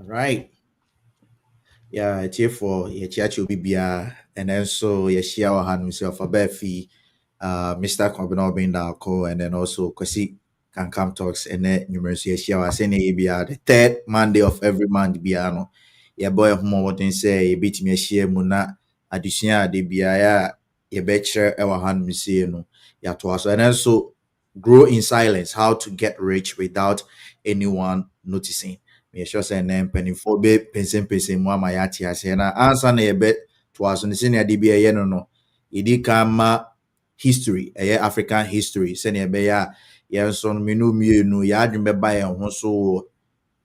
Right. Yeah, it's here for your church will be bia, and then so you share our hand himself a befi, Mr. Combino Bindako, and then also Kwesi can come talks and then numerous years share our senior bia the third Monday of every month biano. Yeah, boy of more than say you beat me a share muna addition de bia ya your betcher our hand no yeah to us and then so grow in silence how to get rich without anyone noticing. Me sure say na mpanimfoɔ be pensen mu ama yɛate ase na ansa na yɛbɛ toa so no sɛnea de bi ɛyɛ no no yɛdi kan ma history ɛyɛ African history sɛnea ɛbɛyɛ a yɛn nso no menu mmienu yɛadwene bɛba yɛn ho so wɔ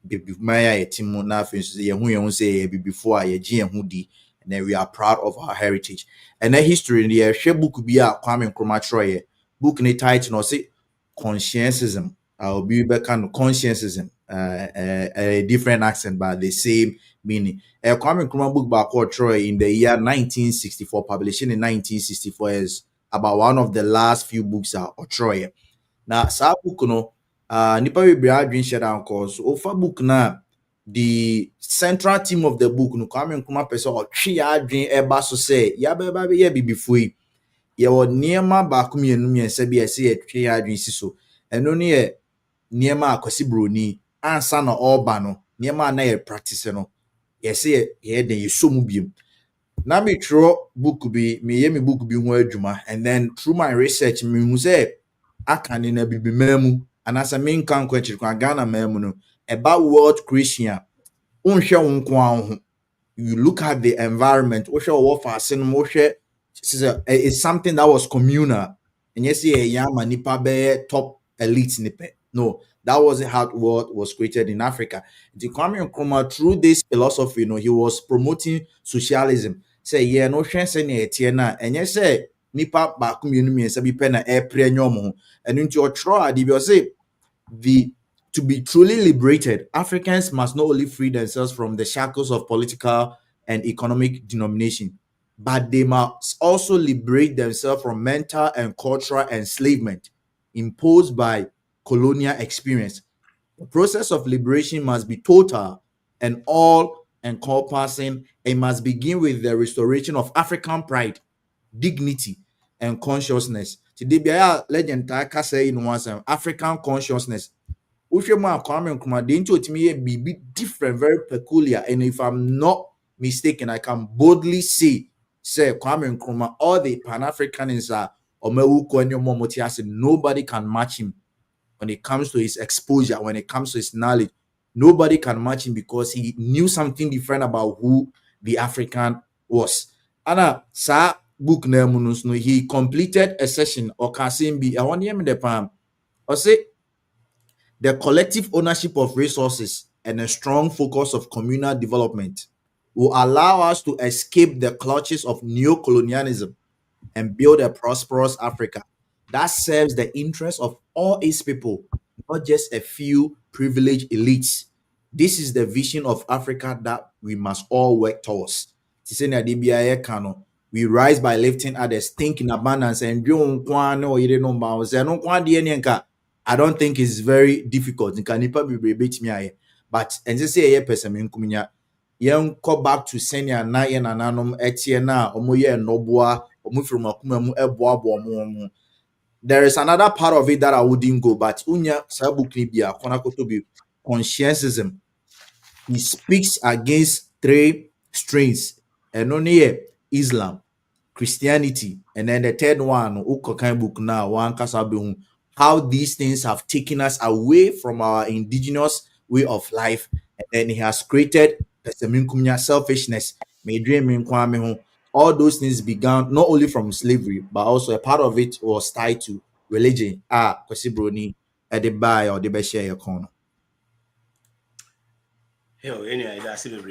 bibiman a yɛte mu na afei nso yɛn ho sɛ yɛyɛ bibifoɔ a yɛgye yɛn ho di and then we are proud of our heritage ɛnɛ history no yɛhwɛ book bi a Kwame Nkrumah twerɛeɛ book ne title no ɔse conscientism obi bɛka no conscientism a different accent but the same meaning. Kwame Nkrumah book by Troy in the year 1964, published in 1964, is about one of the last few books of Troy. Now, sa book no, nipa we bra adwin share down course. Ofa book na the central theme of the book no Kwame Nkrumah person or twi adwin eba so say ya be ba be ye bibifui. Ye wo niema ba ku mienu miensa bi ese ye twi adwin si so. Eno ne ye niema akwasi broni ansa na ọba no niema na ye practice no yɛsɛ yɛ de yɛsɔ mu biem na me twerɛ book bi me book bi ho adwuma and then through my research me hu sɛ aka ne na bibi mamu anasa me nka nkwachiri kwa Ghana mamu no eba world creation a unhwɛ wo nko ho you look at the environment wohwɛ wo fa ase no wohwɛ it's something that was communal and yes yama nipa be top elite nipe no that wasn't how the world was created in Africa. The Kwame Nkrumah, through this philosophy, he was promoting socialism. Say, yeah, no chance any etiena, and yes, say, nipa bakum yunumi and sabi pena air pre-nyomo. And into your try, say, to be truly liberated, Africans must not only free themselves from the shackles of political and economic denomination, but they must also liberate themselves from mental and cultural enslavement imposed by colonial experience. The process of liberation must be total and all encompassing. It must begin with the restoration of African pride, dignity, and consciousness. Today, be a legend say in one African consciousness. Kwame Nkrumah, the into be different, very peculiar. And if I'm not mistaken, I can boldly say Kwame Nkrumah, all the Pan-Africanists are nobody can match him when it comes to his exposure, when it comes to his knowledge. Nobody can match him because he knew something different about who the African was. And sa book he completed a session or Kasimbi. I want him in the palm. I say the collective ownership of resources and a strong focus of communal development will allow us to escape the clutches of neocolonialism and build a prosperous Africa that serves the interests of all its people, not just a few privileged elites. This is the vision of Africa that we must all work towards. We rise by lifting others, think in abundance, and I don't think it's very difficult. But and just say person yen go back to senior na yen nananom etie na omoye noboa omufiri makuma mu eboabo omo. There is another part of it that I wouldn't go, but unya sabuki bia konakoto bi conscientism. He speaks against three strains and only Islam, Christianity, and then the third one, Ukokan book now, one kasabe how these things have taken us away from our indigenous way of life, and then he has created selfishness. All those things began not only from slavery, but also a part of it was tied to religion. Kwesi at the buy or the best share your corner. Anyway, that's it.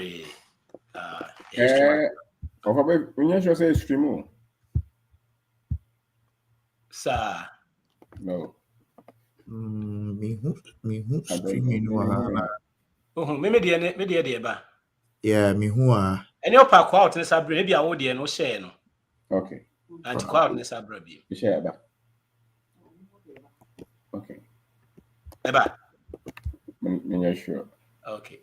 When you say stream, sir. No. Me who streaming Me dear ba. Yeah, me who are. And your pack out in Sabra, maybe I would no share no. Okay. And to out in Sabra be. Share that. Okay. Eba. You're sure. Okay.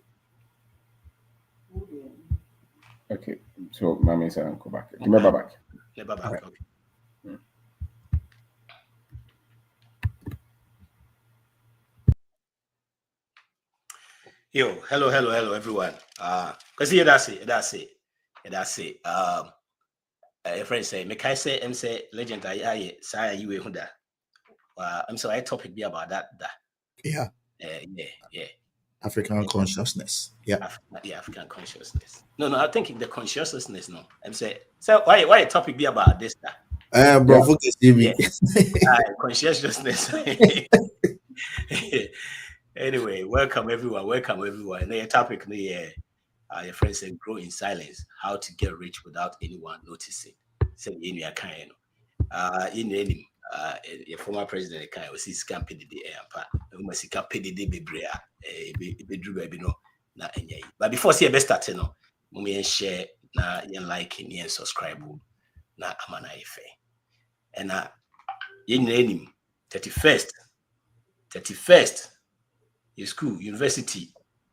Okay. So, Mami said, "Go back. Give me back." Never back. Right. Okay. Yo, hello, everyone. Cause here that's it. A friend say, make I say, say legend. I say you who that. I'm so I topic be about that. Yeah. Yeah. African consciousness. Yeah. African consciousness. No, I think the consciousness. No, I'm saying. So why a topic be about this? Bro, Yeah. focus TV. Consciousness. Anyway, welcome everyone. And the topic, your friend said, grow in silence. How to get rich without anyone noticing. Say in your kind. In any your former president kind of see scam PDD ampa. We must see PDD be brea. Be drew baby no na enye. But before see a best start no, we share na yen like and subscribe na amana ife. And yen name 31st your school, university,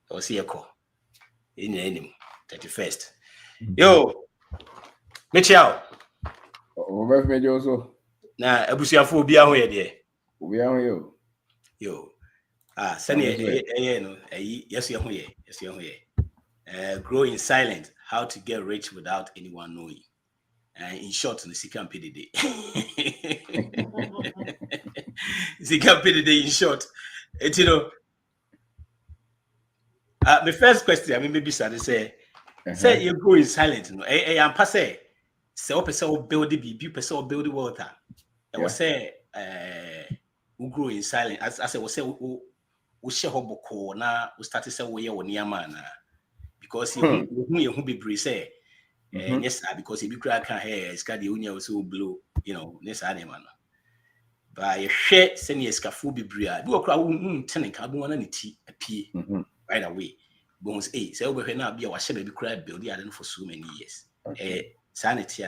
or see a call. In your name, 31st. Yo, Mitchell. Over me also. Na Abusia phobia ho ye de. We are you. Yo. Send no. Yes, you here. Grow in silence. How to get rich without anyone knowing. In short, the Sikam PDD. Sikam PDD in short. You know, my first question, I mean, maybe say you grow in silence. No, I'm passe. Say, build the BB, person build the water. I was say, we grow in silence. As I was say, we share hoboko na we start to say we are near man because who be brave say, yes, because if you crack her hair, it's got the union also blue, this animal. But you share senior scafu be brave. Do a crowd, telling carbon and tea appear right away. Bones, say over now be our shabby crab build the island for so many years. Sanity,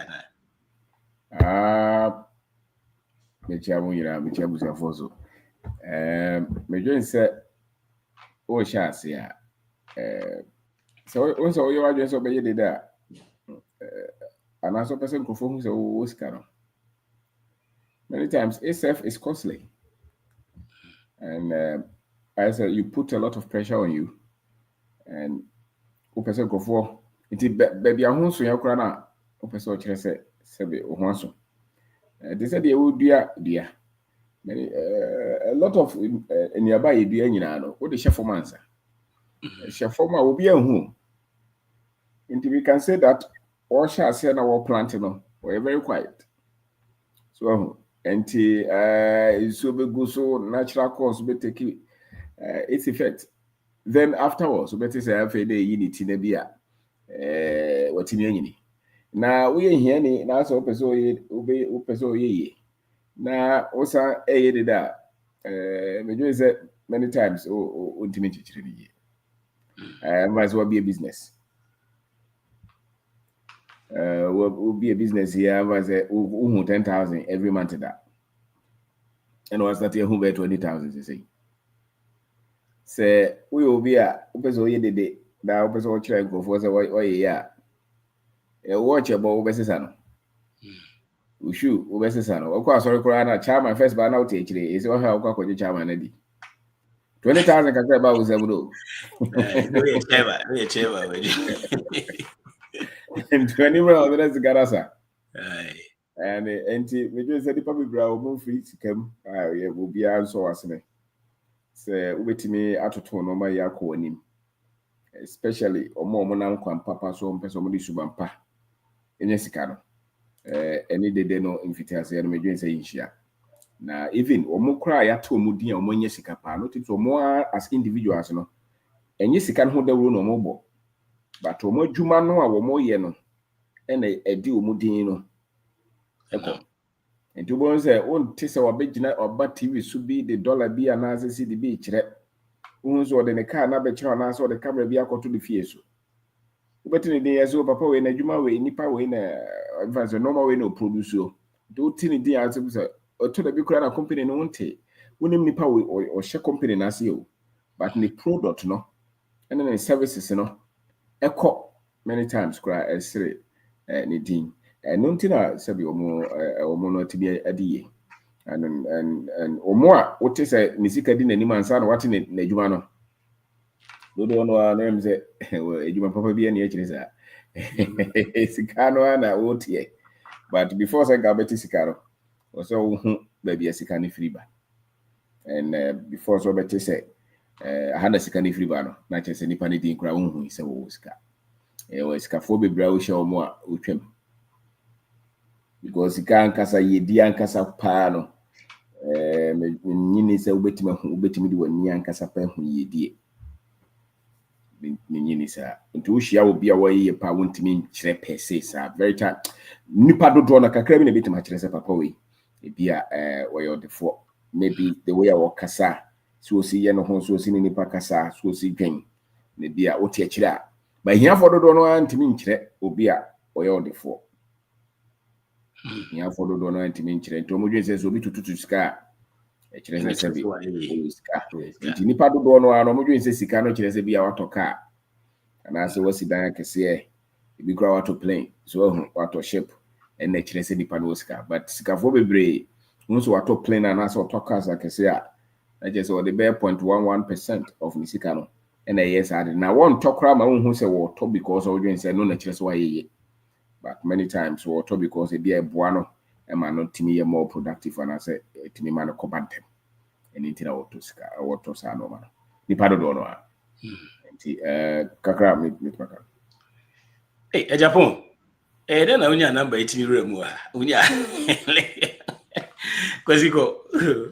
Mechamu yira mechamu safoso. Mejo say o sha se a. So once you are so be dey there. And also person go for who say o sika no. Many times SF is costly. And I said you put a lot of pressure on you. And o person go for it baby ahun so yakura na o person o kire say be o ho so. They said they would do many a lot of nearby you do anyina no what the chef for answer chef for will be a home until we can say that all shall say our planting no we're very quiet so until so be go so natural cause be take its effect then afterwards we better say after day unity na bia what me anyini na we here ni na so person ye na osa did that me say many times ultimate chichiri might well be a business will be a business here was 10,000 every month that and was that who be 20,000 you say we will be a person did that person try go for say yeah watch about obesity we should obesity of course sorry corona chairman first but now take is what how go chairman na di 20,000 can say about was able and 20 million that's the garasa and we just said the public ground free to come will be answer as me say ubetimi atoto no ma yakọ anim especially omo na nkwa papa so mpese omo di subampa enye sika no any dede no mfitiase no medwen say nhia na even omo kra ya to omo din omo nye sika pa no tito omo as individuals no enye sika no ho dawuro no omo bo but omo adwuma no a omo ye no ena edi omo din no eko enti obo say on tise wabegina oba TV so bi the dollar bi anase si de bi kire unzo de ne car na be kire anase de camera bi akoto de fie so ubetini din yeso papa we na adwuma we nipa we na advance normal we no produce o do tini din ase bi say oto da bi kura na company no nte wonim nipa we o she company na ase o but the product no and then services no eko many times cry esre ne din no ntina sabi omo no tibi adiye and omo a wote say ne sika di nanim ansa na wate ne adwuma no dodo no a na em say adwuma papa bi na akire sa sika no na wote but before say ga beti sika no so wo hu ba bi sika ne free ba and before so beti say hana sika ne free ba no na che say nipa ne din kura wo hu say wo sika sikafo bebra wo hye omo a otwam because sika ankasa yedi ankasa pa no nyini sɛ wobɛtumi de w'ani ankasa pa hu yedie nyini sɛ nti wo hia obi a wɔyɛ pa wontumi nkyerɛ pɛ se sa very time nipa dodoɔ no kakra bi na bɛtumi akyerɛ sɛ papa wei ebi a wɔyɛ ɔdefo maybe the way a wɔkasa so osi yɛ no ho so osi ne nipa kasa so osi dwen na bi a wote akyerɛ a ba hiafo dodoɔ no antimi nkyerɛ obi a ɔyɛ ɔdefo hiafo dodoɔ no antimi nkyerɛ nti ɔmo dwen sɛ obi tututu sika a kyerɛ sɛ bi sika nti nipa dodoɔ no ɔmo dwen sɛ sika no kyerɛ sɛ bi a watɔ kaa anaasɛ wasi dan akɛseɛ ebi kura watɔ plane so watɔ ship ɛna kyerɛ sɛ nipa no sika but sikafo bebree nso watɔ plane anaasɛ watɔ cars akɛseɛ a na kyerɛ sɛ ɔde bɛyɛ 0.11% of ne sika no and yes, I did. Now, one talk crime, I won't say what talk because of you say no, naturally why ye. But many times, what talk because it be a buano, and man, not to me more productive, and I say to me, man, combat them. And it's out to ska or to say no man. The pado don't know. Kakra, meet Maka. Hey, Japan. Then I only number 18 room. Unya. Kwasiko.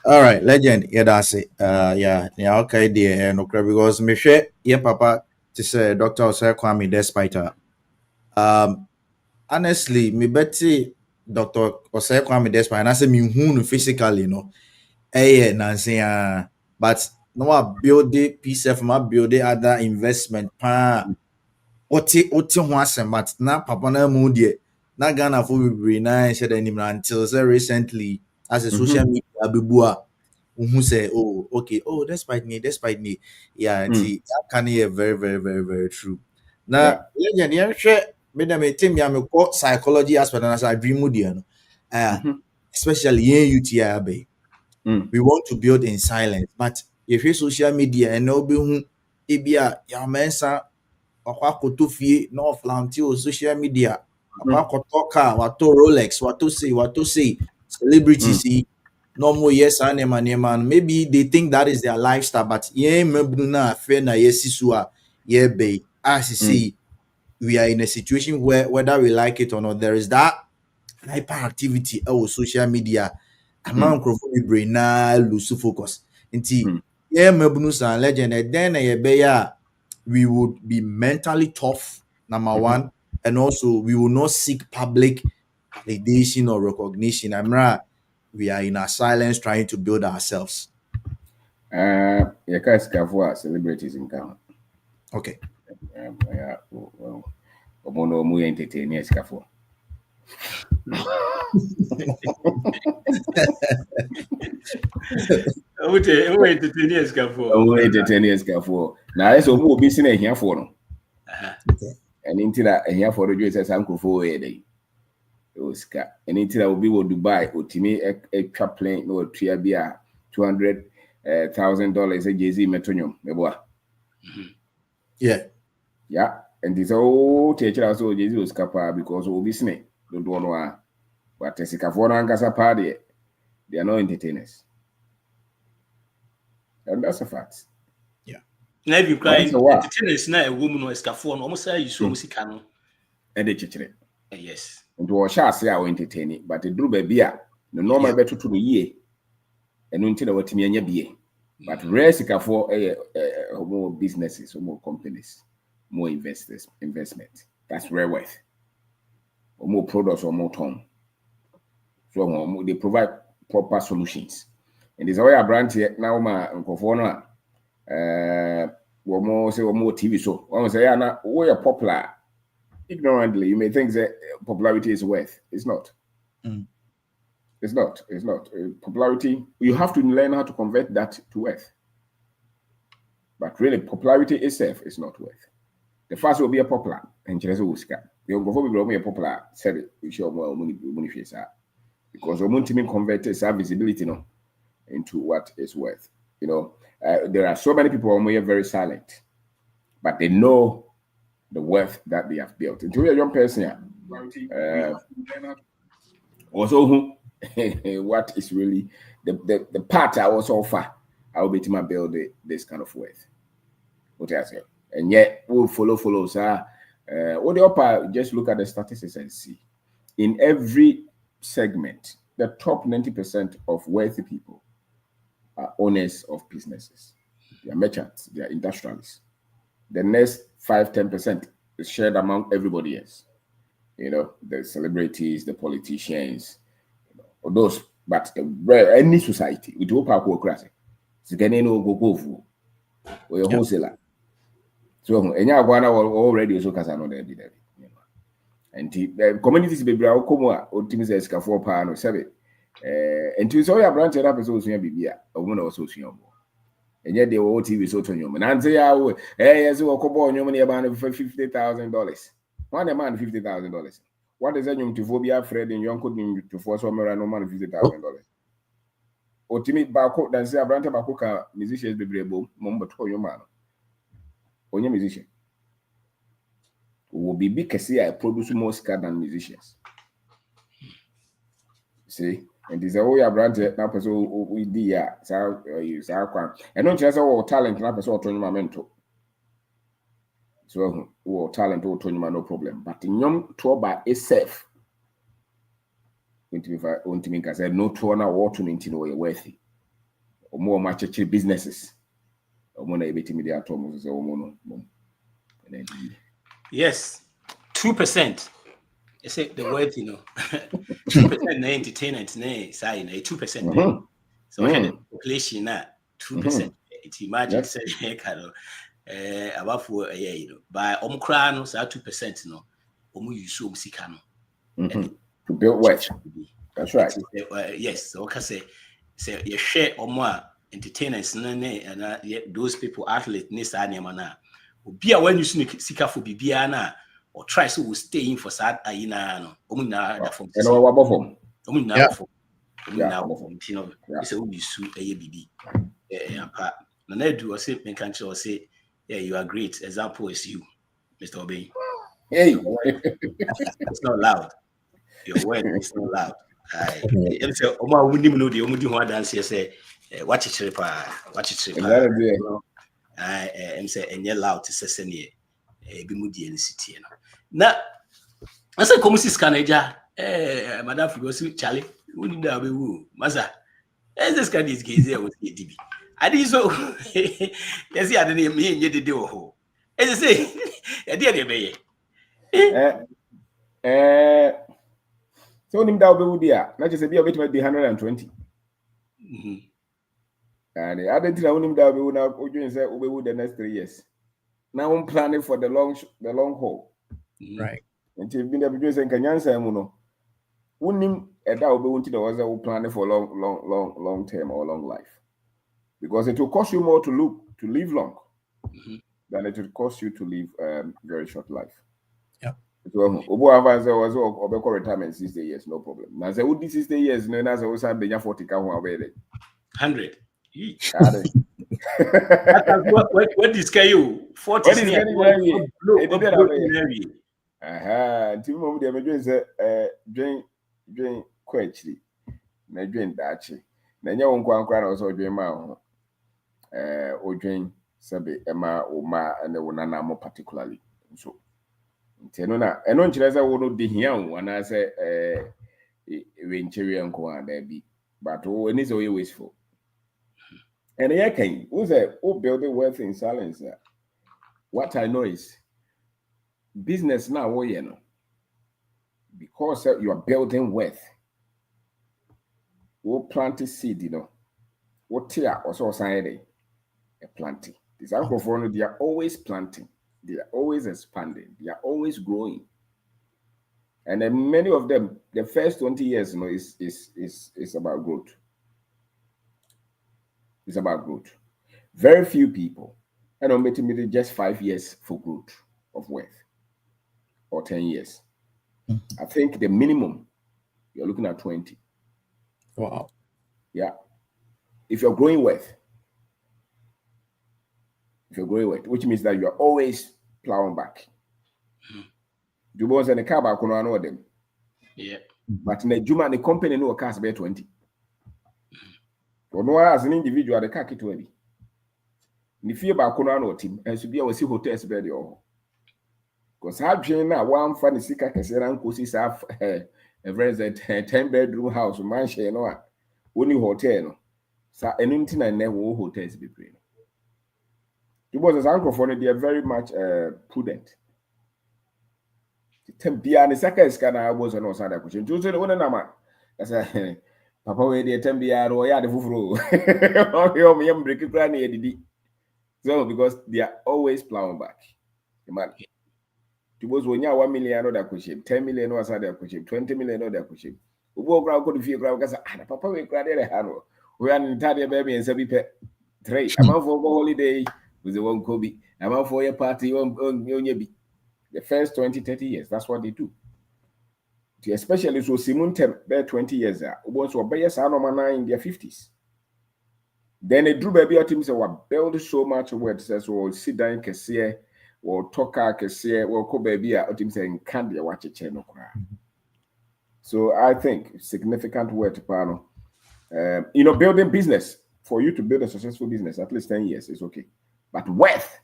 All right, legend. Yeah, that's it. Yeah, okay, dear. No, because me share. Yeah, papa. To say Doctor Osei Kwame despite her. Honestly, me betty Doctor Osei Kwame despite. And I say me who physically, you know. Eh, Nancy. But no, I build the piece of my build the other investment. Pa. Oti ho asem, but na papa na mu de. Na Ghana for we na said until so recently as a social media abibua. Who say, oh, okay, oh, despite me, yeah, that can hear very, very, very, very true. Now, yeah, sure, me team ya me call psychology aspect and as I dream with you, especially in UTI, we want to build in silence, but if you social media and no be who ebia ya mensa akwa kotofie no flanti o social media akwa kotoka wato Rolex wato say celebrities no more yes and man. Maybe they think that is their lifestyle, but yeah, na fe na yesisua yeah be as you see, we are in a situation where whether we like it or not, there is that hyperactivity of social media. And now brain na lose focus. Inti yeah mebunu san legend and then we would be mentally tough, number one, and also we will not seek public validation or recognition. We are in our silence trying to build ourselves. You guys can celebrities in town. Okay. Well, Omono mu entertain escafo. Entertain escafo. Na eso mu obi si na ehiafo no. And intira ehiafo do you say sankofo e dey. Oscar. And intira obi wo Dubai otimi a plane no tua bia $200,000 a Jay-Z metonyom meboa. Yeah. And this all teacher also Jay-Z was capa because obi sne don't know but Sicafo ankasa party they are not entertainers. And that's a fact. Yeah. Now if you cry entertainers na a woman or Sicafo no almost say you so music no. And the chichere. Yes. And to shall say I entertaining, but it drew baby no normal better to the year. And until what me anya be. But rare Sicafo more businesses, more companies, more investment. That's rare worth. Or more products or more tone. So they provide proper solutions. And there's always a brand here now, my uncle for more say more TV show. One say, "Anna, we are popular." Ignorantly, you may think that popularity is worth. It's not. It's not. Popularity, you have to learn how to convert that to worth. But really, popularity itself is not worth. the first will be a popular and just Oscar. The Uncle will be a popular, said it, we show more money face out. Because Omuntimin converted our visibility no, into what is worth. You know, there are so many people who are very silent, but they know the worth that they have built. Until you're a young person, also who what is really the part I was offer, I will be to build this kind of worth. What I say, and yet we'll follow, sir. What the upper, just look at the statistics and see. In every segment, the top 90% of wealthy people are owners of businesses. They are merchants, they are industrialists. The next 5-10% is shared among everybody else. You know, the celebrities, the politicians, or those, but any society, with hope our democracy, it's getting no go or a wholesaler. So, and you are already so because I know that. And the communities be bra come or teams as ka for pa no sebe and to so ya branch that person so ya bibia o mo na o so so and yet they will TV so to you and say ya yes we kobo nyom na ba no $50,000 one man $50,000 what is that nyom to phobia Fred in young could to force so no man $50,000 o timi ba ko dan say branch ba ko ka musicians be brebo mo mbo to you man onye musician will be big because I produce more skill than musicians. See, and this is all your brand now. Person we do so you and don't just all talent now. Person turn your mentor. So all talent all turn no problem. But in young tour by itself, going to be because I no tour now what to maintain or worthy or more much businesses or more able to media atom or mono. Yes, 2%. You say the word, 2% entertainment, say 2%. So the population na 2%. It imagine say about for by omkra no say 2% no use sika no to build wealth. That's right. Yes, so say you share entertainers and those people athletes ni sa nyama na obi a when you see sika for bibia na or try so will stay in for sad ayina no omuna da from and our bottom omuna for it's a be su bibi apa na do say me can say yeah you are great example is you Mr. Obey. Hey, it's not loud, your word is not loud. I say oma wunim no de omudi ho dance say watch it I say enye loud to say ne bi mudi en city no na asa komusi scaneja madam Figosi Charlie woni da be wu masa this scan is geze o see dibi adi so yes ya de me nye dede o ho say e de be ye so nim da be dia na just be obet be 120 and I didn't know him that we now say we the next 3 years. Now I'm planning for the long haul. Right. And you've been able to say Kanyansa Muno. Unim that will be was planning for long term or long life. Because it will cost you more to live long than it will cost you to live very short life. Yeah. So Obo was over retirement 60 years, no problem. Now say would 60 years, no that's also be 40 100 each. What is you 40 Tim de say dwen kwa achiri na dwen daachi na nya won kwankwa na also dwen ma ho odwen sabe ema o ma na wona na mo particularly so nteno na eno nkyerɛ sɛ wo no de hia wo ana sɛ we nkyerɛ nko ada bi but wo ni sɛ wo wasteful. And here can who building wealth in silence. What I know is business now, because you are building wealth. Who plant a seed, what tear also sign a planting. These uncle they are always planting, they are always expanding, they are always growing. And then many of them, the first 20 years, is about growth. It's about growth. Very few people, and I'm making just 5 years for growth. of worth or 10 years. I think the minimum you're looking at 20. Wow. Yeah. If you're growing worth, which means that you're always plowing back. Do you want a car back on one of them? Yeah. But in a Juma, the company no cars by 20. Or no, as an individual, the car kit 20. If you're back on one team, and should be able to see hotels by the all. Because I've been now one funny sick, I can say, Uncle Sis have a very 10-bedroom house, mansion, you know, only hotel. So anything I never hotels be playing. Because as Uncle for they are very much prudent. Tempia and the second scanner was an outside question. To say the one number. That's a Papa way the Tempia or ya the Fufro. Oh, me am breaking granny Eddie. So because they are always plowing back. Man. Suppose when you 1 million other question, 10 million was other question, 20 million other question. We go ground could feel ground because Papa we cried a handle. We are in Italia baby and Sabi three. I'm out for holiday with the one Kobe. I'm out for your party on Yobi. The first 20, 30 years, that's what they do. Especially so Simon Tem, they're 20 years once or by Sanomana in their 50s. Then a drew baby team say, what build so much words says, or sit down, Cassia, or talk, Cassia, or co baby, or team saying, can't you watch a channel cry? So I think significant word to panel. Building business, for you to build a successful business, at least 10 years is okay. But worth,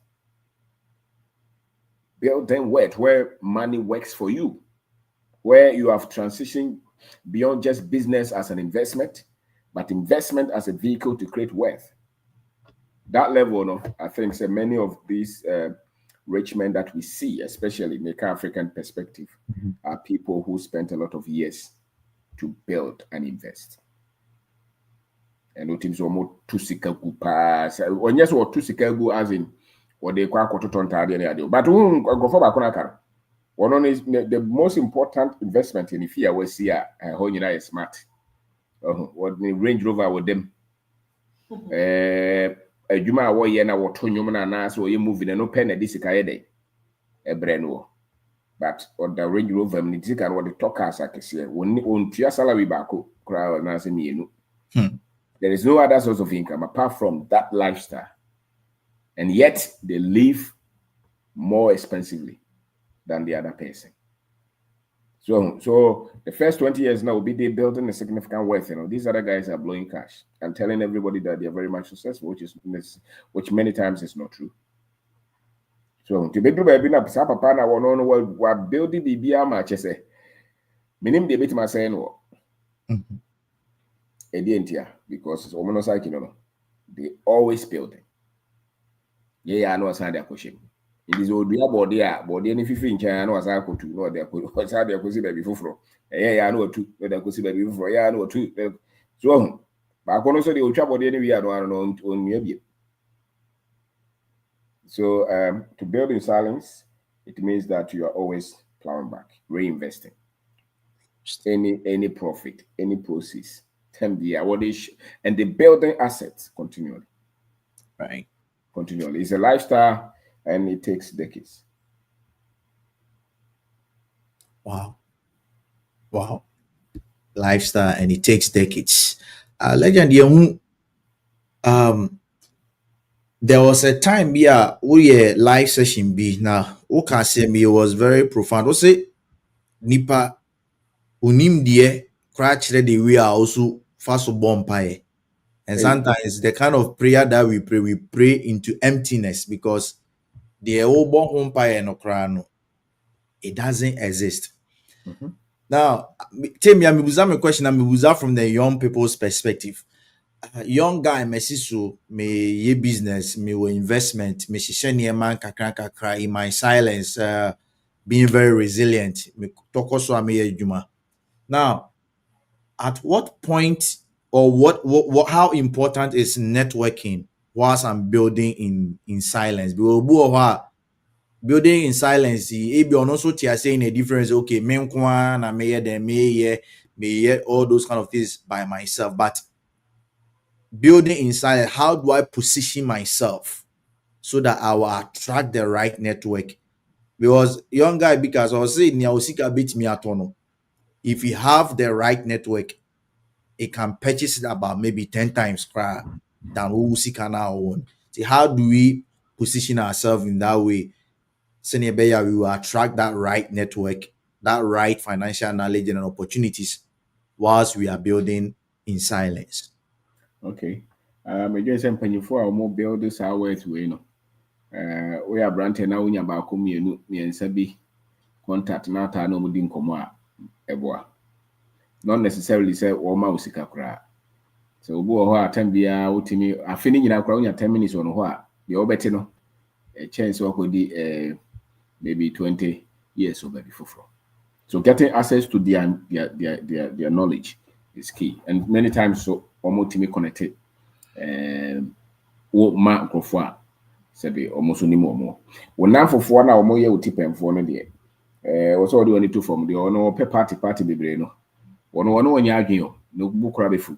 building worth where money works for you, where you have transitioned beyond just business as an investment, but investment as a vehicle to create wealth. That level, no, I think so many of these rich men that we see, especially in the African perspective, are people who spent a lot of years to build and invest. And no teams almost two sikagu pass. Or yes, or two sikagu as in what they call to but go for back one is the most important investment in fear was here. How you know smart. What the Range Rover with them. A Juma wa yena wa to nyum na na so you moving no pen na disika yede. E breno. But on the Range Rover ni disika what the talkers akese. On tua salary baako kra na se mienu. There is no other source of income apart from that lifestyle. And yet they live more expensively than the other person. So the first 20 years now will be they building a significant wealth. These other guys are blowing cash and telling everybody that they're very much successful, which many times is not true. So to be papa na we're building the BBA match. Minim the bit my saying no. Because it's they always building. Yeah, I know what's their question. It is old body any 15 China was I could know their could baby fufro. Yeah, I know two, that could see baby fufro. Yeah, I know two. So, but I can also the old trouble anywhere on maybe. So, to build in silence, it means that you are always plowing back, reinvesting. Any profit, any proceeds, 10 years, and the building assets continually. Right. Continually. It's a lifestyle and it takes decades. Wow. Lifestyle and it takes decades. Legend, there was a time we live session be now. Who can say me was very profound. What's it? Nipa unim die crash the we are also fast bompire. And sometimes the kind of prayer that we pray into emptiness because the old umpire no crano, it doesn't exist. Now, tell me, I'm a question. I'm from the young people's perspective. Young guy, me so me ye business, me wo investment, me shisheni man kakra in my silence, being very resilient. Me toko so ame juma. Now, at what point or what how important is networking whilst I'm building in silence? Because building in silence, it be also saying a difference. Okay, me kwan na me then me all those kind of things by myself. But building in silence, how do I position myself so that I will attract the right network Because young guy, because I was saying, if you have the right network, it can purchase it about maybe 10 times than Usika now. So how do we position ourselves in that way? Senior Beya, we will attract that right network, that right financial knowledge and opportunities whilst we are building in silence. Okay. I just mpanyinfo a wɔn build this hours way no. We are branch na unya ba ko miensa bi contact na ata na omudi nkomo a eboa. Not necessarily say wɔn ma usika kra. So obu ho a time bia wotimi afini nyina kra unya 10 minutes on ho a de obeti no a chance wakodi maybe 20 years over before. So getting access to their knowledge is key. And many times so almost me connected ma nkrofo a sebe almost ni more. When now for na omo ye utipem for no de also the only two from the ono pe party bebre no. Ono onya adwen o no bukura befu.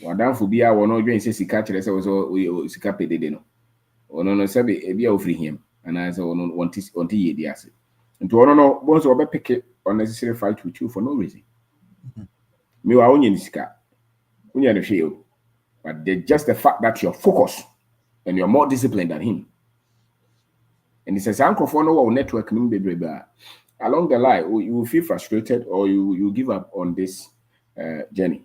Wadamfo bia wono dwen se sika kire se wo sika pedede no. Ono no sebe ebia ofri him and I say ono wanti ye di ase. Nti ono no bonso obe pick unnecessary fight with you for no reason. Me wa onye sika. Onye no hwe o. But just the fact that you're focused and you're more disciplined than him. And it says, Uncle for no network along the line, you will feel frustrated or you give up on this journey.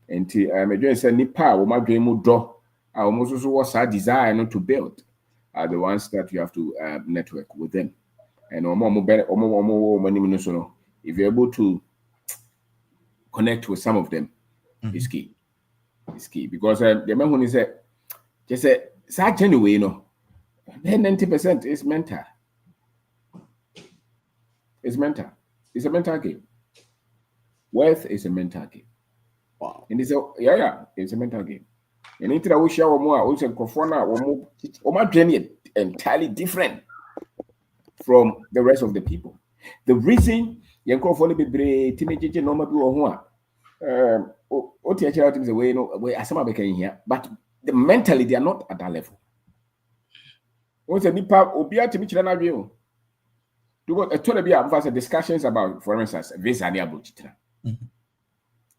And I'm just saying, Nipa, or my dream draw, I almost also was our desire not to build are the ones that you have to network with them. And if you're able to connect with some of them, it's key. It's key because the man who said, just say, such anyway, then 90% is mental. It's mental. It's a mental game. Wealth is a mental game. Wow. And it's it's a mental game. And into we share more, we say Kofona or my journey entirely different from the rest of the people. The reason you Kofona be brave, teenage normal people OTH is a way, way as some here, but mentally they are not at that level. Once a nipa obia to meet you do a told be advanced discussions about, for instance, visa and about it.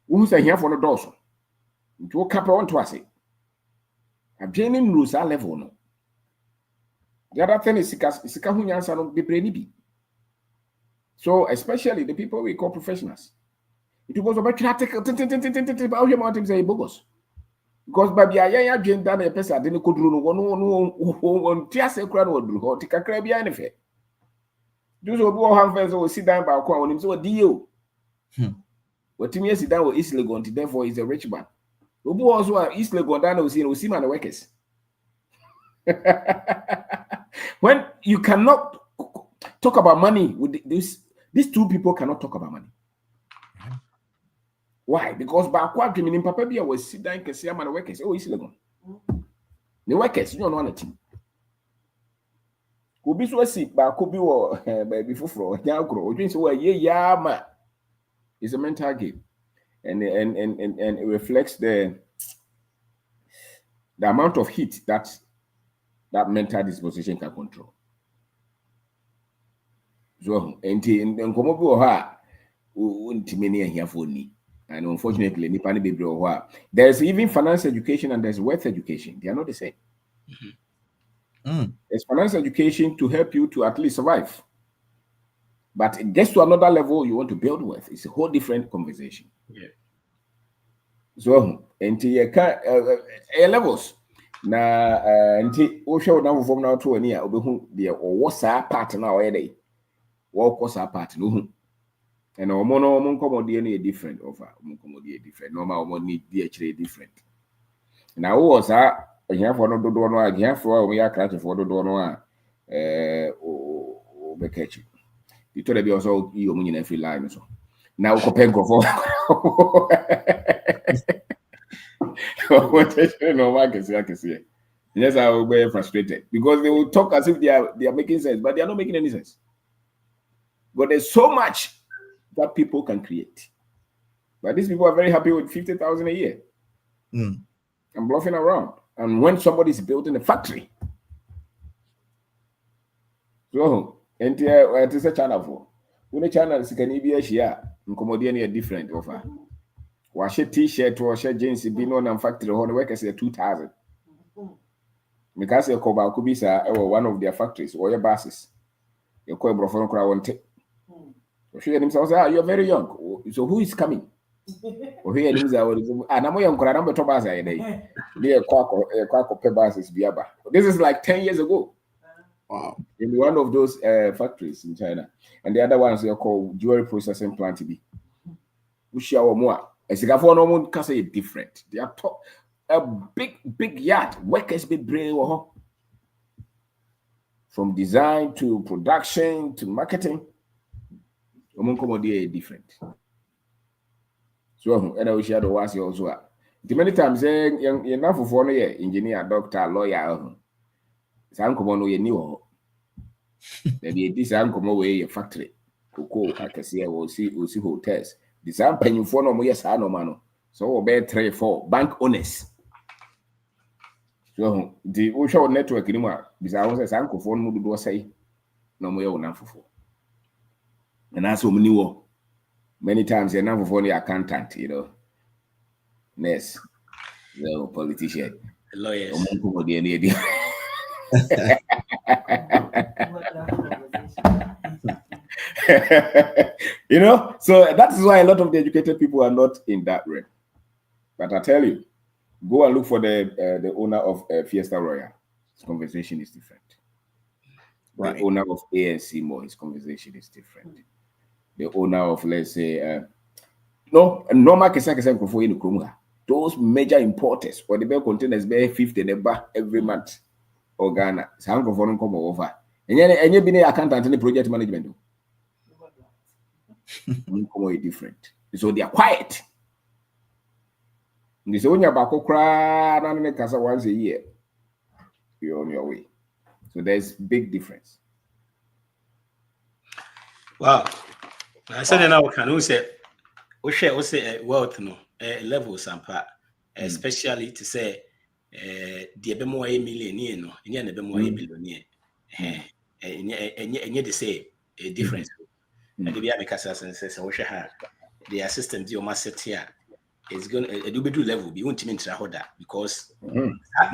Who say here for the doors? To couple on to us. A training rules are level no. The other thing is Sikahunyans no be brainy. So especially the people we call professionals. It was about about your mountains say bogus. Because baby I dream that a person didn't could run one tiase crown or do or take a crab anything. Those who have friends will sit down by a corner so deal. What to me sit down with East Legon, therefore is a rich man. Who also East Legon down will see man workers. When you cannot talk about money with these two people cannot talk about money. Why? Because back what dreaming in Papa Bia was sit down and see man workers. Oh, East Legon. The workers, you don't know anything. Could be so sick, but could be baby for young grow. So yeah, man. It's a mental game. And it reflects the amount of heat that mental disposition can control. So and come up here for me. And unfortunately, there's even finance education and there's wealth education. They are not the same. There's finance education to help you to at least survive. But it gets to another level you want to build wealth. It's a whole different conversation. Yeah. So, levels. Now, we show now from now to near what's our part now? What was our part? No. And our mono DNA different offer. Different. Normal money DHA different. Now, was our here for no do no here for we are catching for the dono be catch you. You told me also you money every line so. Now Copenhagen for no I can see. Yes, I will be frustrated because they will talk as if they are making sense, but they are not making any sense. But there's so much that people can create. But these people are very happy with 50,000 a year. I'm bluffing around. And when somebody is building a factory, So, and it is a channel for. When a channel is can be a share, Nkomodian different offer. Wash a t-shirt or share jeans, be known and factory on work as a 2,000. Because a Koba Kubisa or one of their factories or your buses. Your coin brofon crowd. She himself say, you're very young. So who is coming? Or here names are and I'm young number Tobas a day. Be a quack buses biaba. This is like 10 years ago. Wow. In one of those factories in China. And the other ones are called jewelry processing plant to be. Which are more. As if no one can say different. They are a big yard. Workers be brain from design to production to marketing. Different. So, and I wish I had was also. Many times, young enough of one year, engineer, doctor, lawyer. Sankomo no ye new. Maybe this uncommon way a factory. Cocoa, I can see I will see hotels. This I'm paying for no yes, I no mano. So obey 3 4 bank owners. So the social network anymore. This I was a uncle for no do say no more enough for. And that's what many times enough for the accountant, you know. Yes, no politician. Lawyers. You know, so that is why a lot of the educated people are not in that realm. But I tell you, go and look for the owner of Fiesta Royal. His conversation is different. Right. The owner of ANC More, his conversation is different. The owner of, let's say, normal those major importers or the bell containers bear 50 every month or Ghana. Some come over. And you've been an accountant in the project management. Different. So they are quiet. This only about cry and casa once a year. You're on your way. So there's big difference. Wow. I said now can who say wealth no level sampa, especially to say the be more millionaire no, and the be more billionaire. And the say a difference. And the be make us and says their system the almost set here is going to do level be won't mean to that because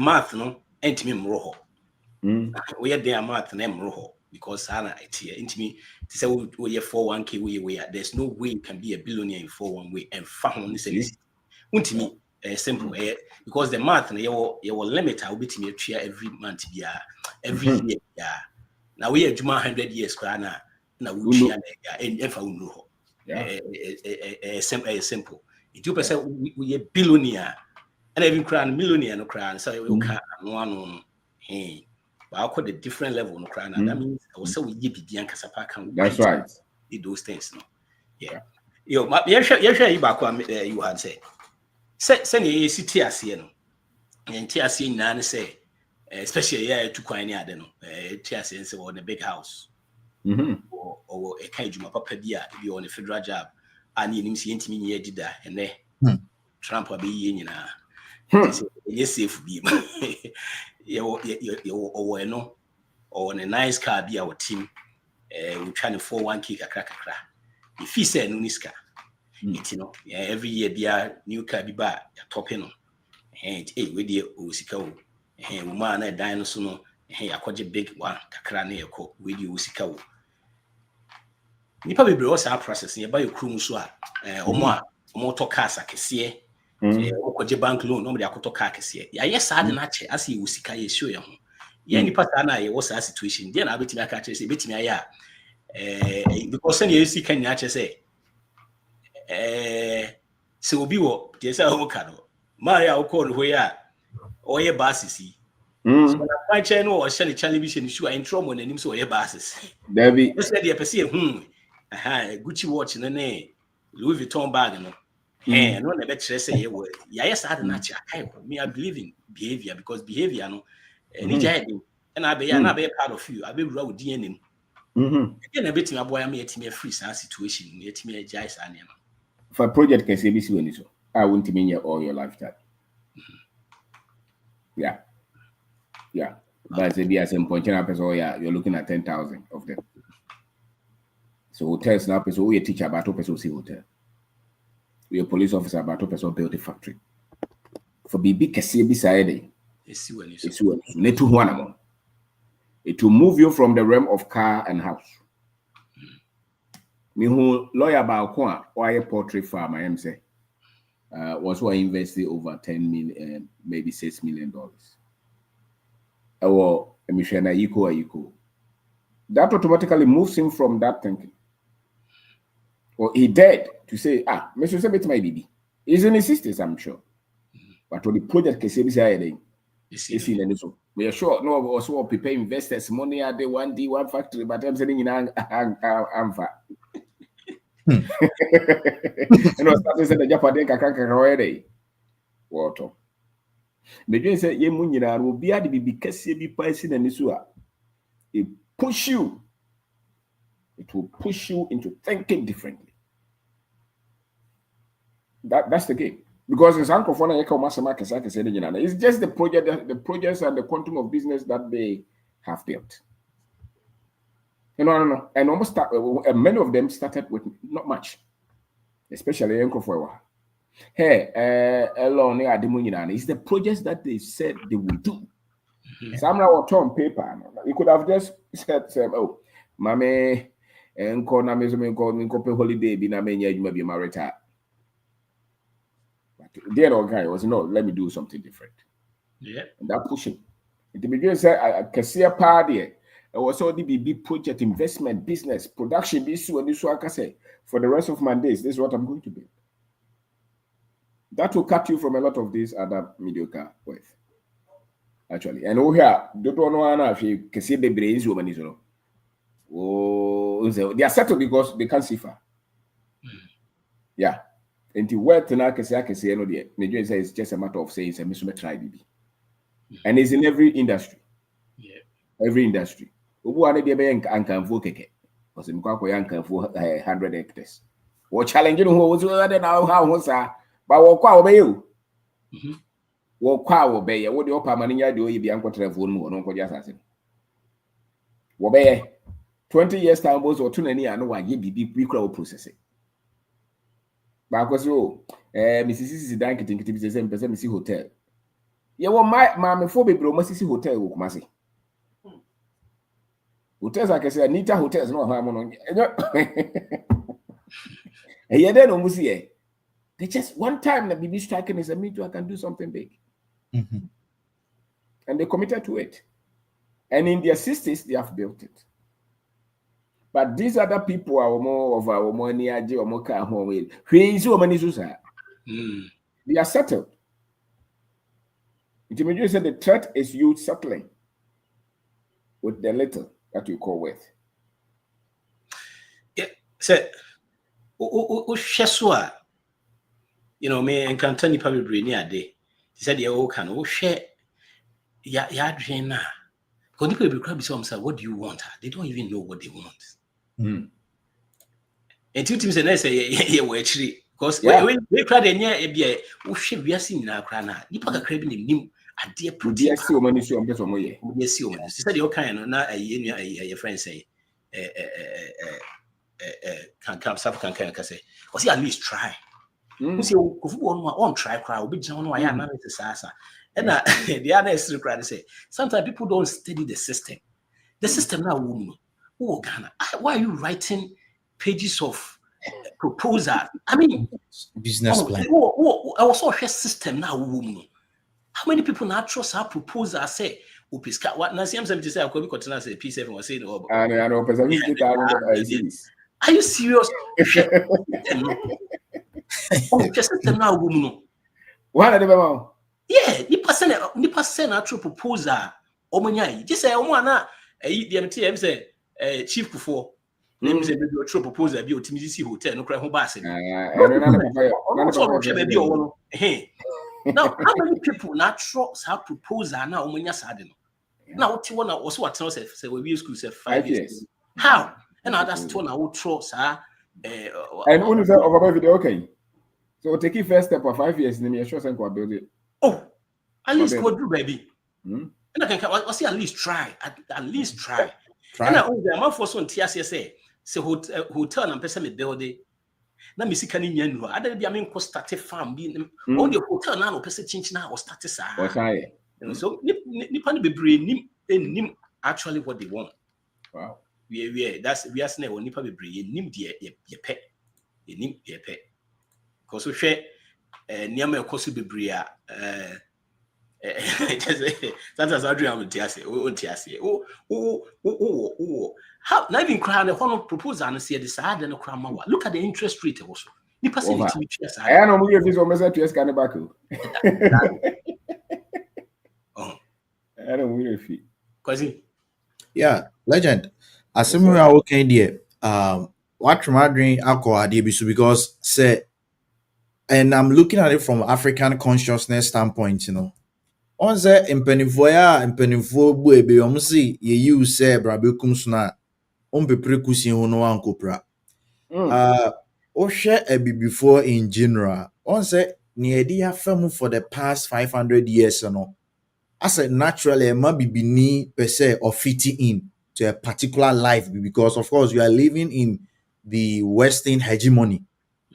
math no ain't me mroho. We are there math and mroho because Hana it here into me to say we are 401k we are there's no way you can be a billionaire in 401 way and found this won't me simple because the math and your limit I will be to me every month every year now we are 100 years now we and if I know simple. If 2% we a billionaire and even crown millionaire no crown, so we can one but I call the different level no crown. That means also we be the Ankasapa can. That's right. Those things, no. Yeah. You back you had said. Send you city as you know. And TSC nan say, especially to quine ya no. TSC on the big house. Or a kind of papa dia be on a federal job. And you see intimate near did that and there Trump will be in yes safe be you no or on a nice car be our team we trying to 401 kick a crack if he said no niska it you know every year be a new car be back topping on and with the usika and woman a dinosaur no hey akwaje big one kakra na yeko with you usika nipa bebre what's our process near by your crew so omo to cars akese okoje bank loan no me akoto car akese ya yes sad na che as you usika ye show ye ho ye nipa sa na ye what's our situation there na betimi aka che say betimi aya because sen ye usika nya che say se obi wo je say o ka no ma ya o call ho ya o ye basisi so na find chain no o share television issue intro mo nanim so o ye basisi Debbie said the person Gucci watch ne Louis Vuitton bag no no na be say ye word yes I na me I believe in behavior because behavior no any jahedi and I be part of you I be wura with DNA na betim aboya me yetime free situation yetime jai sa ne for project can say BC when so I won't mean all your lifetime. Yeah. But the as in Ponchina person, yeah, you're looking at 10,000 of them. So hotels now, person, we a teacher about person see hotel. We a police officer about person build a factory. For BB Cassia beside it's when you it's to one among. It will move you from the realm of car and house. Me who lawyer about Kwan or a portrait farm, I am say. Was who I invested over 10 million, maybe $6 million. Or a mission a equal. That automatically moves him from that thinking. Or he dared to say, Mr. Sabit my baby. He's in his 60s, I'm sure. But when the project can say this is in so. We are sure no also prepare investors money at the 1D, one factory, but I'm saying in I'm fat. And was starting to say the Japan can't already. Water. The Jane said, Ye Munina will be at the BBK be pricing and this it push you. It will push you into thinking differently. That's the game. Because it's Uncle Fona it's just the projects and the quantum of business that they have built. No. And almost many of them started with not much, especially Uncle Fona. Hey, it's the projects that they said they will do. Some now on paper. You could have just said, "Oh, Mame, and call na me go holiday be na me you may be married." The other guy was no, let me do something different. Yeah. And that pushing. It began to say a cashier party. It was all the big project investment, business, production, this and this. I can say for the rest of my days, this is what I'm going to do. That will cut you from a lot of these other mediocre ways. Actually. And over here, don't know if you can see the brains woman. Oh, they are settled because they can't see far. Yeah. And the word I can say, no, Nigeria says it's just a matter of saying, it's a try, baby. And it's in every industry. Yeah. Every industry. Ubu ane be ankan vo keke. Because in kwa ankan vo 100 hectares. Wo challenge no ho wo de na ho sa. Ba wo kwa wo be you. Wo kwa wo be ye wo de opa mane nya de oyi bi ankotra vo no no nkoja asase. Wo be 20 years time boss or tunani anu wa ye bibi we kra wo process it. Ba ko so Mrs. Dan kitin bi se mpese misi hotel. Ye wo ma me fo bebre o masisi hotel wo Kumasi. Hotels I can say Anita hotels no harm on. And yeah, then almost here. They just one time the BB striking is a me too, I can do something big. And they committed to it. And in their 60s, they have built it. But these other people are more of our money or more car home. They are settled. It said the threat is you settling with the little that you call wealth. Yeah, so you know, me and can you probably bring near day. He said, "Yeah, can share ya dream now." Because people will grab some say, "What do you want?" They don't even know what they want. And two teams and I say, "Yeah, we're actually because we crowd and yeah, we are seeing now. Crana, you pack a crab in him." A dear pretty. Yes, you money so yes, you money. She said, "You kind now a friend say, can come South can say, or see at least try." You see, on try crowd will be John why I'm not sasa. And the other is to say sometimes people don't study the system. The system now, woman. Oh, Ghana, why are you writing pages of proposal? I mean, business plan. I was also a system now, woman. How many people now trust our proposal? Say, what Nancy to say, I could be continuous a P7 was saying, are you serious? System now, woman. What are the yeah, you send a true proposal. Omanya, just say, the MTM say, chief before. Let me say, a true proposal be a hotel, no cry home bass. Hey, now how many people natural have proposal now? Omanya Sadino. Now, what you want also what else say we school say 5 years. How? And now that's one I will trust, and when is that over video okay? So take it first step for 5 years, and you're sure build it. Oh, at least go do baby. And I can say at least try. At least try. And I always am for some TSA say hotel and person building. Na me sika ni nya nuru. Ada bia me nko start farm bi. On the hotel na no person change na or start sa. So nipa no bebre nim actually what they want. Wow. We are saying when nipa bebre nim de ye pet. Ye nim ye pet. Because we share niama ekoso bebre a that's Adrian with Tiase. How not even cry the one proposal and see the side and crama. Look at the interest rate also. The person I know we have this one message to us can back. Oh, I don't really feel. Yeah, legend. As we are okay there, what my dream alcohol because say, and I'm looking at it from African consciousness standpoint, you know. On say impenifo bu ebe si ye use say brabekum so na on pepre kusin ho no ankopra. Ohwe before in general. On say ne edi afam for the past 500 years no. As a naturally ma bibini per se or fitting in to a particular life because of course you are living in the Western hegemony.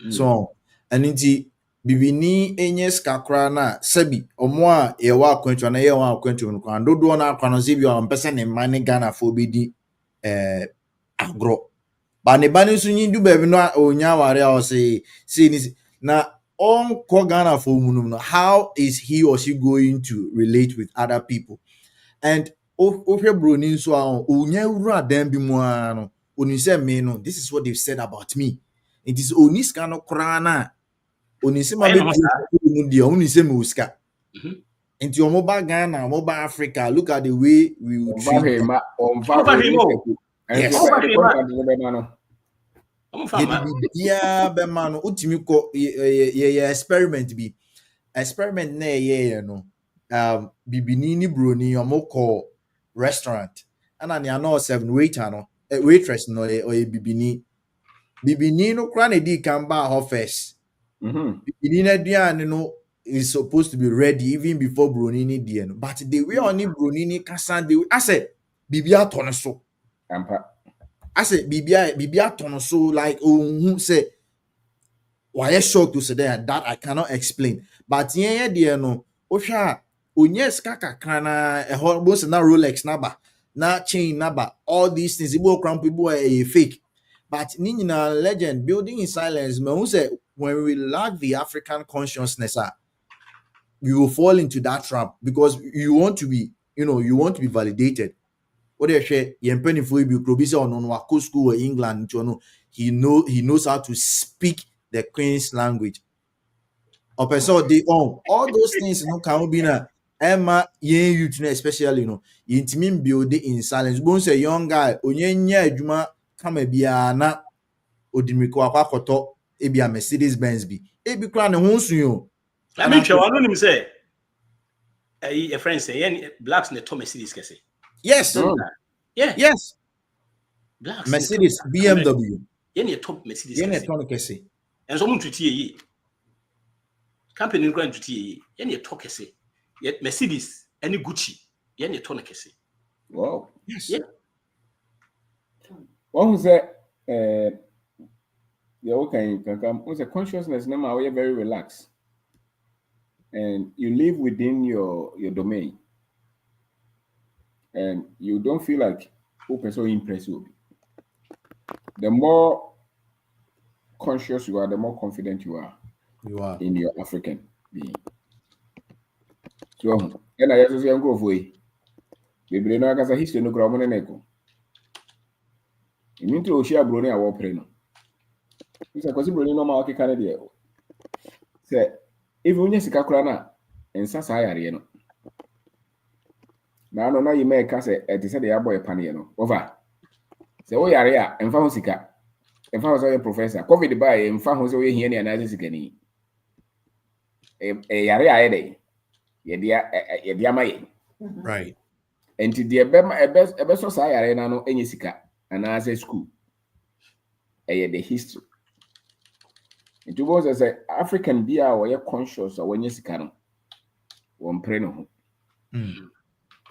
So and inti bibini enye skakra na sebi omo a ye wa akwantu na ye wa akwantu no kan dodo na akwa no sebi o mpese ne mane Ghana fo bedi agro ba ne ba ne so nyi du ba bi no onya ware a o say ni na on ko Ghana fo munum no how is he or she going to relate with other people and ohwe broni so a onya wura dan bi mu a no oni say me no this is what they've said about me it is oniska no kra na onisema be mu dia onisema uska into your mobile Ghana mobile Africa look at the way we will treat them. Yes. Yeah, be man utimi ko ye experiment bi experiment na ye no bibini ni broni omoko restaurant ana ne ano seven waiter no waitress no or bibini no kra na di kan ba ho first. Bibini na duane no is supposed to be ready even before broni ni die no but the way oni broni ni kasa the I said bibia to no so I said bibia to no so like who say why shocked to say that I cannot explain but yeah die no ohwa onye ska kakra na ehorbo na Rolex naba na chain naba all these things ibo kram people are fake but Nina legend building in silence man who say when we lack the African consciousness you will fall into that trap because you want to be validated. What they say, yempeni for you probisa on school or England, he knows how to speak the Queen's language. Or person they own all those things can be na Emma youth especially intimate building in silence. Bones a young guy, onye juma kama bia na odimiko akwakoto ebia Mercedes Benz bi. Ebi kra ne ho nsuo. I mean, I don't say a friend say blacks in the top Mercedes kese. Yes. Yeah. Yes. Blacks Mercedes, BMW. Any top Mercedes kese. And someone to tie company going to tie any talk kese. Yet Mercedes, any Gucci, any ton kese. Wow. Yes. Yeah. What was that? Yeah, okay. What's the consciousness now? You're very relaxed. And you live within your domain, and you don't feel like who so impressive. The more conscious you are, the more confident you are in your African being. So, and I just go for it. Baby, no, I got a history no grammar and echo. You mean to share Bruni a war preno? It's a possible no market Canada. Say, if you need Kakrana. And Sasaya, now you may cast it said the boy panino over. So we are here and found Sika. And found a professor. COVID by and found who's away here and as again. A area day. Yediamay. Right. And to the a best society and no any Sika and as a school. The history. It was as an African beer or conscious or when you Sikano. One preno.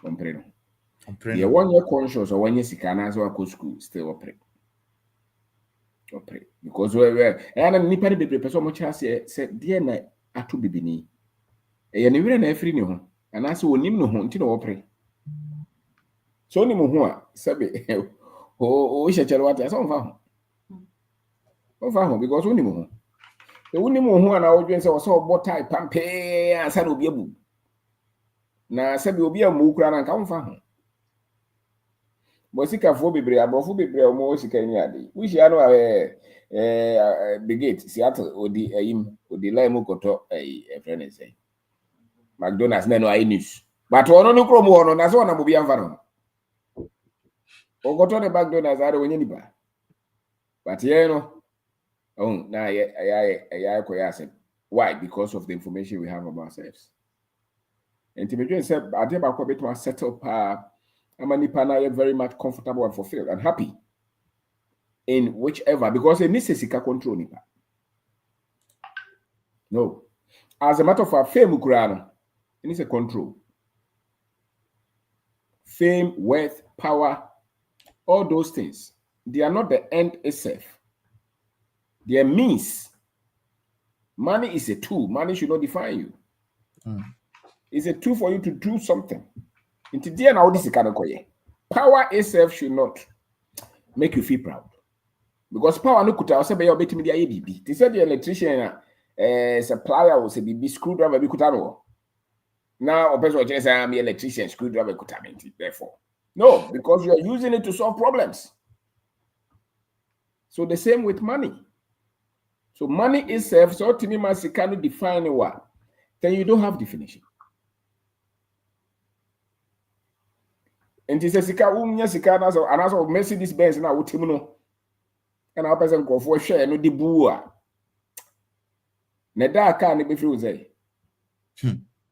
Ompreno. Yeah, 1 year conscious or 1 year sikana so go school still operate. Because and nipa de be person much as say dear na atu bibini. E ne were na afiri ne ho. Ana se onim no ho nti na operate. So ni mo ho a sabe o shechero what asa onfa ho. Onfa ho because onim ho. E onim ho ana odwen se o so botai pampe ansa na obi abu. Na sabe obi amu kura na nka onfa ho. Bosika fo bebre abofo bebre o mo sika ni ade. We share no the gate Seattle odi ayim odi lai mo koto friend say. McDonald's na no ai news. But ono no krom ono na so na mo bi amfa no. O koto ne McDonald's are wonye nipa. But yeah no. Oh, na ya ko ya say. Why? Because of the information we have about ourselves. And to be say ade ba ko beto settle pa amanipa na very much comfortable and fulfilled and happy in whichever, because it needs a control nipa. No. As a matter of fact, fame kurano, it needs a control. Fame, wealth, power, all those things, they are not the end itself. They are means. Money is a tool. Money should not define you. It's a tool for you to do something. Power itself should not make you feel proud. Because power no kuta say be your betimi dia bibi. They said the electrician supplier will say bibi screwdriver be kuta no. Now person say I'm electrician screwdriver kuta menti. Therefore, no, because you are using it to solve problems. So the same with money. So money itself, so to me, must cannot define what. Then you don't have definition. And this is sika unya sika na so anaso Mercedes Benz na wotimu no. And our person go for share no de bua. Na da car ne be free say.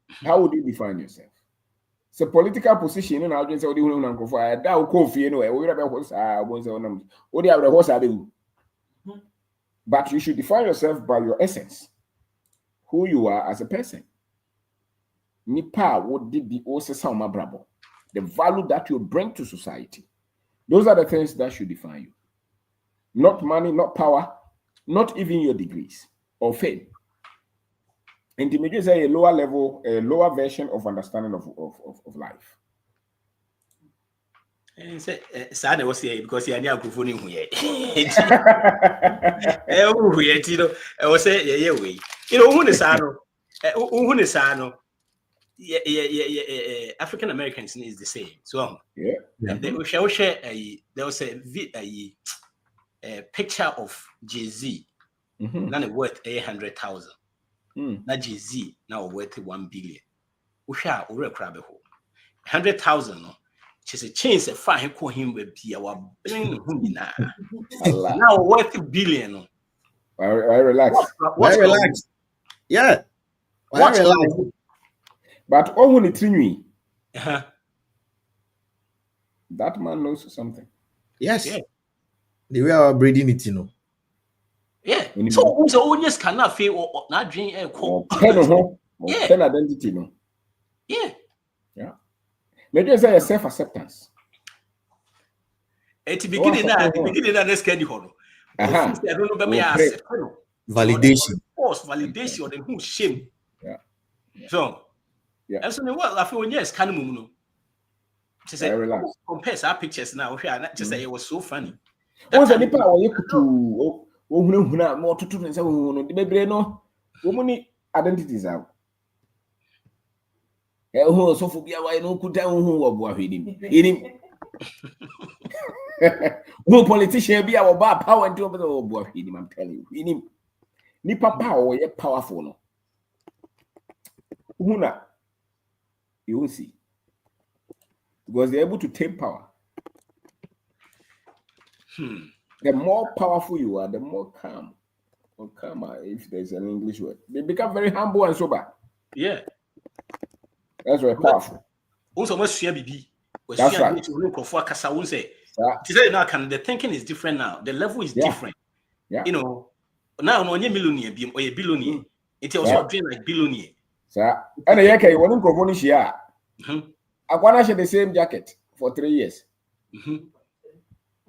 How would you define yourself? So political position na I say odi hunu na for da o ko fie no e we be ho sa bo say onam. Odi abre ho sa be. But you should define yourself by your essence. Who you are as a person. Nipa would be also some brabo. The value that you bring to society. Those are the things that should define you. Not money, not power, not even your degrees or fame. Intimidation is a lower level, a lower version of understanding of life. And say, Sada was here because he had a good phone here. I was say, yeah, we. You know, who is Sano? Yeah, African Americans is the same. So, yeah. They will share there was a picture of Jay-Z, now worth 800,000. Now Jay-Z now worth 1 billion. We share over a crab hole 100,000. No, she's a chance of fine call him with our bring now worth a billion. I relax. Why relax? Yeah. Why relax? But oh, when it's in that man knows something. Yes. Yeah. The way our breeding it, you know. Yeah. So who's the audience cannot feel or not drink a call? Yeah. Identity, no. Yeah. Yeah. Maybe say a self-acceptance. At the beginning, let's get you. I don't know, but validation. Of course, validation or the who shame. Yeah. So, yeah. And so, well, I feel yes, can you say, compare our pictures now? Just say it was so funny. Once any power you could do, more to do, the baby no woman identities out. Who so for why no could tell who or him. Who politician be our bar power and over the old him, I'm telling you. Him. Nipa power, you're powerful. No. Una, you will see. Because they're able to take power. The more powerful you are, the more calm. Or calmer, if there's an English word. They become very humble and sober. Yeah. That's very powerful. Also, must share BB. That's right. The thinking is different now. The level is different. Yeah. You know, now no millionaire or a billionaire. It also dream like billionaire. Sir, and I can one go here. want to the same jacket for 3 years.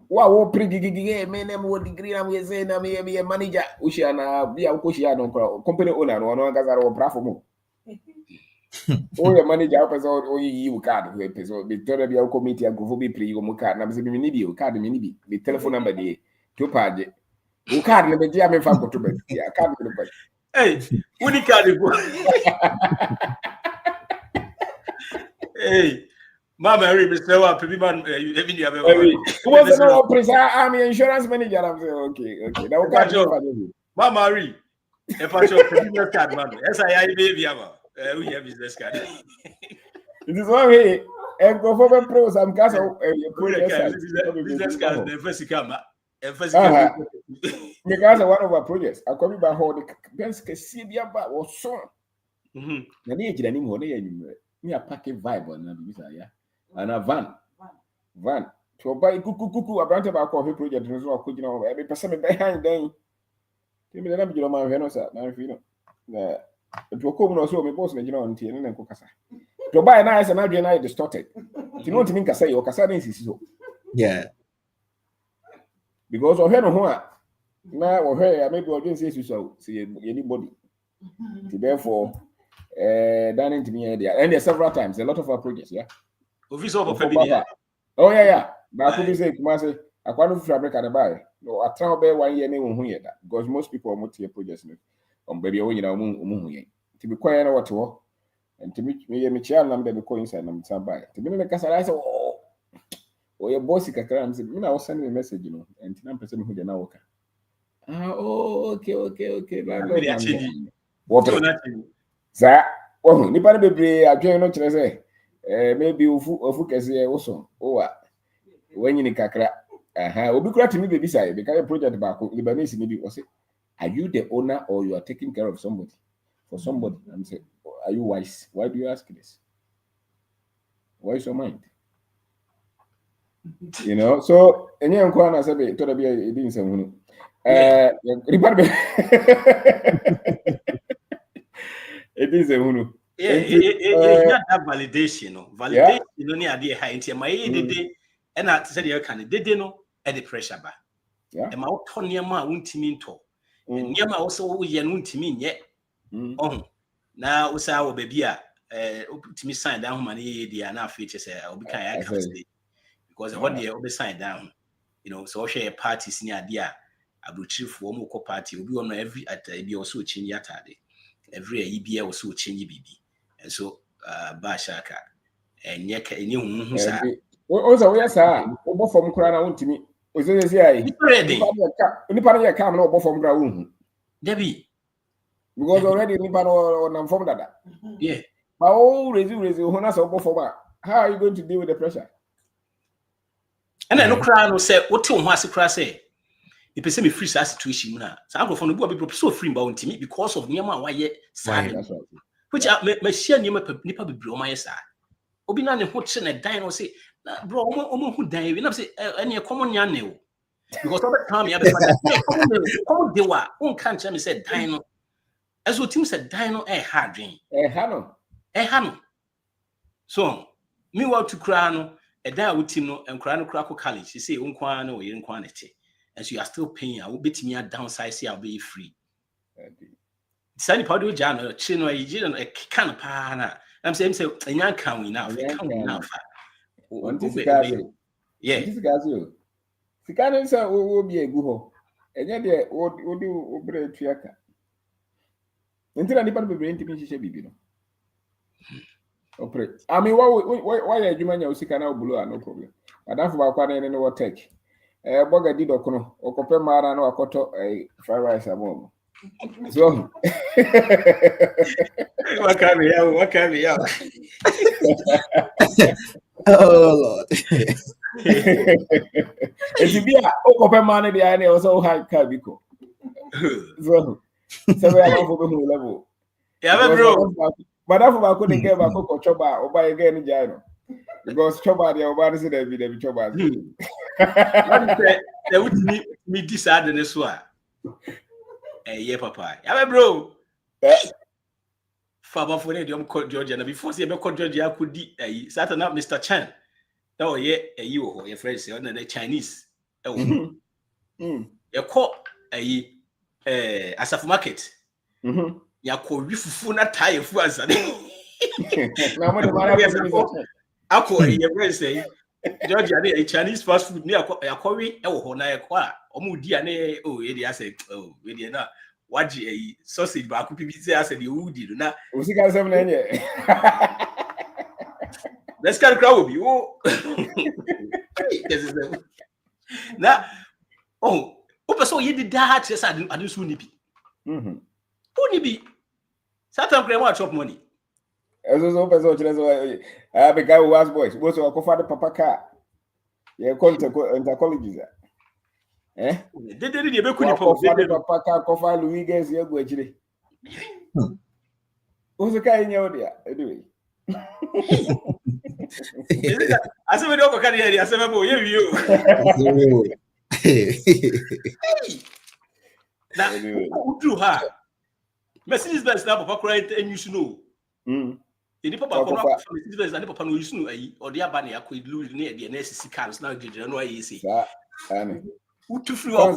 Wow, pretty gig, man, what degree I'm saying, I'm a manager, Ushana, be a Kushiano, company owner, or no Gazar or Brafo. Oh, your manager episode, or you card episode, the Torabia committee, and go be pre or card, and I'm saying, Minibi, card, Minibi, the telephone number, the 2 page. Who can't let me jam if I go to bed? Yeah, I can't go. Hey, when you can't go. Hey, Mama, Mr. Wapi, man, you have who was the officer? I'm the insurance manager. I'm saying, okay. Now, Mama, Marie, a patch of business card, man. SII baby, we have business card. It is one way, and go for the pros. I'm castle. Business card, the first camera. Because one of our projects, I come by how the best see the about was so. The age anymore, me a packet vibe on the visa, and a van to buy cuckoo, a brand of our coffee project, and so could you know every person behind them. Give me the number of my Venosa, my Fino. To come also, me boss, you know, and Tian and Cocasa. To buy a nice and I distorted. You know what I mean? Casay or Casadin is so. Yeah. Because of her, now or her, maybe I didn't say so. See anybody. Therefore, done to me there. And there's several times, a lot of our projects, yeah. Oh, yeah. But I could say, Kumasi, I can't fabric at the buy. No, I try to 1 year name on here because most people are multi projects on baby, you know, to be quiet what to work and to meet me, Michelle, and then go inside and some buy. To be in the castle, I said, or your bossy cacram said, I was sending a message, you know, and I'm presuming who they now work. Okay. What? Sir, oh, nipper be a journal to say, maybe of can say also. Oh, when you cacra, will be glad to me beside because a project about Libanese maybe was it. Are you the owner or you are taking care of somebody? For somebody, I'm saying, are you wise? Why do you ask this? Why is your mind? You know, so any uncle I said to be a being some it is a hunu. Yeah, that validation. Validation, no idea how into my day, and I said you can did no at the pressure bar. Yeah, and my autonomy won't mean to. And Yama also we won't mean yet. Oh, now was our baby, to me sign down money, the enough features, I'll be kind of because what they will be signed down, you know, so share parties near idea. I will chief for more party will be on every at be also change yatade. Every EBA also change BB. And so Bashaka and yet any also, yes, sir. Over from Krana won't to me. Was it say? Nipper come over from ground. Debbie. Because already Nipper or from that. Yeah. But all resume when I saw before. How are you going to deal with the pressure? And I no cry no say what you want to cry say. The person me free situation na. So I go from the boy be so free about me because of niam why ye sad. Which me share niam nipa be bro my sad. Obi na ne ho che na dan no say bro omo hu dan we na say any common yan ne o. Because over time me common de wa won kan che me say dan no. As what team said dan no hard dream. Ha no. So me want to cry no a day with him no and cry no crack college. He say unkwan no ye nkwan ete. And so you are still paying. I will bet me a downside. See, I'll be free. Sunny powder jam, chin or you didn't a can of pana. I'm saying, so, and young can we now? Yeah, this guy's you. The cannon will be a good home. And yet, what do break Triaka? Until anybody be brain to me, she should be. I mean, why are you man? You see, can I blue? No problem. I don't know about any what take. Boga did okono okope mara no akoto fried rice abom so what can we have oh Lord. If you be okope mara the ane also high kabiko so we are for the level yeah bro but after I couldn't get back to choba or buy again jano because choba the over is the choba they would me decide in this one. Yeah, papa. Yeah, bro. Father for the called Georgia, and before they called Georgia could be Saturn up Mr. Chan. Oh, yeah, you, your friends, and the Chinese. Oh, you call a Asaf market. Ya call you for not tire for us. Ako your friends say, Georgia, a Chinese fast food near a quarry, oh, na qua, Omudia, oh, I said, oh, we not. What a sausage back could be say, I said, you did not. We got 7 years. Let's get a crowd with you. Now, oh, so you did that. Yes, I do soon be. Only be. Satan grandma chop money. As I have a guy who was boys. What's our co-father Papa car? Yeah, contact colleges. Eh? They did a Papa car, Cofa Louis Gas, you're going. Who's the guy in your idea? Anyway. I said, we don't go carry I said, you. Now, who drew her? Mercedes Benz now, Papa cried, and you should know. The Papa Mercedes Benz and Papa no you know, or the Abani, I could lose near the NSC cars now. Did you know what you see? Who to flew out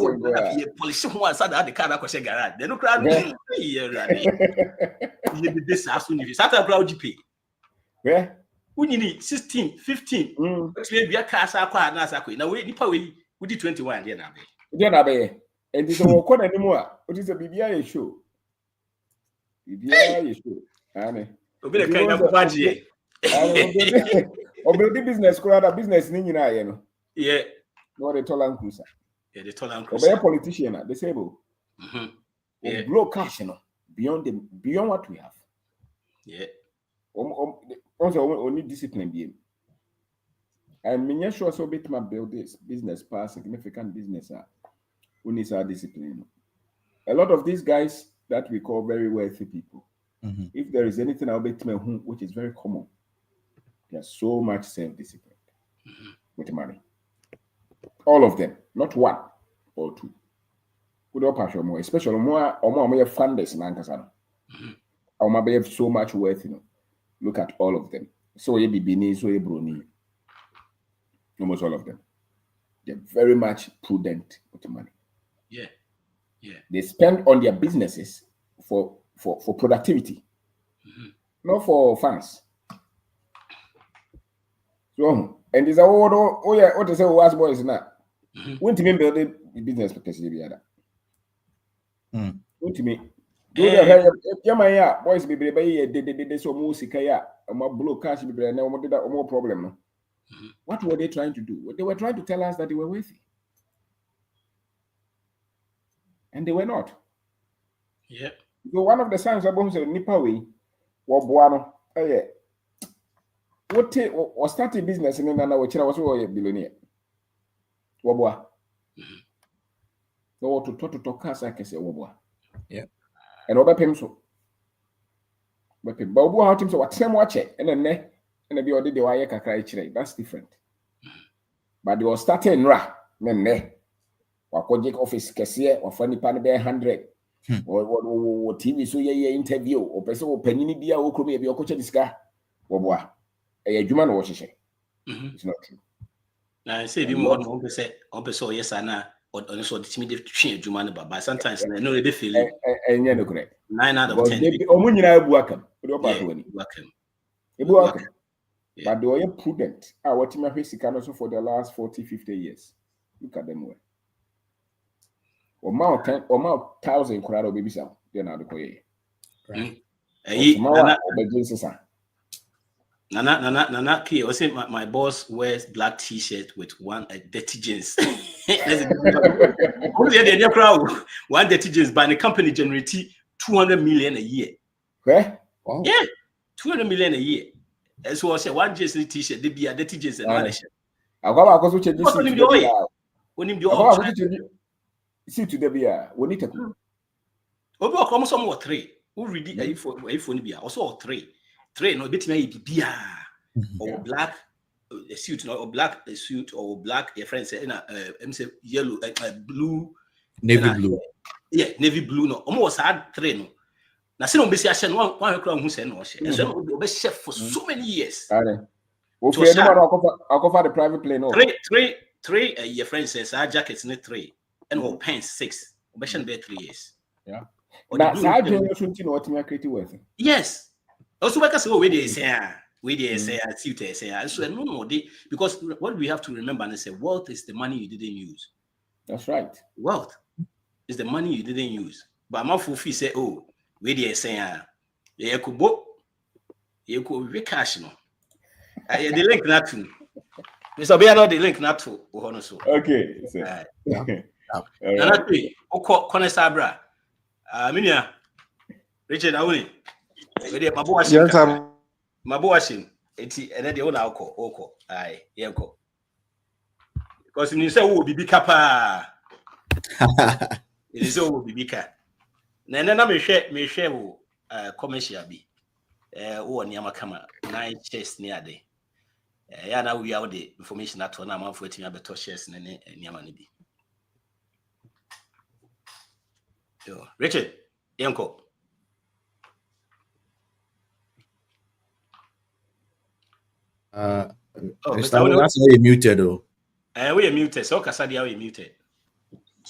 police one side at the car that garage? They no crowd. This as soon as you start a crowd GP. Yeah. When you need 16, 15, actually, be a car, now we did 21 here now. And it's a walk anymore. What is a BBI show? BBI show. Anne. A kind of budget. Or build the business, business in United. Yeah. No, the Tolan Cruiser. Yeah, the Tolan Cruiser. A politician, disabled. Yeah. Blow cash, beyond what we have. Yeah. Also, only discipline being. And me sure so bit my build this business pass significant business who needs our discipline. A lot of these guys that we call very wealthy people, if there is anything I'll bet me which is very common, there's so much self-discipline with money. All of them, not one or two. More, especially more funders in Ankasano. Have so much wealth, Look at all of them. So you be Bini, so you Bruni. Almost all of them. They're very much prudent with money. Yeah. Yeah. They spend on their businesses for productivity. Not for funds. So, and there's a what to say was boys now. When to me build the business because you be other. When to me. Boys be they so music blow cash be no problem. No? What were they trying to do? They were trying to tell us that they were wealthy. And they were not. Yeah. So one of the signs about Nipawi Wabuano. Oh yeah. What started business in Nana which was a billionaire. Wabua. No to talk as I can say Wabua. Yeah. And over him so. But Babu out him so what same watch it and then be ordered the wire kakra. That's different. But they were starting ra men project office cashier or funny pan bear 100 or TV so ye interview or person or penny beer or come be a coach this guy. Wabua. A human watch. It's not true. I say be more on person yes and or so the timid change human but sometimes I know they feel it. And yeah, no correct. 9 out of 10. Welcome. Welcome. But they were prudent. What team have also for the last 40-50 years. Look at them well. Or more 1,000 crowd baby sound. They're not the way. Nana K. I say my boss wears black t-shirt with one dirty jeans. One dirty jeans, but the company generates 200 million a year. Where? Wow. Yeah, 200 million a year. And so I say one jeans t-shirt, they be a dirty jeans and manager. I go to check this. When him do see to the beer. We need to. Obi come somewhere 3. Who read it for be also 3. 3 no bit me be or black a suit or black a suit or black your friend say na say yellow blue navy blue. Yeah, navy blue no almost had 3 no Now, see, no, be say one crown who said no, and so will be chef for so many years. If you offer the private plane, no. Three. Your friend says our jackets need 3, and all pants 6. We should be 3 years. Yeah. That's how you should know what you are creating with. Yes. Also, because we did say, so no, because what we have to remember and say, wealth is the money you didn't use. That's right. Wealth is the money you didn't use. But my full fee say, oh, we did say, you could book, you could be cash no. The link not to. Mr. Be not the link not to. Okay. Corner Sabra. Minia. Richard Awuni. Yes, I'm. Mabuashim. And then the old alcohol. Aye, Yanko. Because when you say, oh, Bibi Kappa, it is all Bibi Kappa. Nana me share commercial be. Oh, Nyamakama, 9 chess near day. Yeah, now we have the information that one I'm for a better shares and Yamani. Richard, Yanko. That's why you muted though. We are muted, so Casadia we muted.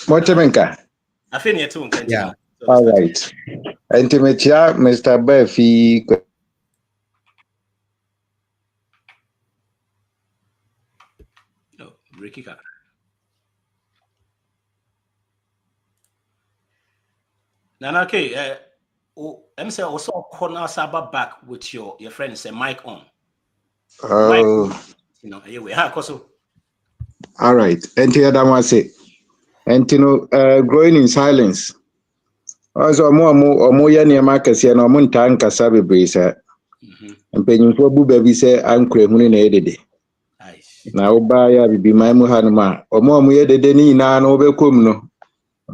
Motemenka. I think you're too. Yeah. All right. Intimatia, Mr. Buffy. No, Ricky. Now, okay. I'm saying also corner Saba back with your friend say mic on. Oh. Mic, you know, anyway, also. All right. And the other one say, and growing in silence. Also, more yani makasi na omunta nkasa bebresa. Mpenyimfo bu baby say ankure hunu na edede. Na oba ya bibi maimu hanuma. Omo ye dede ni na obekom no.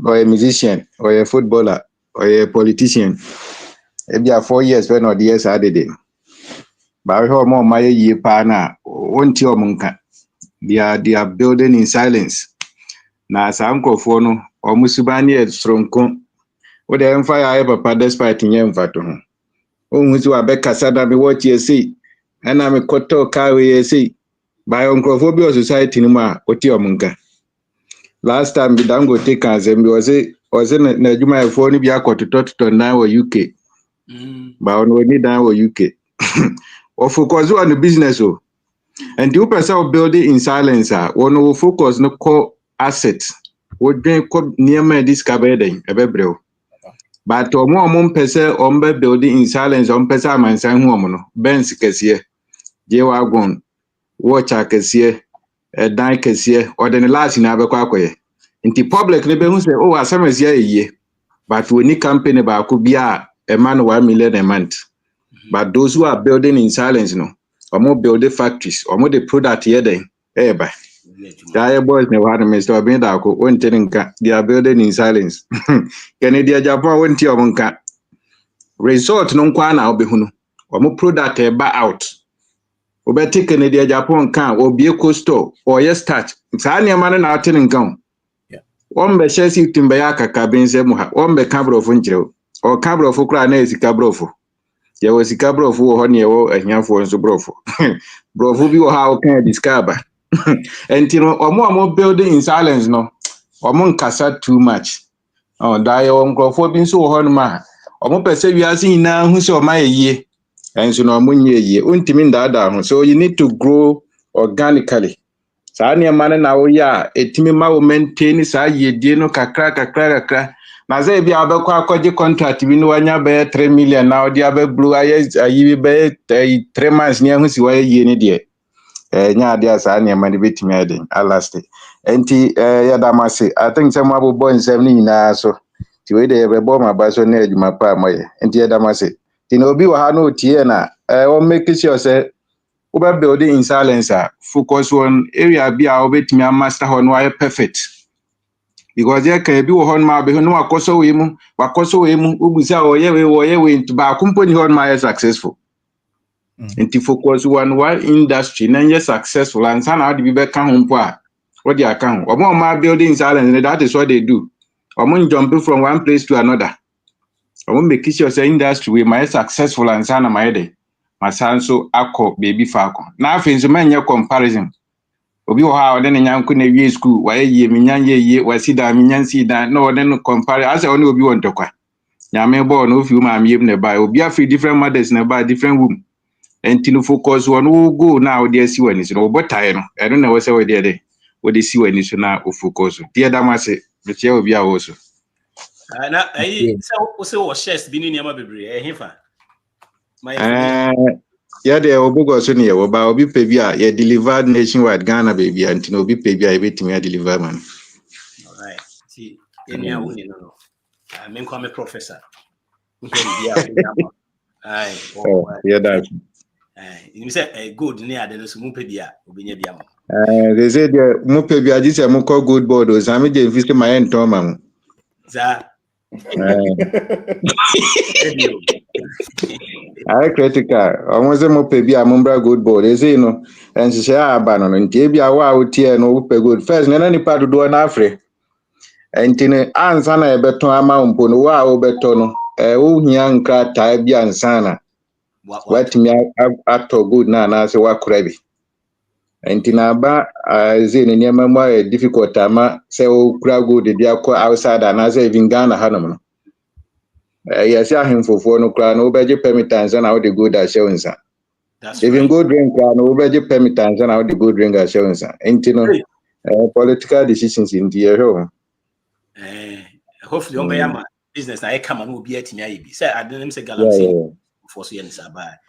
Or a musician, or a footballer, or a politician. If you are 4 years when or the years added in. But more my ye pana won't your munka. They are building in silence. Na sanko fono or musubani at stronko. What the empire I papa despite in yem fatu. Who's to a becca sada me what ye see. And I'm a koto carry ye see. By Uncrophobia Society numa, what your munka. Last time we don't go take as and was in Najuma phone be a quarter to now or UK. But on need now or UK. Or focus on the business. And you person building in silence, one will focus no core assets. Would be near my discovered a bebrew. But to more person on building in silence on Pesa and San Woman, Ben's Cassia, Jewagon, watch a Cassia. A die here, or then the last in Aberquaque. In the public, they say, oh, as some is ye, but we need company about could be a man 1 million a month. But those who are building in silence, no, or more building factories, or more they product here, then, by the boys never had a Mr. Bendako, one telling they are building in silence. Canada Japan went to your monka. Resort non quana obehuno, or more product out. Obeti Canada Japan can or be a costo or yes touch. It's only a man and out in gun. One be chesi timbayaka cabin semuha, one be cabro of unjero, or cabro of Ukraine is cabrofo. There was a cabro of honey or a young for brofo. Brofo, how can I discover? And or more building in silence, no, or mon casa too much. Oh, die on crofobin so honma, or more perceive you are seeing now who saw my ye. And so no munye untimin that so you need to grow organically. Sani amane na oya etimi ma wo maintain sa yedie no kakra na say bia abekwa akwaje contract bi no wanya be 3 million na odi abeblu ayi be 3 months ne hu si wa yie ne de nya ade asani amane betimi ade alasti enti yadamase I think some abobon 7 na so ti we de be bo ma ba so na adwuma pa moye enti yadamase tin obi wa ha no tie na o make sure say we building in silence focus on area be a obetimi master ho no perfect because there can be one ma be no akoso we mu obusa oye we into ba company ho ma successful enti focus on one industry na ye successful and sana how be can ho mpo a what they account omo ma building in silence that is what they do omo jump from one place to another omo make sure say industry we my successful and sana my day masanso akọ baby faako na afi nso manya comparison obi wo ha ode ne nyanko na wie school wa ye mi nyanye ye wasi da mi nyansi da na ode no compare ase one obi won tokwa nyame bo no fi ma miem ne ba obi afi different mothers ne ba different womb enti no focus on wo go na ode asi wani so no botae no eno na wo se we de ode si wani so na o focus tie da ma se be tie obi a wo so na so se wo shares bi ni niam bebre hefa yeah, the Obugo so near obi pebia ye delivered nationwide Ghana baby and no be pebia ebet me deliver man. All right. See, any woni no. Me come professor. Aye. Yeah, that. You say good near the so mu pebia obenya bia mo. They say the mu pebia this am call good board o sami dey visit my ento mam. Za. I critical. Almost mo pebia mumbra good board. They say no and she say abano nti bia wa utie no pe good. First na nipa do na afre. Enti ne ansa na ebeton ama mpo no wa obeto no wo hia nkra ta bia ansa na what me ato good na say wa kura bi. Enti na ba ze ne niam ma difficult ama say wo kura good dia ko outside na say even Ghana hanom no. Yes, ahemfofo no kra no obeje permittance na wo dey go da shewinsa. Even go drink no obeje permittance na wo dey go drink a shewinsa. Enti no political decisions in the area. Hopefully on be am business na e come no obi atimi aye bi. Say adenim say galaxy for so yen saba.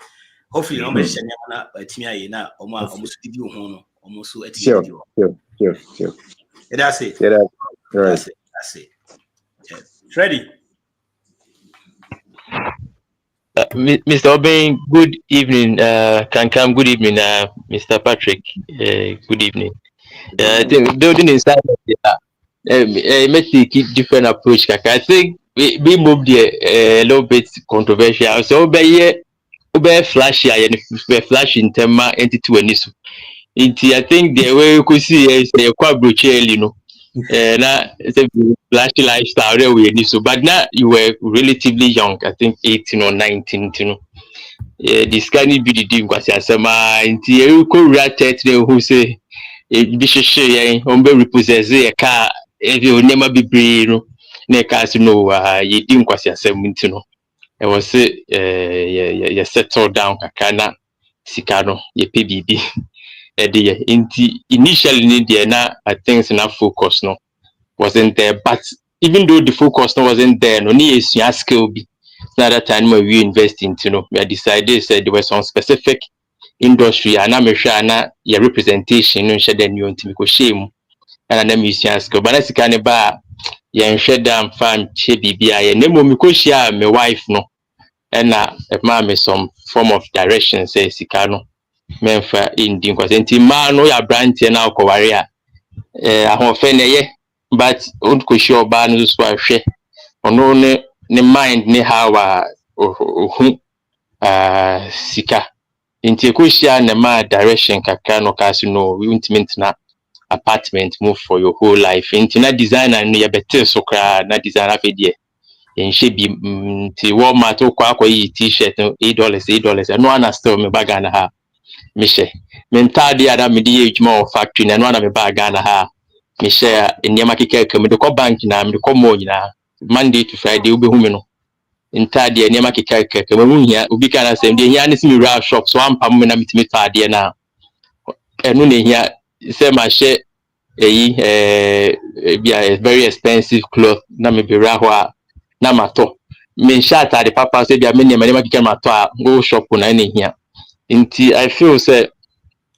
Hopefully on be hye na atimi aye na omo so di ho no omo so atimi di ho. Sure. That's it. Yeah, that's it. Yeah. Freddy. Mr. Obeng, good evening. Kankam, good evening. Mr. Patrick, good evening. I think building inside may take a different approach. I think we moved a little bit controversial. So, be flashy, flash in term entity when this. I think the way you could see is a quite brutal, you know. Now it's a flashy lifestyle there we need so, but now you were relatively young, I think 18 or 19, you know. This can be the deal because some you could write who say this is repossess a car if you never be brave, you know, you didn't quite some, you know. I was say you settle down kana sikano ye PBB. Initially I think it's enough focus no wasn't there, but even though the focus no wasn't there, no need a skill be another time when we invest into, you know, we decided said there was some specific industry and I'm sure na your representation no share then you want to shame and then you see skill, but that's kind of bar you share down fan BBI and then when we share my wife no and mama some form of direction say sikano memfa indi because enti ma no ya brand na akoware a ahofe na ye but unko sure ba no so ahwe ono ne mind ne how sika enti ko share na ma direction kakra no case no we ultimate na apartment move for your whole life enti na designer no ya better so kra na designer fe die en she bi ti Walmart ko akoyi t-shirt $8 no ana still me baga na ha Mishe. Mentadi ada midi ejuma factory na no na me ba Ghana ha. Mishe nyama keke me de ko bank na me de ko mo nyina. Monday to Friday ube hu me no. Ntadi nyama keke me hu hia obi kana sem de hia ne simi real shop so ampam me na mitimi tade na. Enu ne hia se ma she be very expensive cloth na me be ra ho a na mato. Me shata de papa se bia me nyama keke mato a go shop na ne hia. Inti I feel say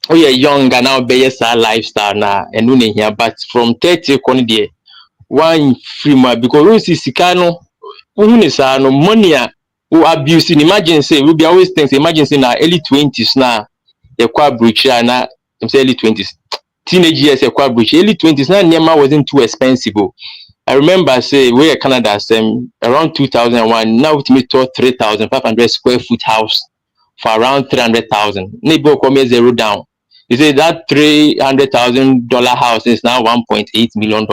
oh yeah young and now be yes lifestyle na enu ne here but from 30 kon there one free ma because we see sikano who ne sa no money who abuse imagine say we be always think imagine say na early 20s na e kwa brucha na say early 20s teenage years e kwa brucha early 20s na nyama wasn't too expensive. I remember say we in Canada around 2001 now it me to 3,500 square foot house for around 300,000. Neighbor come zero down. You say that $300,000 house is now $1.8 million.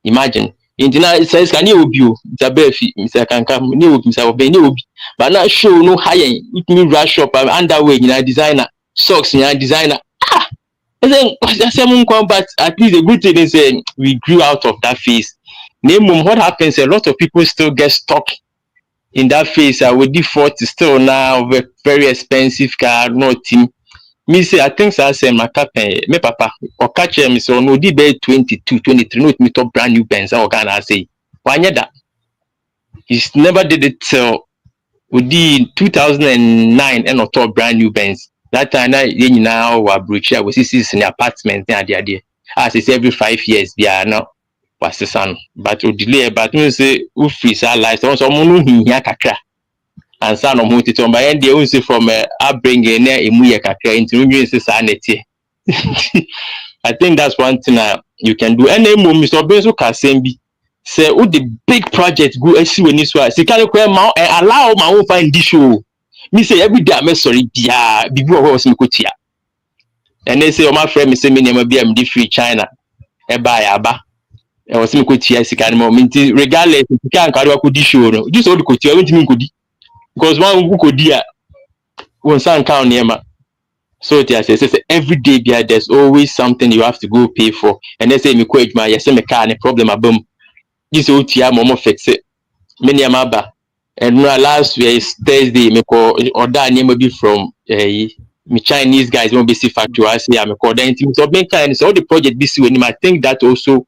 Imagine Intina says can you obi Zabefi, Mr. Kankam, new Mr. Obi, but not show no high it me rush up underway in designer, socks in designer. And then but at least the good thing is we grew out of that phase. Name what happens, a lot of people still get stuck in that phase. I would default still now of a very expensive car, not team. Me say I think I say my me papa or catch him so no di be 22, 23, no me top brand new Benz or can I say. Why that? He's never did it till we did 2009 and not top brand new Benz. That time I now were broach I was in the apartment there the idea. As it's every 5 years they are now was the son. But we delay but me say who freeze our life so someone who here kakra. And son of multi to my end they also from upbringing near Emuya kakra into new sanity. I think that's one thing you can do. And then Mr. Benzo Kasembi say oh the big project go see when this was. See can allow my own find this show. Me say every day I'm sorry dia before was me kotia. And they say my friend me say me never be MD free China. E buy aba. E was me kotia sika no me regardless you can carry ko this show no. Just all the kotia went me kodi. Because one who could dia one san count near so I say every day there's always something you have to go pay for. And they say me quit my yes me car any problem abum. This OTR momo fix it. Many amaba. And last year is Thursday me call order name be from me Chinese guys won't be see factory. I say I'm call then so make kind so all the project be see when I think that also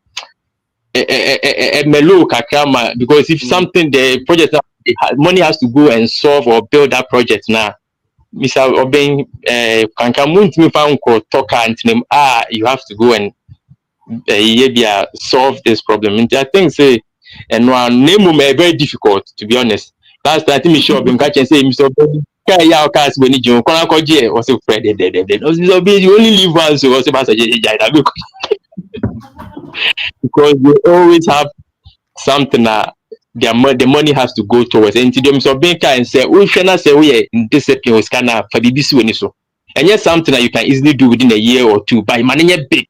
mellow kakama because if something the project money has to go and solve or build that project now. Mr. Obeng, Kankamunt me found talk and name you have to go and solve this problem. And I think say and one name may very difficult to be honest. Last time I think Mr. Obeng catch and say Mr. Obeng ya cast when you can call J or so Fred Mr. Obeng you only live once so also because you always have something the money has to go towards and to them so being and say we shall say we in discipline was kind of for BBC when so and yet something that you can easily do within a year or two by managing big.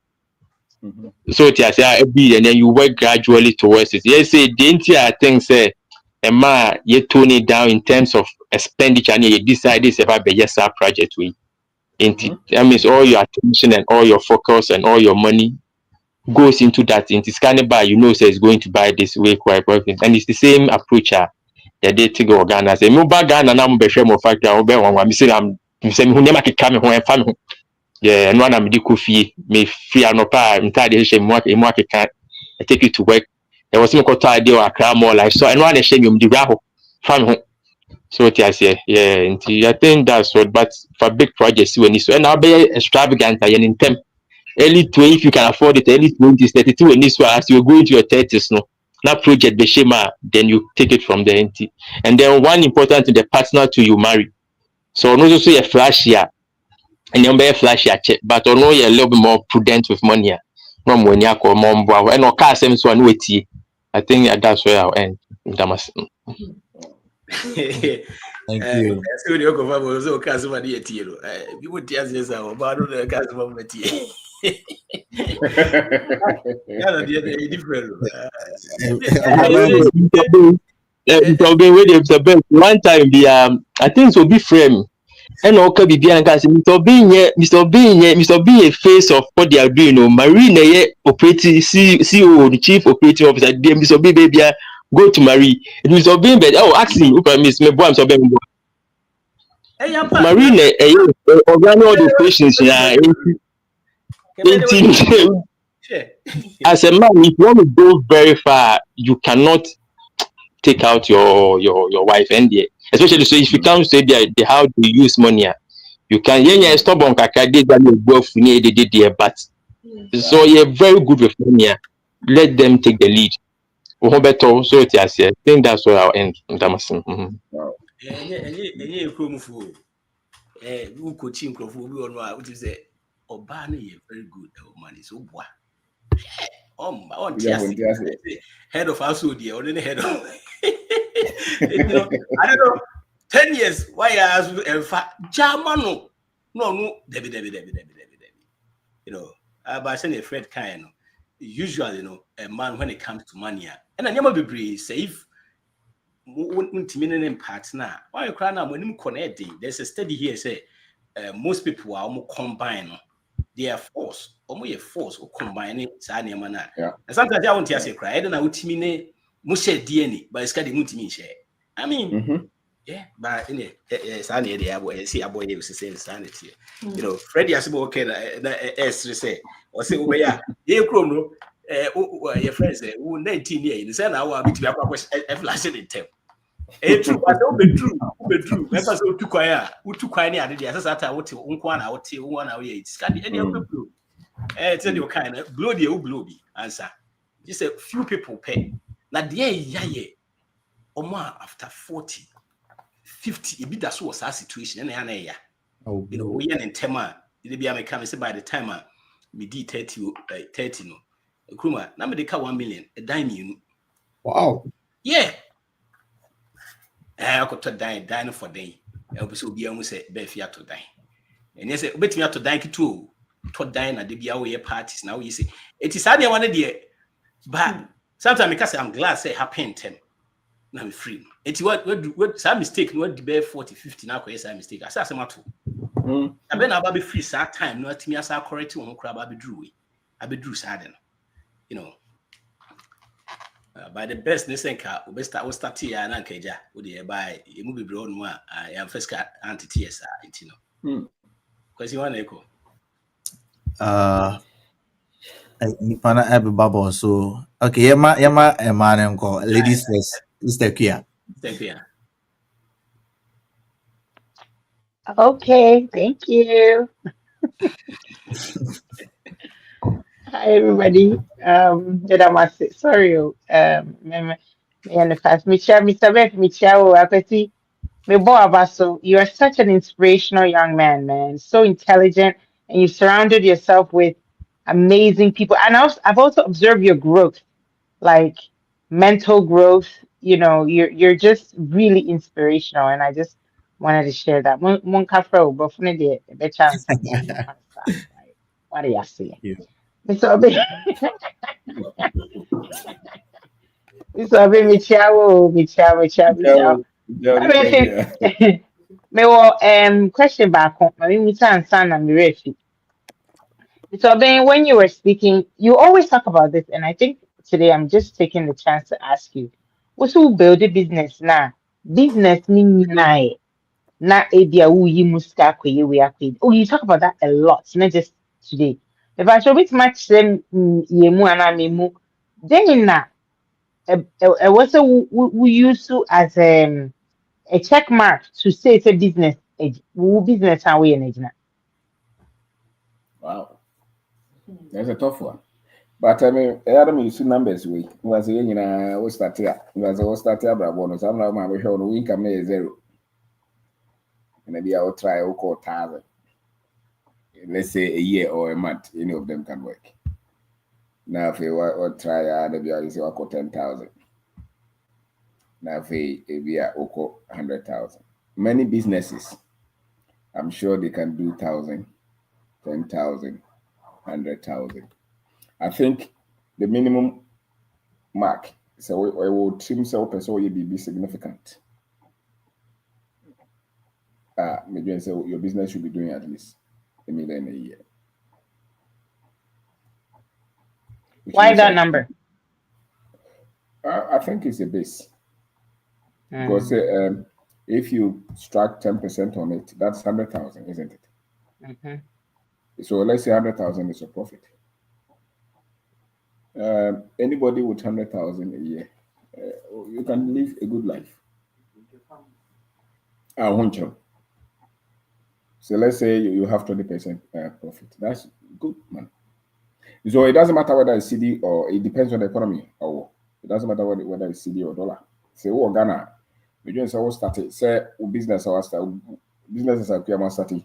So it is and then you work gradually towards it. Yes, say the entire thing say you tone it down in terms of expenditure and you decide this about the yes project we that means all your attention and all your focus and all your money goes into that into scanning by says it's going to buy this way quite and it's the same approach they take Ghana say mobile Ghana now be share more factor I'm say I'm who never come home and family yeah and one am the coffee me free no pa entire share more can I take you to work there was no idea or cram more like so and one share you the raho family so it is yeah I think that's what but for big projects when so and I'll be extravagant and in term early 20 if you can afford it early 20s 32 and this one as you go into your 30s no that project the shema then you take it from the NT and then one important thing the partner to you marry so no just say a flash here and you be a flash here check but no you're a little bit more prudent with money here no when you call mom and no car same so no I think that's where I'll end. Thank you. So the Okofa was so customer the tiro. You would tell us about the customer material. Different. One time the I think so be frame. And okay, be and Mr. Being a face of what they are doing. Marine operating CEO, the chief operating officer, Mr. B baby go to marry. Mr. Being bed. Oh, actually, Miss me boy, Mr. Being. Marine, organize all the questions. As a man, if you want to go very far, you cannot take out your wife and especially so if you can't say the how to use money, you can stop on kakade that you go for but so you're very good with money. Let them take the lead. So it is I think that's where I'll end. Who coaching which is a Obani very good money so what head of household here or any head of I don't know 10 years why I ask in fact Germano no Debbie but I send a friend kind usually, a man when it comes to money, and I never be say if partner, why you cry now when you connecting? There's a study here say most people are more combined. They are force, almost a force or combining. Yeah. And sometimes I want to say cry. I don't know what you mean. Mushe DNA, but it's kind of multi share. I mean, yeah, but in it, Sunday, I see a boy used to say insanity. Freddie has been okay. Say, or say, oh, yeah, chrono, your friends say, 19 years, the same hour, bit a flash in them. True, but don't be true. Members who took quiet, near the other, what you want, one hour, it's candy, any of the blue. Tell you kind of blow the answer. Just a few people pay. Now, yeah, or more after 40, 50, it be that's what's our situation. And we are in Tema, it'll be a say by the time we did 30, no. Kruma, number they 1 million, a dime. Wow. Yeah. I could to dine for day. I will be almost a bear to die. And yes, a bit me to dine too. To dine at the BIA parties now. You see, it is hardly one idea, but sometimes because I'm glad say happen 10. Now I'm free. It's what some mistake, what the bear 40, 50 now, some mistake. I say, I been about be free that time, not me as I correct one crab, I be drew sadden, by the best listen car, we start here and Ankaja, would you buy a movie brown one? I am first cat anti tears, because you want echo. Nipa na ebe bubble so okay yama man call ladies first. Mr. Kia. Thank you. Okay, thank you. Hi everybody. Sorry. Me and the fast. Mr. Beck, Apeti. Me boy Abaso. You are such an inspirational young man. So intelligent, and you surrounded yourself with amazing people. And I've also observed your growth, like mental growth. You're just really inspirational, and I just wanted to share that. One kafro, but for the chance. What do you say? Yeah. Mr. Obi, Michiawo. Me question back home. I mean, son and Mirefi. So Ben, when you were speaking, you always talk about this, and I think today I'm just taking the chance to ask you, what's who build a business now? Business mean na ebia uyi muska kwe we akwe. Oh, you talk about that a lot, not just today. If I show bit much them yemu and memu, then na what's we use to as a check mark to say it's a business business and we in Wow, that's a tough one. But I mean, Adam, you see numbers we was we start here. We start here, bonus. I'm not my show. Income is 0. And maybe I'll try 1,000. Let's say a year or a month, any of them can work. Now if you want try maybe I'll say 10,000. Now if we are 100,000. Many businesses, I'm sure they can do 1,000, 10,000, 100,000. I think the minimum mark, so I will trim so you be significant. Maybe say your business should be doing at least $1 million a year. Why that number? I think it's a base. Because if you strike 10% on it, that's 100,000, isn't it? Mm-hmm. So let's say 100,000 is a profit. Anybody with 100,000 a year, you can live a good life. I want you. So let's say you have 20% profit. That's good, man. So it doesn't matter whether it's CD or it depends on the economy. Or it doesn't matter whether it's CD or dollar. Say, oh, Ghana, we just always started. Say, business or businesses are starting.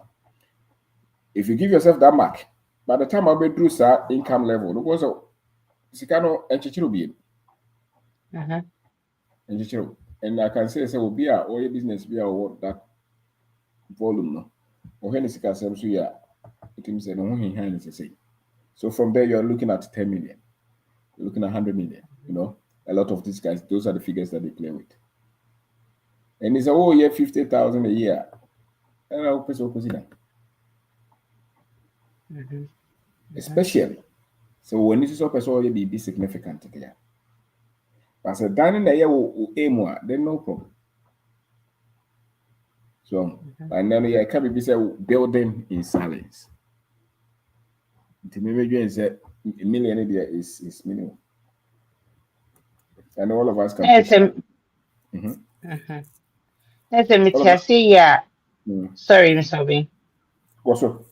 If you give yourself that mark, by the time I'll be through income level, look also, it's kind of enchichiro. And I can say, will be or your business be what that volume, no? Or when it's a so yeah, it means no one is the same. So from there, you're looking at 10 million. you're looking at 100 million. You know, a lot of these guys, those are the figures that they play with. And it's oh yeah, 50,000 a year. And I'll pay so especially. So when this is up as well, be significant there. But as a dining the year will aim more, then no problem. So and then I can be building in silence. The maybe say a million is minimum. And all of us can push that. That's a mitiasi, yeah. Sorry, Mr. Obin. What's up?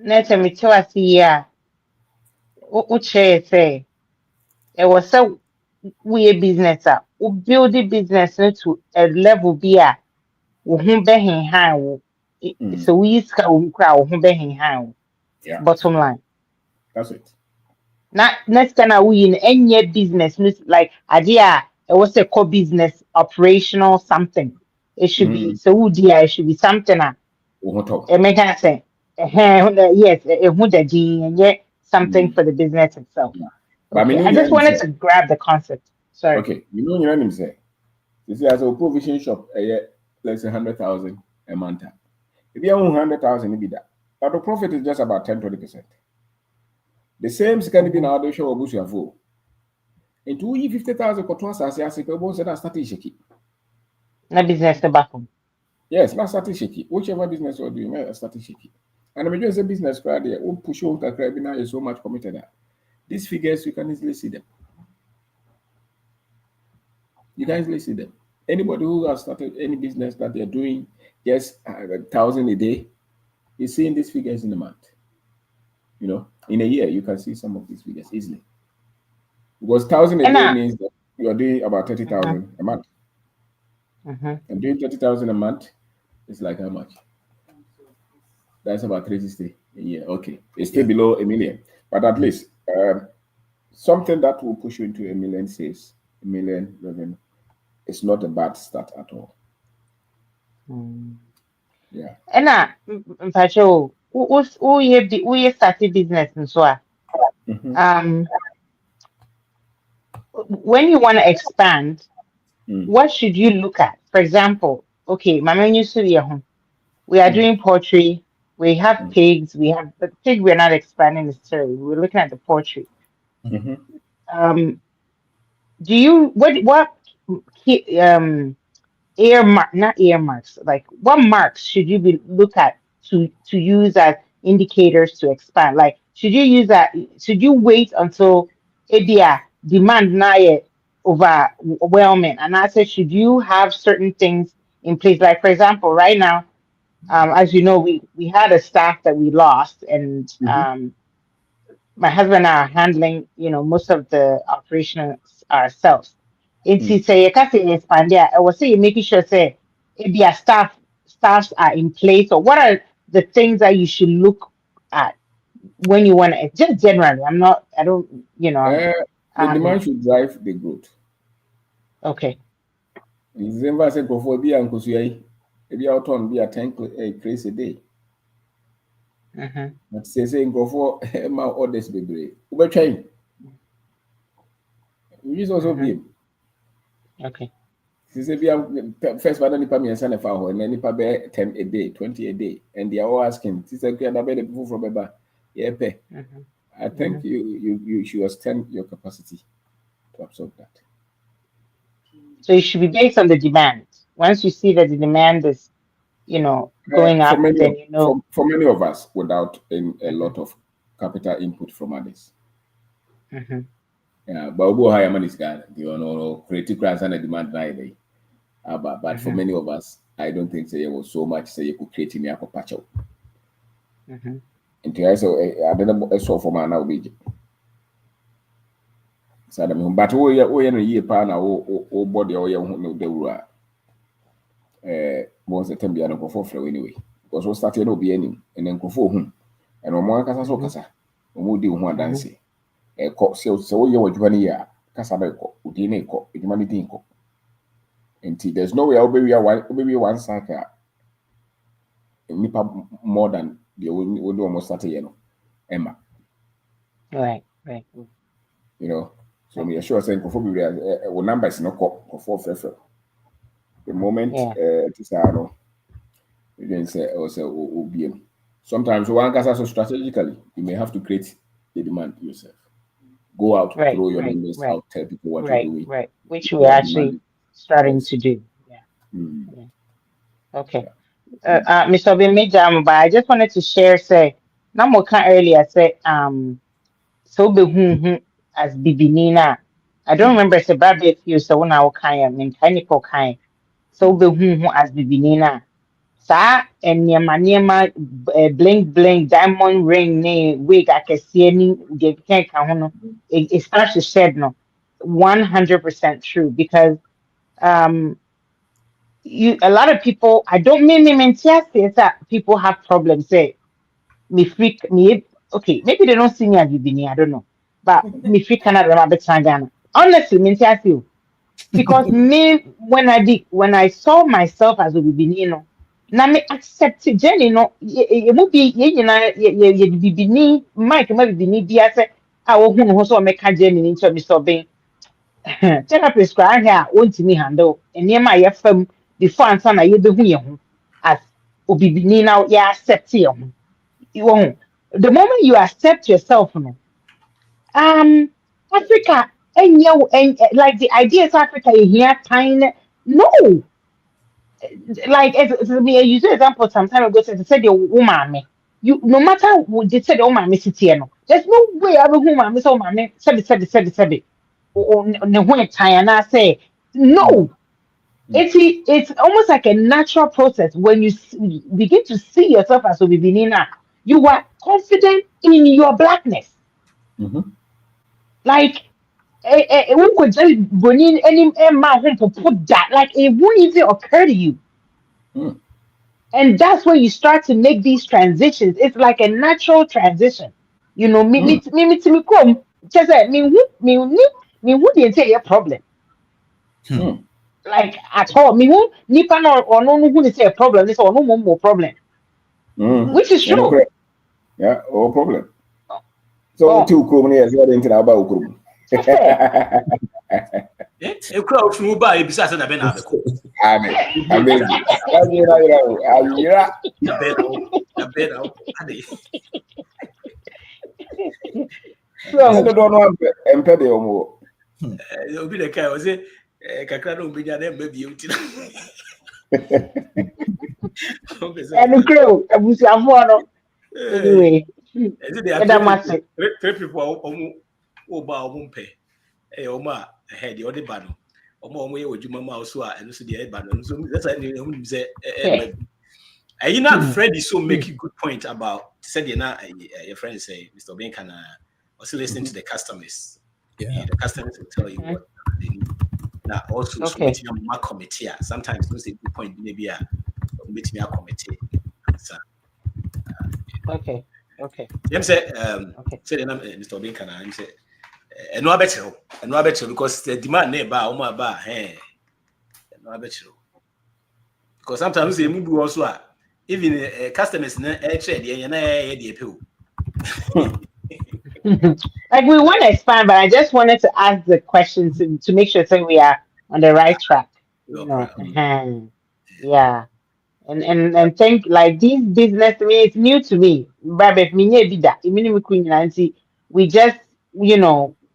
That's a mitiasi, yeah. Uche say, it was so weird business, we build the business to a level be a who be in hand. So we crowd who be in hand. Bottom line. That's it. Not next time we in any business like idea it was a core business operational something. It should be so it should be something it make sense. Yes, it would and yet something for the business itself. Okay, I just wanted to grab the concept. Sorry. Okay, you know your name say. You see, as a provision shop, let's say 100,000 a month. If you own 100,000, it be that. But the profit is just about 10-20%. The same is going to be now the show of Bushiafo. In 2 years, 50,000 for twice as I say, people say that's strategic. Na business the back home. Yes, not strategic. Whichever business you're doing, that's strategic. And the majority of business crowd there, who push out the crowd now is so much committed that these figures you can easily see them. You can easily see them. Anybody who has started any business that they're doing just 1,000 a day is seeing these figures in a month. You know, in a year, you can see some of these figures easily. Because 1,000 a day means that you are doing about 30,000 a month. And doing 30,000 a month is like how much? That's about 360 a year. Okay, it's still below a million, but at least something that will push you into a million sales, a million revenue. It's not a bad start at all. Yeah. And Pacho, who started business and so when you want to expand, what should you look at? For example, okay, my menu studio, we are doing poultry, we have pigs, but pig we're not expanding necessarily. We're looking at the poultry. Do you what earmarks, like what marks should you look at to use as indicators to expand? Like should you wait until demand now overwhelming, and I said should you have certain things in place? Like for example, right now, as you know, we had a staff that we lost, and my husband and I are handling, most of the operations ourselves. If you say you can't say expand there, I will say you're making sure say if your staffs are in place, or what are the things that you should look at when you want to, just generally. The demand should drive the growth. Okay. December said before be and maybe out on be a 10 crazy a day. But say go for my orders be great. Uber train. We use also be. Okay. Say be first one nipa me send a file and then nipa be 10 a day, 20 a day, and they are all asking. She said, "Can I be the people from Beba?" Yeah, pay. I think you should extend your capacity to absorb that. So it should be based on the demand. Once you see that the demand is, going up, then For many of us, without a lot of capital input from others. Yeah, but we hire money scan. Creative grants and demand by day. But for many of us, I don't think there was so much say you could create in your patch out. And so I don't know so for my now be. So but we no year pa na o body o ye ho no dawuru a most the time be an for anyway because we started no be anim and then kofo hu and o mo kasa so kasa o mo di hu adanse ko se wo ye wadwuma ne ya kasa ba ko odi ne ko edwuma ne din ko enti there's no way I will be one cycle nipa more than the we do almost start here no emma right. Right. You know, so me sure saying before we our numbers no call for fair. The moment it is no, you can say also OBM. Sometimes one can so strategically, you may have to create the demand yourself. Go out, throw your numbers out, tell people what you're doing. Right. Which we're actually starting to do. Yeah. Mm. Yeah. Okay. Mr. Bimijam, but I just wanted to share, say, Namoka earlier say, so be as bibinina. I don't remember say baby if you so when I mean kind kind. So be as bibinina. Sa and niema bling bling diamond ring ne wig I can see any they can't count. It starts to shed no 100% true because you a lot of people I don't mean that people have problems say me freak me okay maybe they don't see me as Bibini, I don't know, but me freak cannot remember Ghana honestly me you because me when I saw myself as a Bibini, you know, na me accept it Jenny no it would be you know ye Bibini Mike ma Bibini bi ase a wo hu no ho so me ka Jenny into me so ben therapist cry here won't me handle and near my fam before answer na ye be hu ye ho as obibini now you accept ye ho you won't the moment you accept yourself no Africa and you and like the idea is Africa you hear tiny no like it's me I use an example some time ago said the woman me you no matter what they said oh my city no there's no way I will woman me so man said ne ho time and I say no it's almost like a natural process when you begin to see yourself as a beginner you are confident in your blackness like it won't just any man to put that like it won't even occur to you. And that's when you start to make these transitions. It's like a natural transition. You know, me come. Just like me who didn't say a problem. Like at all. Me who nipa or no who didn't say a problem. This or no more problem. Which is true. Yeah, no problem. So two Chrome years you didn't know about Chrome. A crowd from Uba besides the Ben Abaco. Amazing. I don't know empathy or more. It'll be the guy was it Cacrado be there, maybe you and crow, I was anyway. Three people won't pay. Oma head the other banner. Oma way with your mama also, and so the banner. So that's why you say, you know, Freddy so make a good point about said you know, your friend say, Mr. Ben can also listen to the customers. Yeah, the customers will tell you what they need. Now, also, meeting a committee. Sometimes those a good point, maybe a meeting a committee. Okay. Them say, Mr. Ben can I say. And no better because the demand never about hey no better because sometimes they move also even customers trade like we want to expand, but I just wanted to ask the questions to make sure that we are on the right track. You know, yeah. And think like this business to me it's new to me. But we just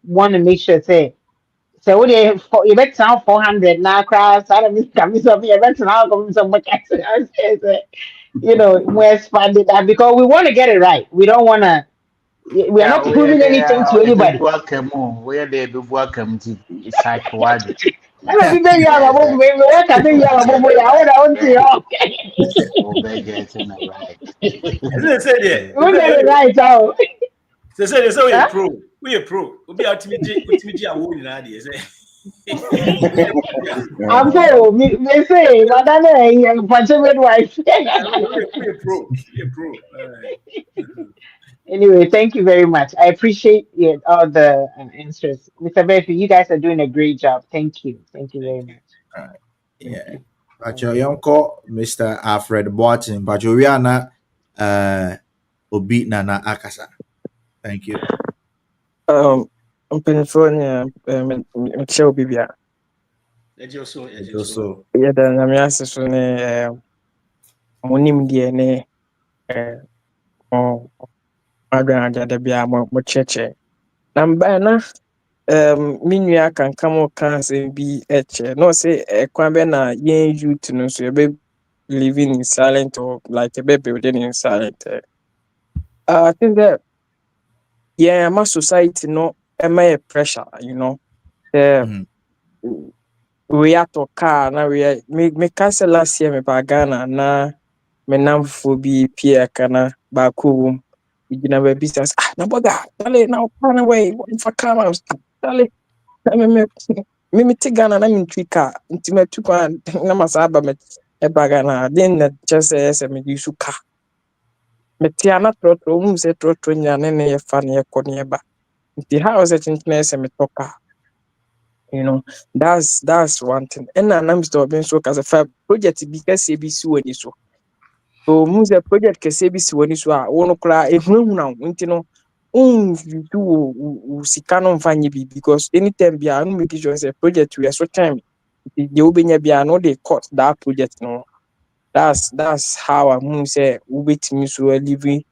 want to make sure say so what you bet now 400 now crowds I don't miss coming up here bet now coming some we're expanding that because we want to get it right. We don't want to we are not proving anything to anybody. Where they do welcome to psychoad. I don't think you have a move, baby. What can you have a move? I want to see you. We get it right now. They say we are pro. We are pro. We are ultimately a woman in idea. I'm pro. Me say, madam, you punch midwife. We are pro. We are pro. Anyway, thank you very much. I appreciate all the answers. Mr. Befi, you guys are doing a great job. Thank you. Thank you very much. All right. Yeah. But your young call, Mr. Alfred Boatin, but you are not Obi Nana Akasa. Thank you. mpanyinfoɔ ne mekyerɛ wo bibia yɛda nyame ase so ne mo nimdeɛ ne mo adwanagya da biara mo kyerɛkyerɛ na mbaɛ na me nua kanka mo ka asɛm bi kyerɛ na ɔsɛ ɛkwan bɛ na yɛn youth no nso yɛbɛ living in silent or like yɛbɛ building in silent I think that yeah, my society no ɛma yɛ pressure, you know. We are to car na me cancel last year me pa Ghana na me namfo bi pie kana ba ko wom. Igina ba business na boga dale na plan way for car dale me te Ghana na me ntwi car nti me tu kwan na masaba me e ba Ghana den na just say me use car. Me te ana trotro mu se trotro nya ne ne ye fa ne ye ko ne ba. The house at internet me talk, you know, that's one thing. And I'm still being so as a fab project because ABC when you so. So muse project because ABC when you so one cry if no now you do sikano fanyi bi because anytime be anu make sure say project we are so time the obenya be no they cut that project no. That's how I say wait me so living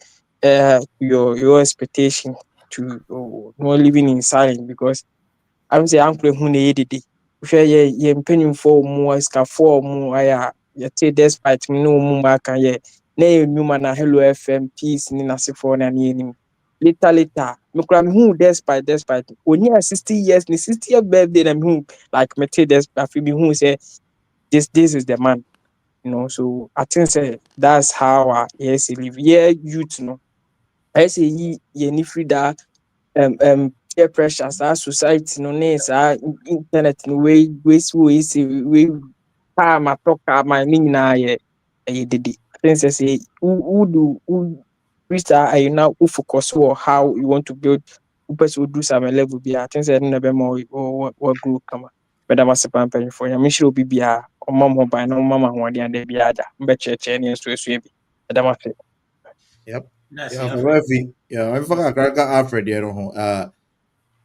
your expectation to not living in silence because I'm say uncle who need it. Share ye pennyful more scaffold more I say despite me no more can ye nay newman a hello FM peace in for an evening. Later, look I'm who despite when you are 60 years, 60th birthday and who like me say despite who say this is the man. You know, so I think say that's how yes live. Yeah, youth no. I say ye ni free that peer pressure saa society no ne saa internet no we see we car ma talk ma ne nyinaa yɛ dede. I think say who Rita you now who focus on how you want to build who person do some level bi I think say no be more or grow kama. But I'm a sepan pen for you. Me sure be bia o mama by no mama ho ade ade bia da. Mbe cheche ne so bi. But I'm a Yep. Yeah, for every I'm for a Alfred here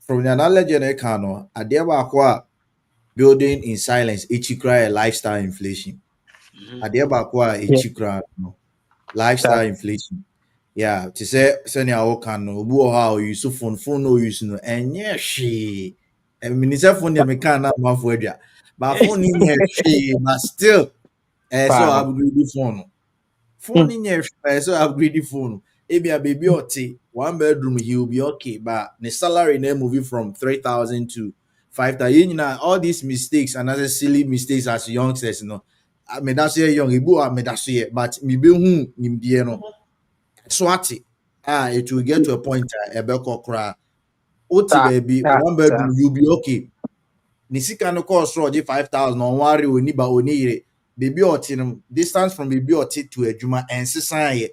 from the analogy na ka no ade ba ko building in silence each cry lifestyle inflation. Ade ba ko yeah. each cry no lifestyle That inflation. Yeah, to say send your can no obu how you use phone no use no enye hwe. Minister phone dey me can na ma for adua. But phone ni nye hwe, but still so wow. upgrade the phone. Phone in your so upgrade the phone. Maybe a baby or one bedroom, he'll be okay. But the salary now moving from 3,000 to 5,000. You know, all these mistakes and other silly mistakes as youngsters, you know. I mean that's young, I mean that's but me be who you know. Swati. It will get to a point a beko cry. Oti baby, one bedroom, you'll be okay. Nisika no cost 5,000 on worry oni ba oni baby ɔte no distance from baby ɔte to adwuma ɛnsesa yɛ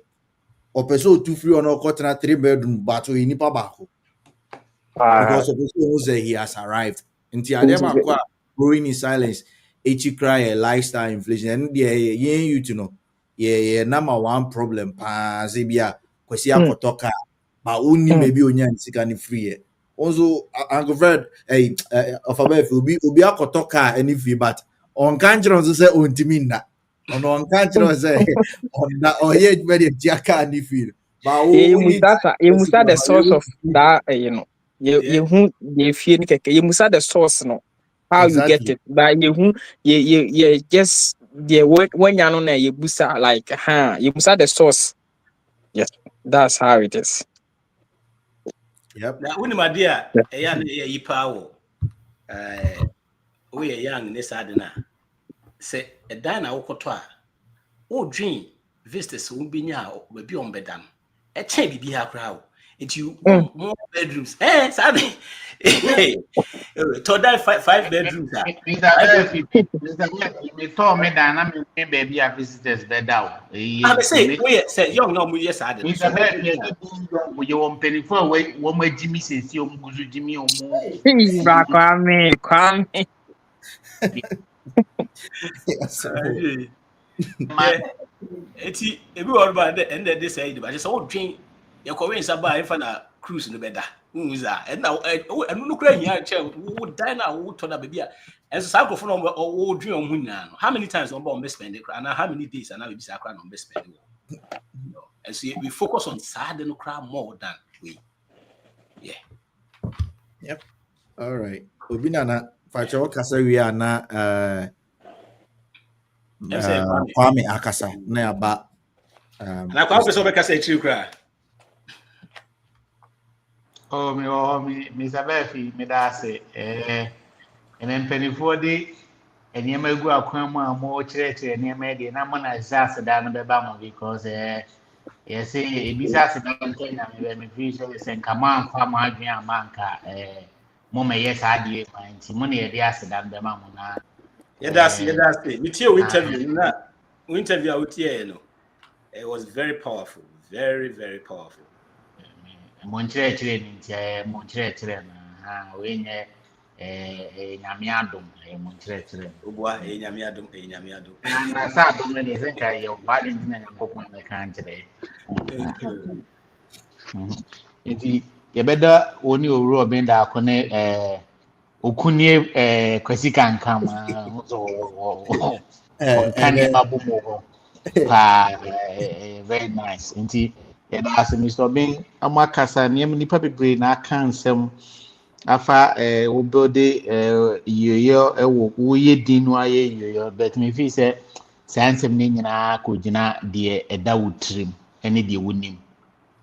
ɔpɛ sɛ ɔtu firi ɔno ɔkɔtena 3 bedroom but ɔyɛ nipa baako because ɔpɛ sɛ ɔhu sɛ he has arrived nti adeɛ baako a growing in silence ɛkyi kra yɛ lifestyle inflation ɛno deɛ yɛn youth no yɛ number one problem paa sɛ bi a kwasi akɔtɔ car but ɔnni baabi ɔnya ne sika no firi yɛ also Uncle Fred of above obi akɔtɔ car any fee but on nkyerɛ nso sɛ ɔntumi nna ɔno ɔnka nkyerɛ sɛ ɔnna ɔyɛ adwuma de atua car ne fee but you musa the source of that you know you feel you musa the source no how you get exactly. it but you just when you know you busa like you musa the source yes that's how it is. Yep. Na woni ma dia eya na yi pa wo we young ne sad na se edan na wokoto a wo dream visitors wo binya ba bi on bedam e che bibi ha kra wo it you more bedrooms sad to that 5 bedrooms ah Me told me that I'm in baby a visitors bed out. I say we say young no mu yes sad Mr. Bear, you want penny for away one way Jimmy says you Guzu Jimmy or Kwame. yeah eti ebi wor ba de ende de say but say wo dream you ko win saba if na cruise no better. And now and no cry here who die now who turn up baby. And so I go for no dream on how many times on spend it and how many days and now we be cry on spend it. And so we focus on sad and cry more than we. Yeah. Yep. All right. Obinana Facho Kasa we are na Kwame Akasa na aba and I can't be so make say true cry. Oh, me Zabefi, me dase, and then penny for the and you may go a more church and you may be number as down the Bama because, yes, it be as a down me features and come on, farm Adrian Manca, Moma, yes, I did find money at the acid down the Mamma. Yeah, that's it. With your interview out here, you know, it was very powerful, very, very powerful. Montreal when Yamiadum, Montreal. Yamiadum. And I saw so many things I have bad in the book when I can't today. You better only Robin da Cone Okunie Kwesikan come can babu very nice. Indeed. As Mr. Bing, Amakasa, near Nipa Brain, I can't some afa obode yo we din wa yo but me fi say sansem ne nyina ko gina de eda wutrim ene de wonim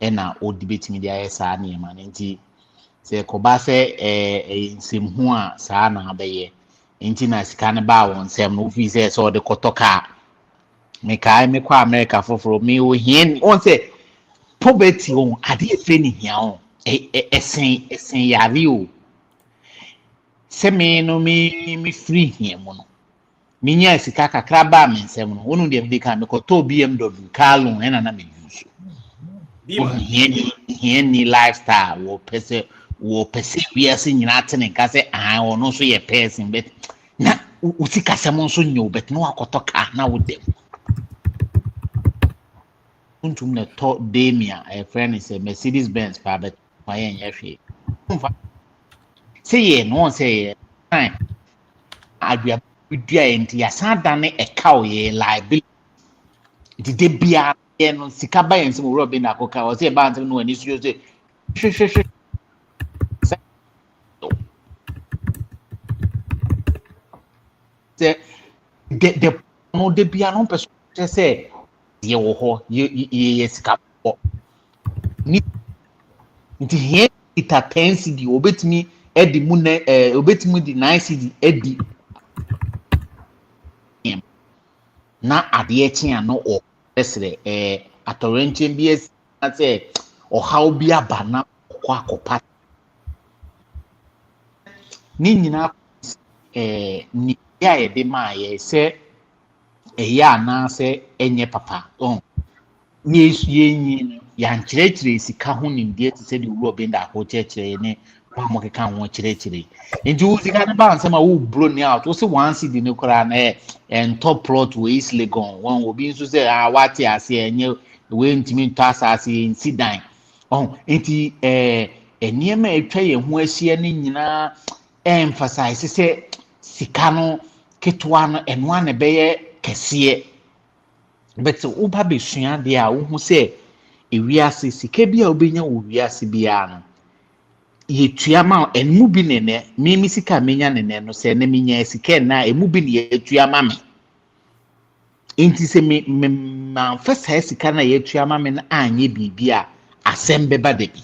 ena o debate me de ayesa na ma nti se ko ba se nsem hu a saa na abaye nti na sika ne ba won sem no fi say so de kotoka me kai me kwa America foforo me o hien on say poverty on ade efe ni hia on esen yari o se me no me free hia mo no me nya sika kakra ba me nsem no wonu de me ka me ko to BMW car loan ena na me use hia ni lifestyle wo pese we ase nyina tene ka se ono so ye person but na usika se mo so nyo but no akotoka na wo dem untum na to demia a friend is a Mercedes Benz pa but why en yehwe say ye no say fine adua bidua enti ya sada ne e ka o ye liability de bia ye no sika ba yen sem Robin na koka o say ba ntem no ani suyo say hwe say the no de bia no person say ye wo ho ye sika po ni nti here ita 10 cd obetimi edi mu na obetimi di 9 cd edi na ade echi ano o esre atorenche bi esi na say o how bi aba na kwa akopa ni nyina ni ya ye de ma ye se ya na se enye papa yesu yenyi ya nkyerɛkyerɛ sika ho nimdeɛ te sɛ de wuro benda akɔ kyerɛkyerɛ ne ba mo keka ho kyerɛkyerɛ nti wo sika ne ba nsɛm a wo bro ne out wo se one cd ne koraa na top plot wo East Legon won obi nso sɛ wate ase enye we ntimi ntɔ asase nsi dan nti nneɛma atwa yɛn ho ahyia ne nyinaa emphasize sɛ sika no ketewa no ɛnoa ne bɛyɛ kɛseɛ but uba be sua de a wo hu se ewiase sika bia obenya wo wiase bia no ye tuama enmu bi nene mi sika menya nene no se na menya sika na emu bi ne ye tuama me enti se me ma fesa sika na ye tuama me na anye bibia asem beba de bi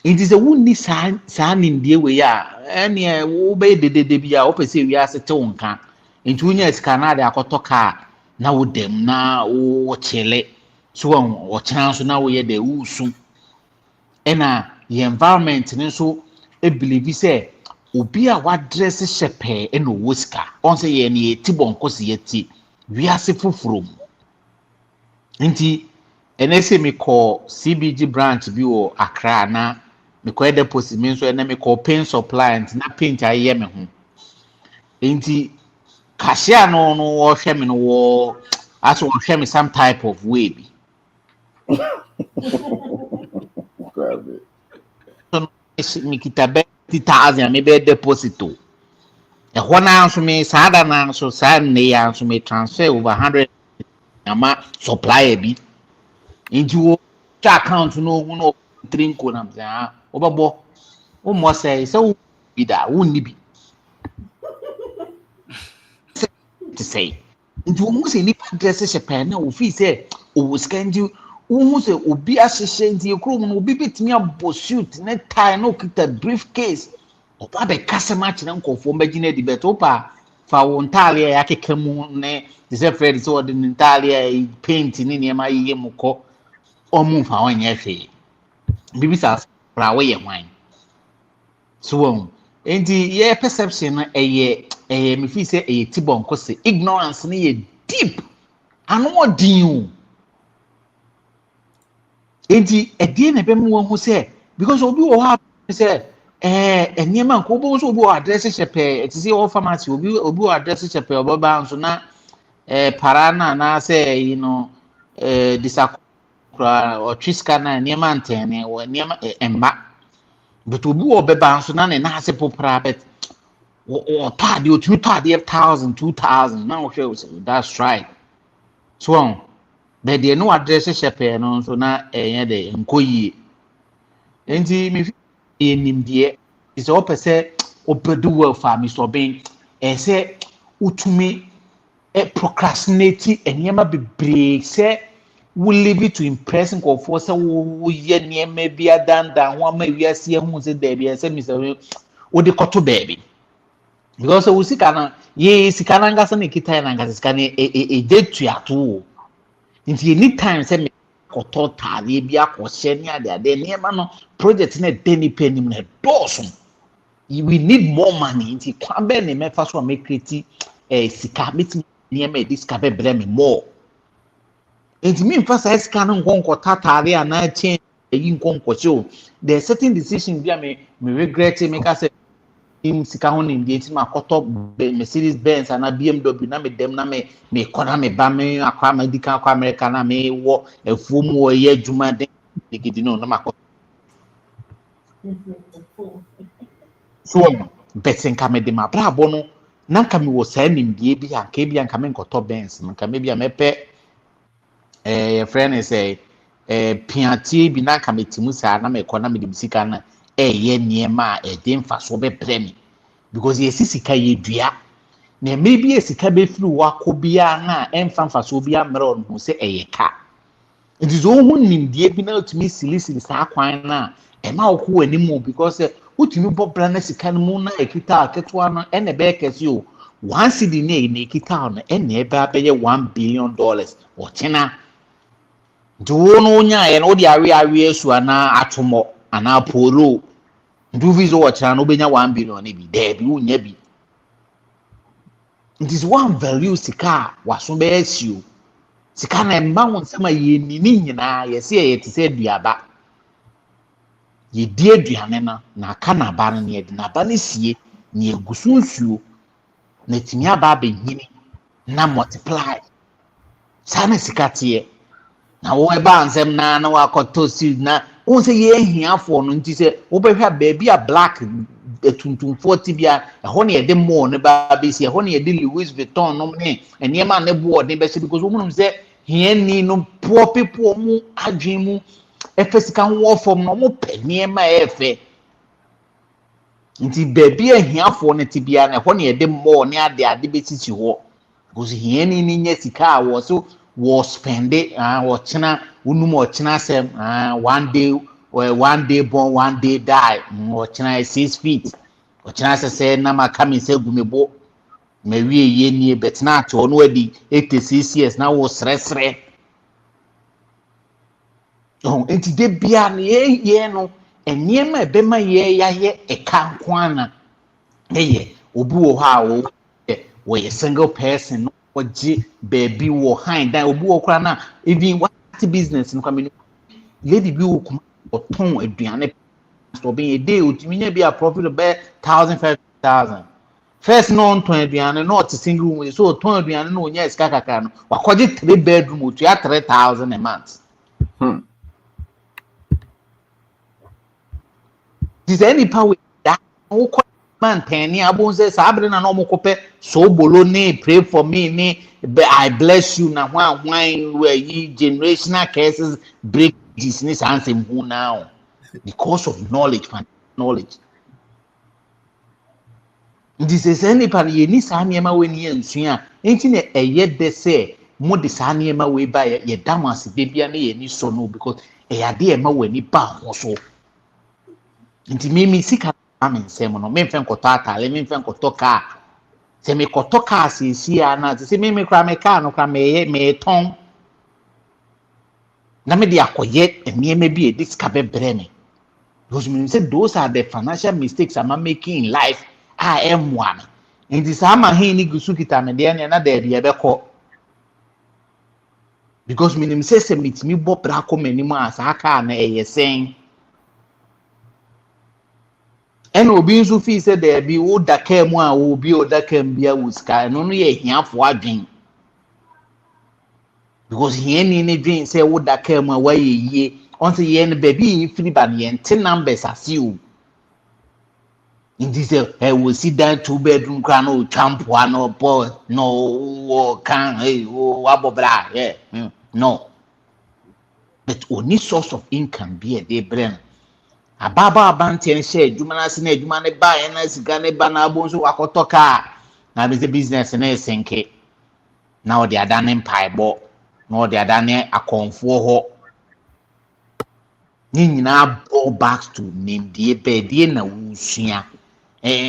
enti se wonni saa nimdie we ya ene wo be de bia wo pese wiase te wonka enti wonya sika na de akotoka na wo dem na wo chele so wo chance na wo ye de wusu ena ye environment ne so e believe say obi a wa dress shepe ena wo sika on say ye ne ti bonko se ye ti wiase foforo nti ene se me call CBG branch bi wo Accra na me call deposit me so ene me call paint supply na paint aye me ho nti cashier no wo hwe me no wo aso wo hwe me some type of way bi Mikita 30,000 maybe deposit. The one answer me, sad and answer, sad, they answer me transfer over 100 supply a bit into account no drink on them. Overbo, almost say, so be that wouldn't be to say. Into almost any dresses a pen, or fee say, or scan you. Almost a be assistant, your crew will be bit me up, suit, net tie, no kick the briefcase. Or Papa Cassamatch and Uncle for Magina di Betopa, for Ontaria, Akimune, the Zephyr is ordered in Italia, painting in my Yemuko, or move our own yafe. Bibisas, Praway wine. So, and the year perception a year, if you say a Tibon Cosse, ignorance near deep, and what do you? Enti edie na be mu ho say because obi wo ha say enyema ko bo so obi wo address chepe ti say o pharmacy obi wo address chepe oboba nso na para na say you know disakura o triska na enyema ntene wo enyema emba but obi wo beba nso na na ase popra bet o tade o 2,000 2,000 na o hwe that's right so but they no address shepe no so na de nkoyi enti me enim de is o pese opedu well for me so ben say utumi procrastinate enyema bebre say we leave it to impress nko for say wo ye nyema bia dandan ho ama wiase hu say there be say me say wo de koto baby because we sika na ye sika na ngasa na kita na ngasa sika na detu ato nti anytime say me koto tade bia ko hye ne ade niema no project na deni penim na dosun we need more money nti kwabe ne me fa so make create sika meet niema this ka be me more nti me fa sa sika no nkonko tatare ana change yi nkonko che there certain decisions bia me regret make say in sika ho ne ndi nti makoto Mercedes Benz ana BMW na me dem na me kona me ba me akwa medical akwa America na me wo efuom wo ye adwuma de gidi no na makoto so betin ka me de ma brabo no na nka me wo sa nimdie bi anka bi anka me nkoto Benz nka me bia mepe friend say piantie bi na nka me timu sa na me kona me de sika na ye niema de mfa so be premi because ye sika ye dua na maybe ye sika be firi wako bia na emfa mfa so bia mero no se ka it is all hu nimdie bi na utimi silisili sa kwan na ma wo ko animu because utimi bobra na sika no mu na ekita aketwa no ene be kesi o one cedi na ekita no ene ebe abeye $1 billion o chena do no nya ye no de awe asu ana atomo ana poro nduvi zo wachana no benya 1 billion bi there bi unya bi it is one value sika waso be asio sika na mba won sama ye nini nyina ye se ye te se duaba ye die aduane na aka na ba ne de na ba ne sie ne egusunsuo na timi aba ba hini na multiply sana sika te na wo eba ansem na wakoto seed na wo se ye hiafo no nti se wo behwa baby a black etuntum 40 bia ho ne de mo ne ba be si ho ne de Louis Vuitton no ne eniema ne board ne be se because wo munum se hiani no poor people mu adwen mu efesika wo form no mo peniema efe nti baby a hiafo ne tibia ne ho ne de mo ne ade be sisi ho because hiani ni nya sika wo so was spend it china unum china sem one day born one day die china 6 feet china say na maka me say gumebo me wie ye nie betna to no adi 86 years na wo sresre enti de bia na ye no eniema ebema ye ya ye eka nkwana eye obi wo ha wo ye single person oji baby wo hind that obi wo kra na even what business no kwame lady bi wo kuma oton aduane so be a day utimi nya bi a profit be 1,000 5,000 first no on ton aduane no to single room so ton aduane no nya iska kaka no wakoje 3 bedroom otu ya 3,000 a month Is any power that man penny abon says Abra na no mokope so bolone pray for me I bless you na wine where ye generational curses break this answer who now because of knowledge. This is any pan ye ni sa niema we ni ensua enti na eye de say mo de sa niema we ba ye damas de bia na ye ni so no because ade e ma we ni ba ho so nti mimi sika amen semo no me mfen koto atale me mfen koto ka se me koto ka sisi ana se me kra me ka no kra me ton na me de akoye eniema bi e disika bebre me because me say those are the financial mistakes I'm making in life am one nti sa ma he ni gusu kita me de na da bia be ko because me nim say me bo bra ko mani mu asa ka na yesen and obi nso fi say there be wo daka mu a obi o daka mbia wo sky no ye hiafo adwen because he ni dwen say wo daka mu a wa ye on say ye no baby free ban ye nte numbers asiu in this we sit down 2-bedroom crown no champo no boy no can wabobra yeah no but only source of income be a day brain ababa abanti en share adwuma na se na adwuma ne ba en na sika ne ba na abo nso wakoto ka na be business na esenke na o de adane mpaibo na o de adane akonfo ho ni nyina ball back to name die be die na wusua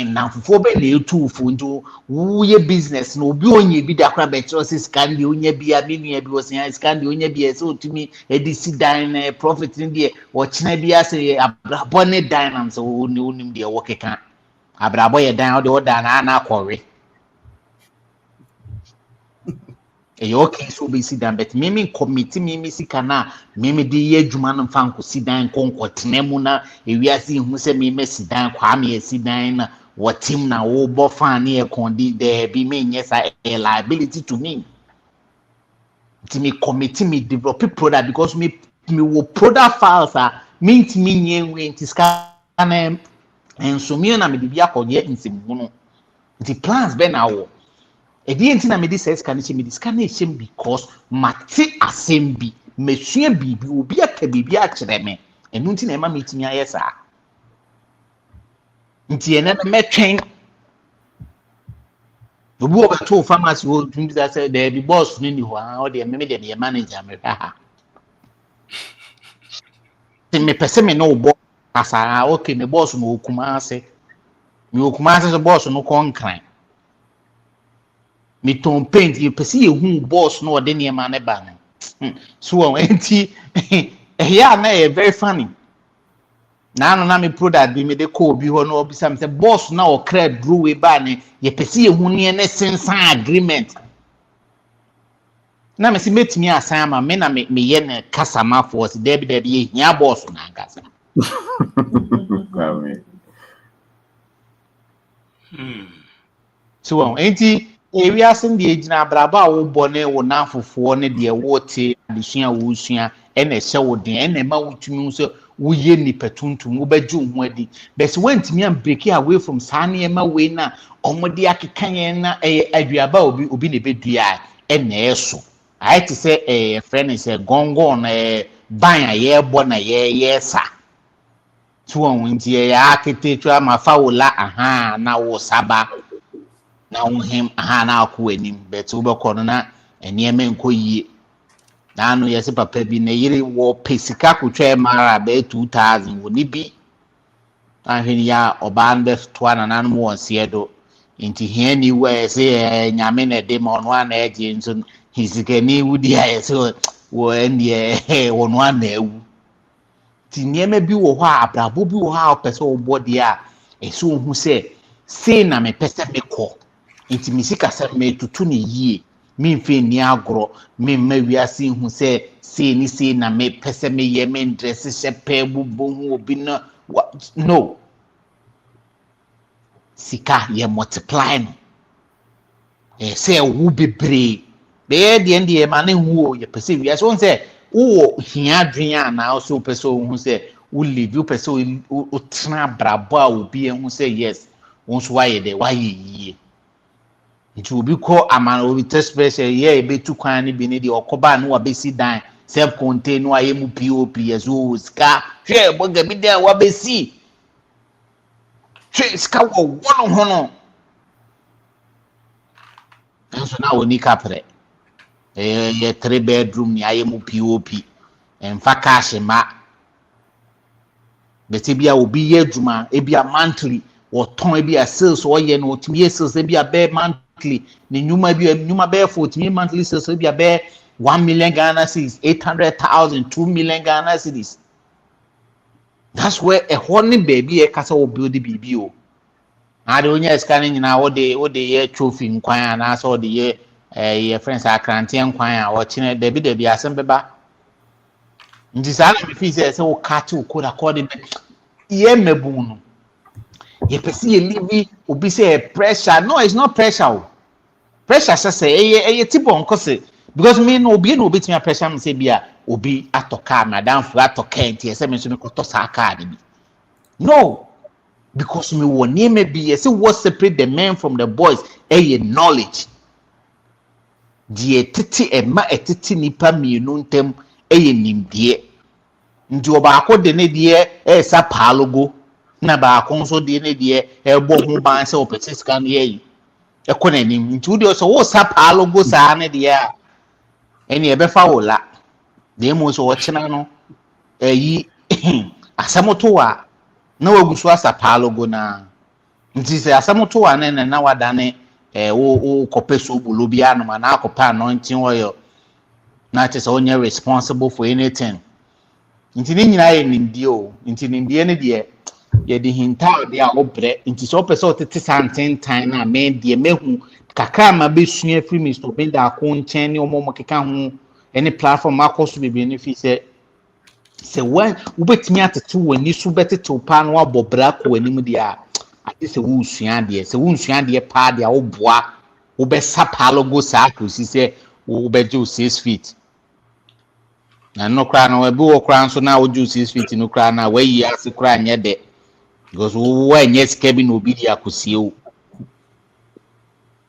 na fufo be na etufu nto wuye business na obi onye bi da kra be trust scan de onye bi aminu bi osia scan de onye bi so otumi edisi dan profit ndi o china bi ase abrabo ne dan so onim de wo keka abrabo ye dan o de o dan na akọwe okay so be si dan but mimi committee mimi sika na mimi de ye adwuma no fa nko si dan konkotene mu na ewiase hu se mimi si dan kwa me si dan na what team na wo bo fan e kondi there be me yes a liability to me to me committee me develop product because me wo product files are mint me nyen nti scan and so me na me de bia konye nsimu no the plans be na wo enti na me de says can me scan because mate assembly mesua bibi obi aka bibi a kire me enu nti na ema me timi ayesa nti ene metwen obi o beto pharmacy o tumi da say there be boss ni ho o de me de me manager me ha te me pese me no bo asa okay me boss no okuma ase so boss no konkran me ton paint you pese ye hu boss no de ne ma ne ba no so enti yeah na very funny na me product bi me de call bi ho no obisa me say boss na o credit drew we ba ne ye pese ye hu ne ne sensan agreement na me si metimi asan ma me na me ye ne customer force debi ye hia boss na ngasa so enti area sen de gina abraba wo bone wo na afofo ne de wo te adesua wo sua ene hye wo den ene ma wotumi so wo ye ni petuntum wo beju ho adi but wantimi am break away from sane ma we na omode akekan yen na aduaba obi ne bedua ene eso I to say a friend is a gongo ban a year born a year sa. So on winter architecture ma faula aha na wo saba na him aha na ku enim but ubo corona and near men ko yi na no yes papa bi na yiri wo pesika kutwa mara be 2000 woni bi ahwen ya oban be to na nan mo onsiedo inti here ni we say nyame na de ma ono ana eje nso hisikani wudi aye so wo ndie wono ana ewu ti niema bi wo ho abrabo bi wo ha opese wo body a eso hu se na me pese me ko inti misika se me tutu ne yie mi mfe ni agro mi ma wiase hu se ni na me pese me ye me dress shepe bubu hu obi na no sika ye multiply no say wo bebre be de ndie ma ne hu o ye pese wiase won say wo hia dwen ana so pese wo hu say live you person o tena brabo a obi ehun say yes won so why dey why yie it will be call aman obi test special ye be tu kwan ni bi ni de okoba na wa be si dan self contain no aye mu pop yeso ska hwe boga bi dan wa be si hwe ska wo wono hono enso na oni kapre ye 3 bedroom ni aye mu pop emfa cash ma bete bia obi ye adwuma e bia monthly woton e bia sales o ye no otimi ye sales e bia be monthly ni nyuma be for otimi monthly sales e bia be 1 million Ghana cedis 800,000 2 million Ghana cedis. That's where a honey baby e kasa o build bibi o ade onya scanning nyina wo de ye trophy nkwan na so de ye ye friends akrante nkwan a wo chine de bi asem beba nti saa na me fi say wo catch wo code according ye mebunu ye pesi ye live obi say pressure. No, it's not pressure. Pressure say eh tipo nkose because me no obi no obetimi pressure me say bia obi atoka madam fu atoka enti say me so me koto sa car bi. No, because me won name be say what separate the men from the boys knowledge. Die titi ema etiti nipa mienu ntem nimdie. Nti obaako de ne de sa paalogo na baako nso de ne de ebo ho ban se opese sika no yi ekonanim nti wo de so wo sa paalogo sa ne de a ene e be fa wola de mo so wo chena no yi asamoto a na wagusu asa paalogo na nti se asamoto a na wadane wo kopeso bulu bia no na akopa no ntin oyo na te so onye responsible for anything. Nti ni nyina ye nimdie o nti nimdie ne de ye de hinta de a obre nti so pese o tete santentan na me de mehu kakra ma besua free Mr. Benda ko nchen ne omo keka ho any platform akoso bebe ne fi se when ubetimi atete wani so betete pa no abobra ko anim de a ade se wo sua de se wo sua de pa de a oboa wo be sapalogo sa ko si se wo be jo 6 feet. Na no kra no ebi wo kra nso na wo ju 6 feet no kra na we yi ase kra nye de because wo enye sika bi no obi di akosie o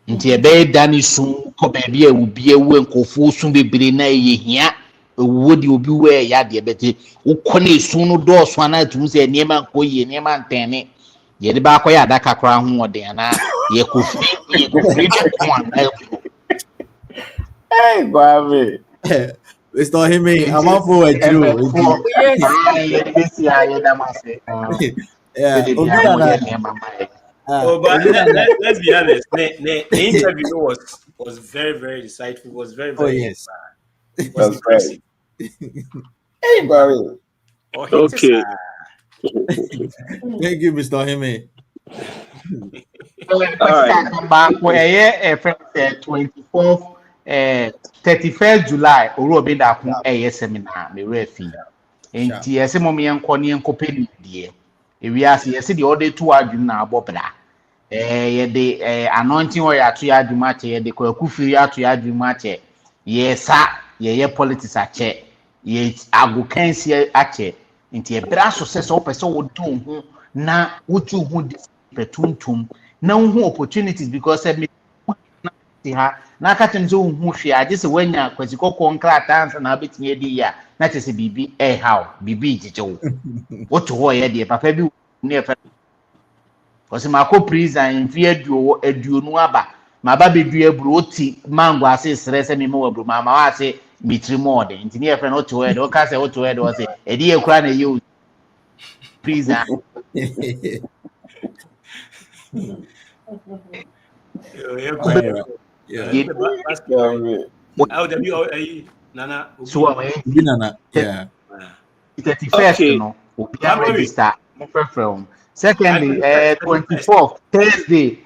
nti ebe dani sun ko be bi e obi ewu enkofu sun bebere na ye hia wo di obi we ya de beti wo ko na sun no do so na tum se niema nko ye niema ntene ye de ba ko ya adaka kra ho ode na ye ko free de ko na Hey, Bobby. Mr. Hime, I'm on for a Jew. But let's be honest. The interview was very, very insightful. Was very, very. Yes. Was impressive. Hey, Bobby. Okay. Thank you, Mr. Hime. All right. Back where 24th 31st July oro obi da kun seminar me refi enti ese mo me enko ne enko pedi die ewiase yese de order to adwum na abobra ye de anointing oil ato ya adwum ache ye de kwakufiri ato ya adwum ache yesa ye politics ache ye agokansi ache nti e bra so se so pese wo don ho na wotu ho petuntum na ho opportunities because me ha na ka tem so hu hwe age se wanya kwasikoko nkrata ansa na betimi edi ya na te se bibi how bibi jijewo woto ho ye de papa bi ne fa o se mako prison fi aduonu aba ma ba bedu aburu oti mango ase sere se me mo aburu ma wa ase mitri mo de ntini e fa no to he o ka se woto he de o se edi e kura na ye prison Nana. So Yeah. 31st no obi register from secondly 24th Thursday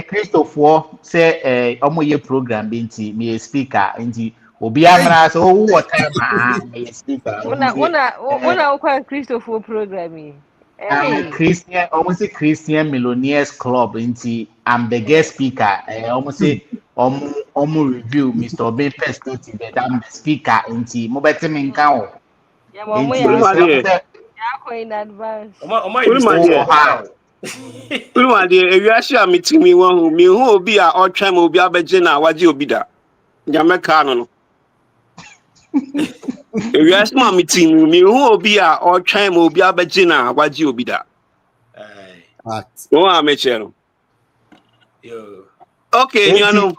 Christopher say omo ye program bi nti me speaker nti obi amra so what time me speaker una kwa Christopher programming Christian almost a Christian Millionaires Club nti I'm the guest speaker almost say review Mr. Obey perspective that I'm the speaker nti mo beti me nka o Yeah, mama, Enti yeah, mesrɛ mo sɛ in advance. Oma Unu ma wowɔ deɛ. ha Unu ma deɛ ewiase a metimi wɔ ho. Me hu obi a ɔtwɛn obi abɛgye na wagye obi da. Nyameka no no. Ewiase ma metimi me hu obi a ɔtwɛn obi abɛgye na wagye obi da. Fact. Wo a mekyɛ no. Yo. Okay, enti nyano.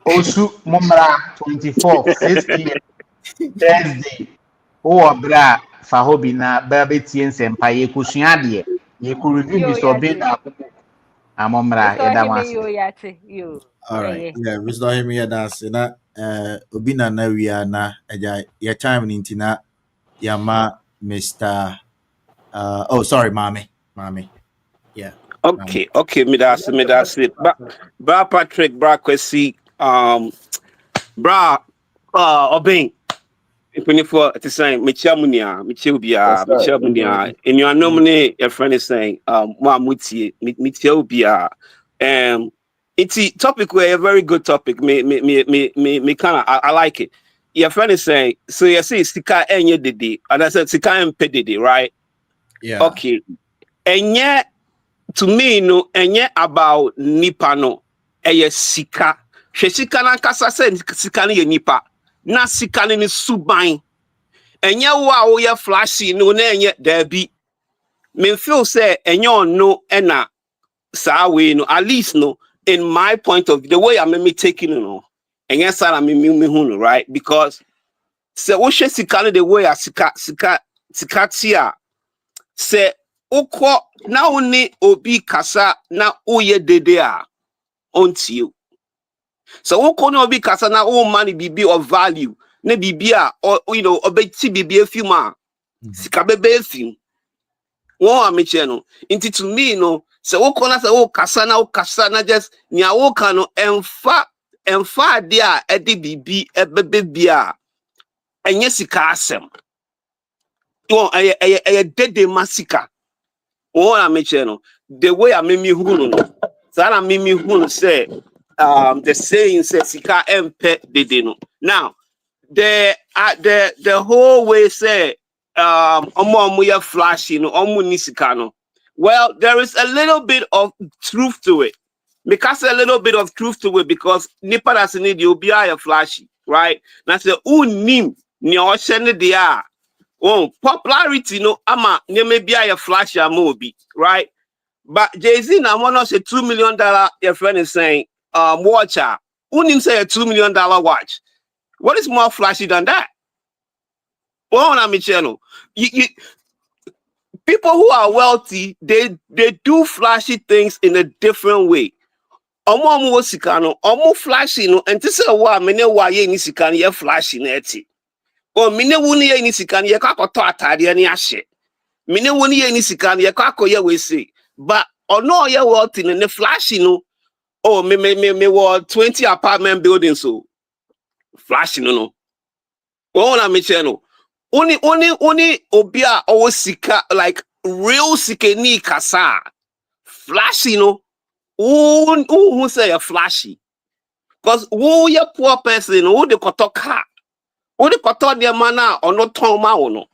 osu mo mmra 24 6 p.m. Thursday wowɔ berɛ a fa hɔ bi na bɛbɛtie nsɛmpa yɛkɔsua adeɛ yɛkɔreview Yo, Mr. Obey yate. na mo mmra Mr. yɛda mo Hime, ase. yo, yate. Yo. All Yeah, right. yeah. Yeah, Mr. Hemi Yadasi na obi na we are na your time into na yama Mr. Oh, sorry, mommy. Yeah. Okay, me that's it. Bra Patrick, bra Kwesi, bra Obin. For at the same, Michia Munia, and your nominee, your friend is saying, Muti, Mitia, it's topic where a very good topic. Me kind of, I like it. Your friend is saying, so you see, Sika and ye did, and I said, Sika and Pedidi, right? Yeah. Okay, and yet, to me, no, and yet about Nipa no, Sika. She Sika na kasa said Sika ni Nipa. Na Sika ni subain. Enye wa wo ye flashy no na enye there be. Me feel say enye no ena sa we no at least no in my point of view the way I'm me taking it no. Enye sa me hu no right because say wo hwe Sika no the way a Sika tia say ukọ na oni obi kasa na uye dede a onti you. So ukọ na obi kasa na o money bibi of value na bibi a you know obeti bibi afi ma sika bebe afi won ameche no nti to me no so ukọ na so kasa na just nya wo kan no emfa ade a ede bibi ebebe bia enye sika asem won eye dede masika what I mention, the way I made me who no. So I made me who say the saying says Sika empe de deno. Now the whole way say omo flashy no omo ni sika no. Well, there is a little bit of truth to it. Because a little bit of truth to it because nipa that's need you be a flashy, right? Now say nim ni o shene dia. Oh, popularity no ama may be a flash ya mobi, right? But Jay-Z now one of say $2 million your friend is saying watcher. Wouldn't say a $2 million watch. What is more flashy than that? Well, I'm Michelle. People who are wealthy, they do flashy things in a different way. Omo sikano, omo flashy no, and this is why many why ye sikano ye flashy neti. Or mine wuni ye ni sikano ye kakoto atade ni ahye. Mine woni ye ni sika ye kwakoye we say but ono ye what in the flashy no oh me what 20 apartment buildings so flashy no na me channel only obia o sika like real sika ni kasa flashy no who say a flashy because who ye poor person who the koto car who the koto de mana or no ton ma no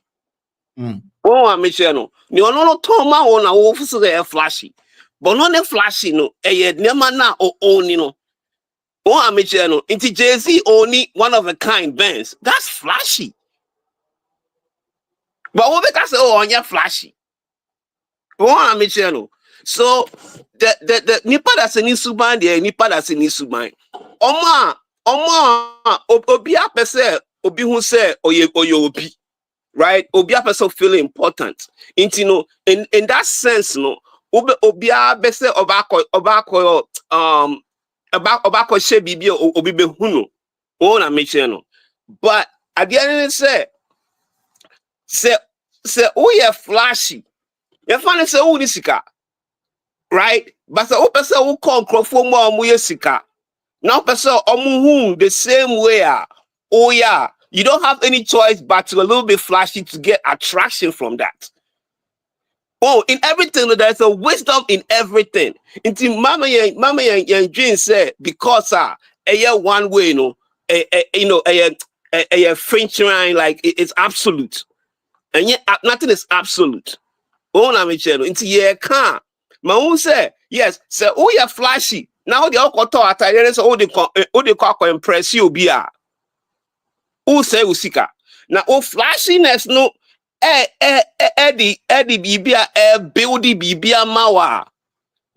oh, I'm no. You no toma on a wolf so they are flashy. But not a flashy no. A never na or only no. Oh, I'm no. Into Jay-Z only one of a kind bands. That's flashy. But what make us oh on your flashy? Oh, I'm no. So the nipa that's in Suban, the nipa that's in Suban. Oma obia pese obi hu se oye obi. Right? Obia person feel important. Into in that sense, no, obia bese obako obako she bibi obi be huno. Oh na mention no. But at the end of the say oh yeah flashy. You find say oh this sika. Right? But say oh person who come crofo mo ye sika. Now person omu the same way. Oh yeah. You don't have any choice but to a little bit flashy to get attraction from that. Oh, in everything, there's a wisdom in everything. Into mama and Jane said, because a one way, you know, a French line, like it's absolute. And yet nothing is absolute. Oh, na me channel. Into ye can. My own say yes. Say oh yeah flashy. Now the okoto atayere so oh the kwa impress you bia. Who say usika? Now oh flashiness no Eddie bibia buildy bibia mawa.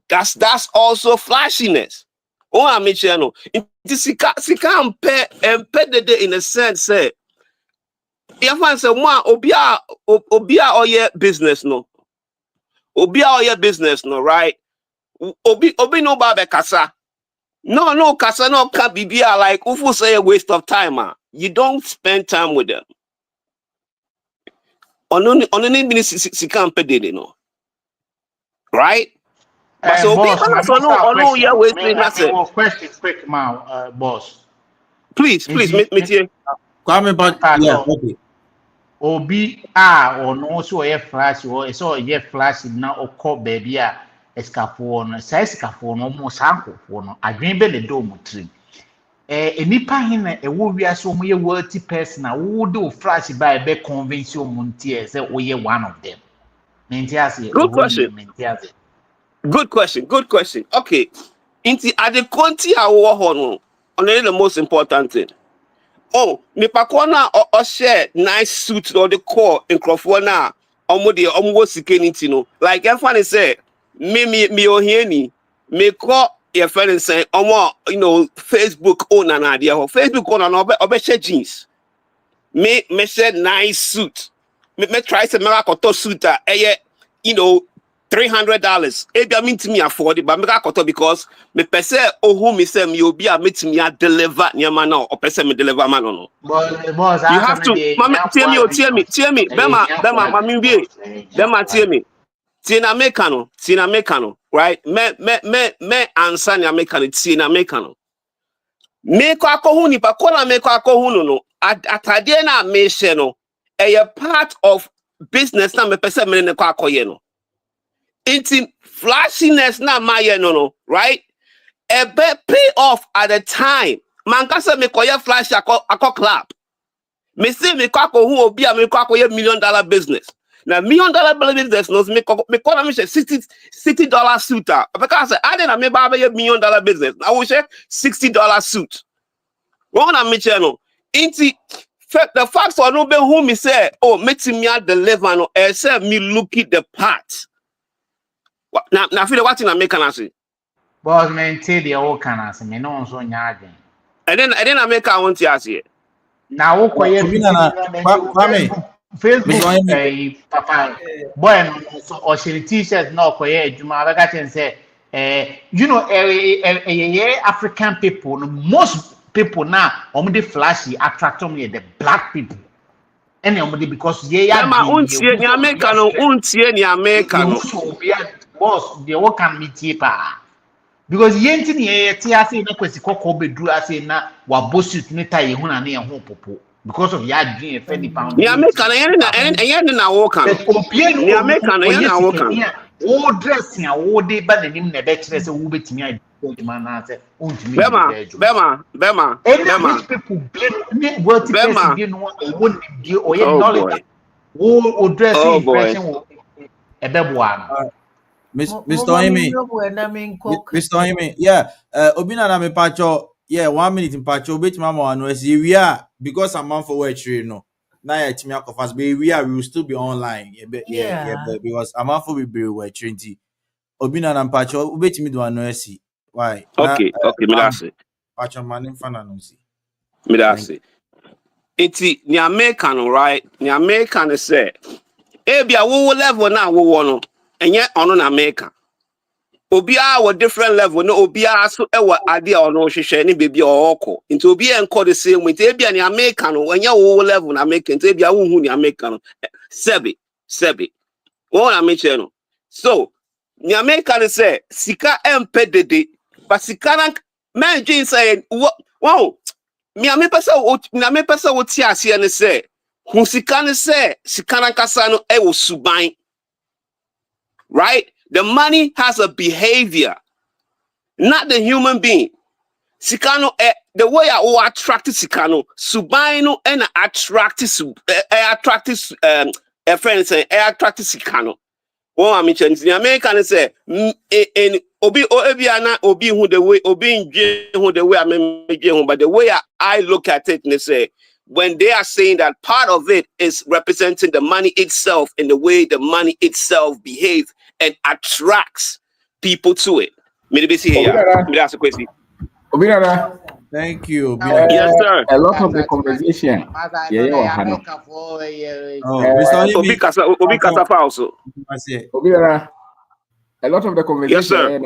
That's also flashiness. Oh, I make sure no. It is sika empe in a sense say. If I say one obia oye business no. Obia oye business no, right? Obi no babe kasa. No kasa no can bibia like ufu say a waste of time. You don't spend time with them. Only minute sika empe no. Right? But so Boss, people my so no master no question. yeah waste Me nothing. question quick now, boss. Please, me Kwame, but yeah, okay. Obi or no so a flash or so a flash now or call baby escapo says escapo no more sample for no. I dream belly dome tree. Nipa hina a wo wia so mo ye worthy person a wo do flash by be convince you muntie say we ye one of them. Good question. Good question. Okay. Inti ade konti a wo ho no. Only the most important thing. Oh, nipa ko na o share nice suit or the core in crofo na omo de omo sikeniti no. Like everyone say me ohieni me call your friend and say omo Facebook owner na dia ho. Facebook owner no obe share jeans. Me share nice suit. Me try to make a suit $300. Maybe I mean to me afford it, but me got because me pese who me say me obi a meet me deliver nyama now or pese me deliver man no. Boss, You have to mama tell me. Bema mami bi. Bema tell me. Tina mekano, right? Me answer na mekano, tina mekano. Me ko akohu ni pa ko na me ko akohu no atade na me hye no a part of business na me pese me ne ko akoye no. Into flashiness na maye no, right? A pay off at the time. Man ka say me koye flash akọ club. Me say me kwa ko hu obi a me kwa koye $1 million business. Now $1 million business no me ko na me $60 suit. Because I didn't me ba $1 million business. I will share $60 suit. One na me channel. Into the facts for no be who me say oh make me deliver no say me look at the part. Now feel what in American I say. Boss, man, tell the old can answer me. No so nyage. And then America I want to see it. Now, Kwame, Facebook, papa, boy, or she t-shirt no koye juma beka chen say African people, most people now the flashy attract them the black people. And because ye ya untie ni America no untie ni America no. Boss, the work can meet pa. Because yenti ni ye ti ase na kwesi kokko beduru ase na wa bossut ni ta ye hu na ye ho popo because of ya dream e ni pound ni America na yen na wo kan ni America na yen na wo kan wo dress ya wo de ba na nim na be kire se wo betimi a ma na se ontimi bema people blame what person dey no wo ni o ye knowledge wo dress impression wo e be boa no Mr. Amy, yeah, Obina na me pacho, yeah, 1 minute in pacho, bet mama and we are because I'm on for work, no. Now yeah, Timmy Akofas, but we will still be online, yeah, because I'm on for we be work 20. Obina na pacho, bet me do annoyance. Why? Okay, me that's it. Pacho man fan annoyance. Me that's it. Iti ni American, right? Ni American say, ebia wo level na wo no. Enye ono na America. Obia wa different level no obia so ewa ade ono hwehwe ne bebi okọ. Nti obia enko the same way. Nti ebia ni America no enye wo level na America. Nti ebia wo hu ni America no. Sebi. Wo na me che no. So, ni America no say sika empe dede. But sika na man Jane say wow. Mi me pesa wo ti ase ne say hu sika ne say sika na kasa no e wo suban. Right? The money has a behavior, not the human being. Sikano, the way I attract Sikano, Subaino and attract a friend say attract sikano. Oh, I'm in American say in obi obiana obi who the way obi who the way I but the way I look at it and say when they are saying that part of it is representing the money itself and the way the money itself behaves and attracts people to it. Maybe see here. Maybe that's a question. Thank you. Yes, sir. A lot of the conversation. Obi Kasa also. A lot of the conversation. Yes, sir.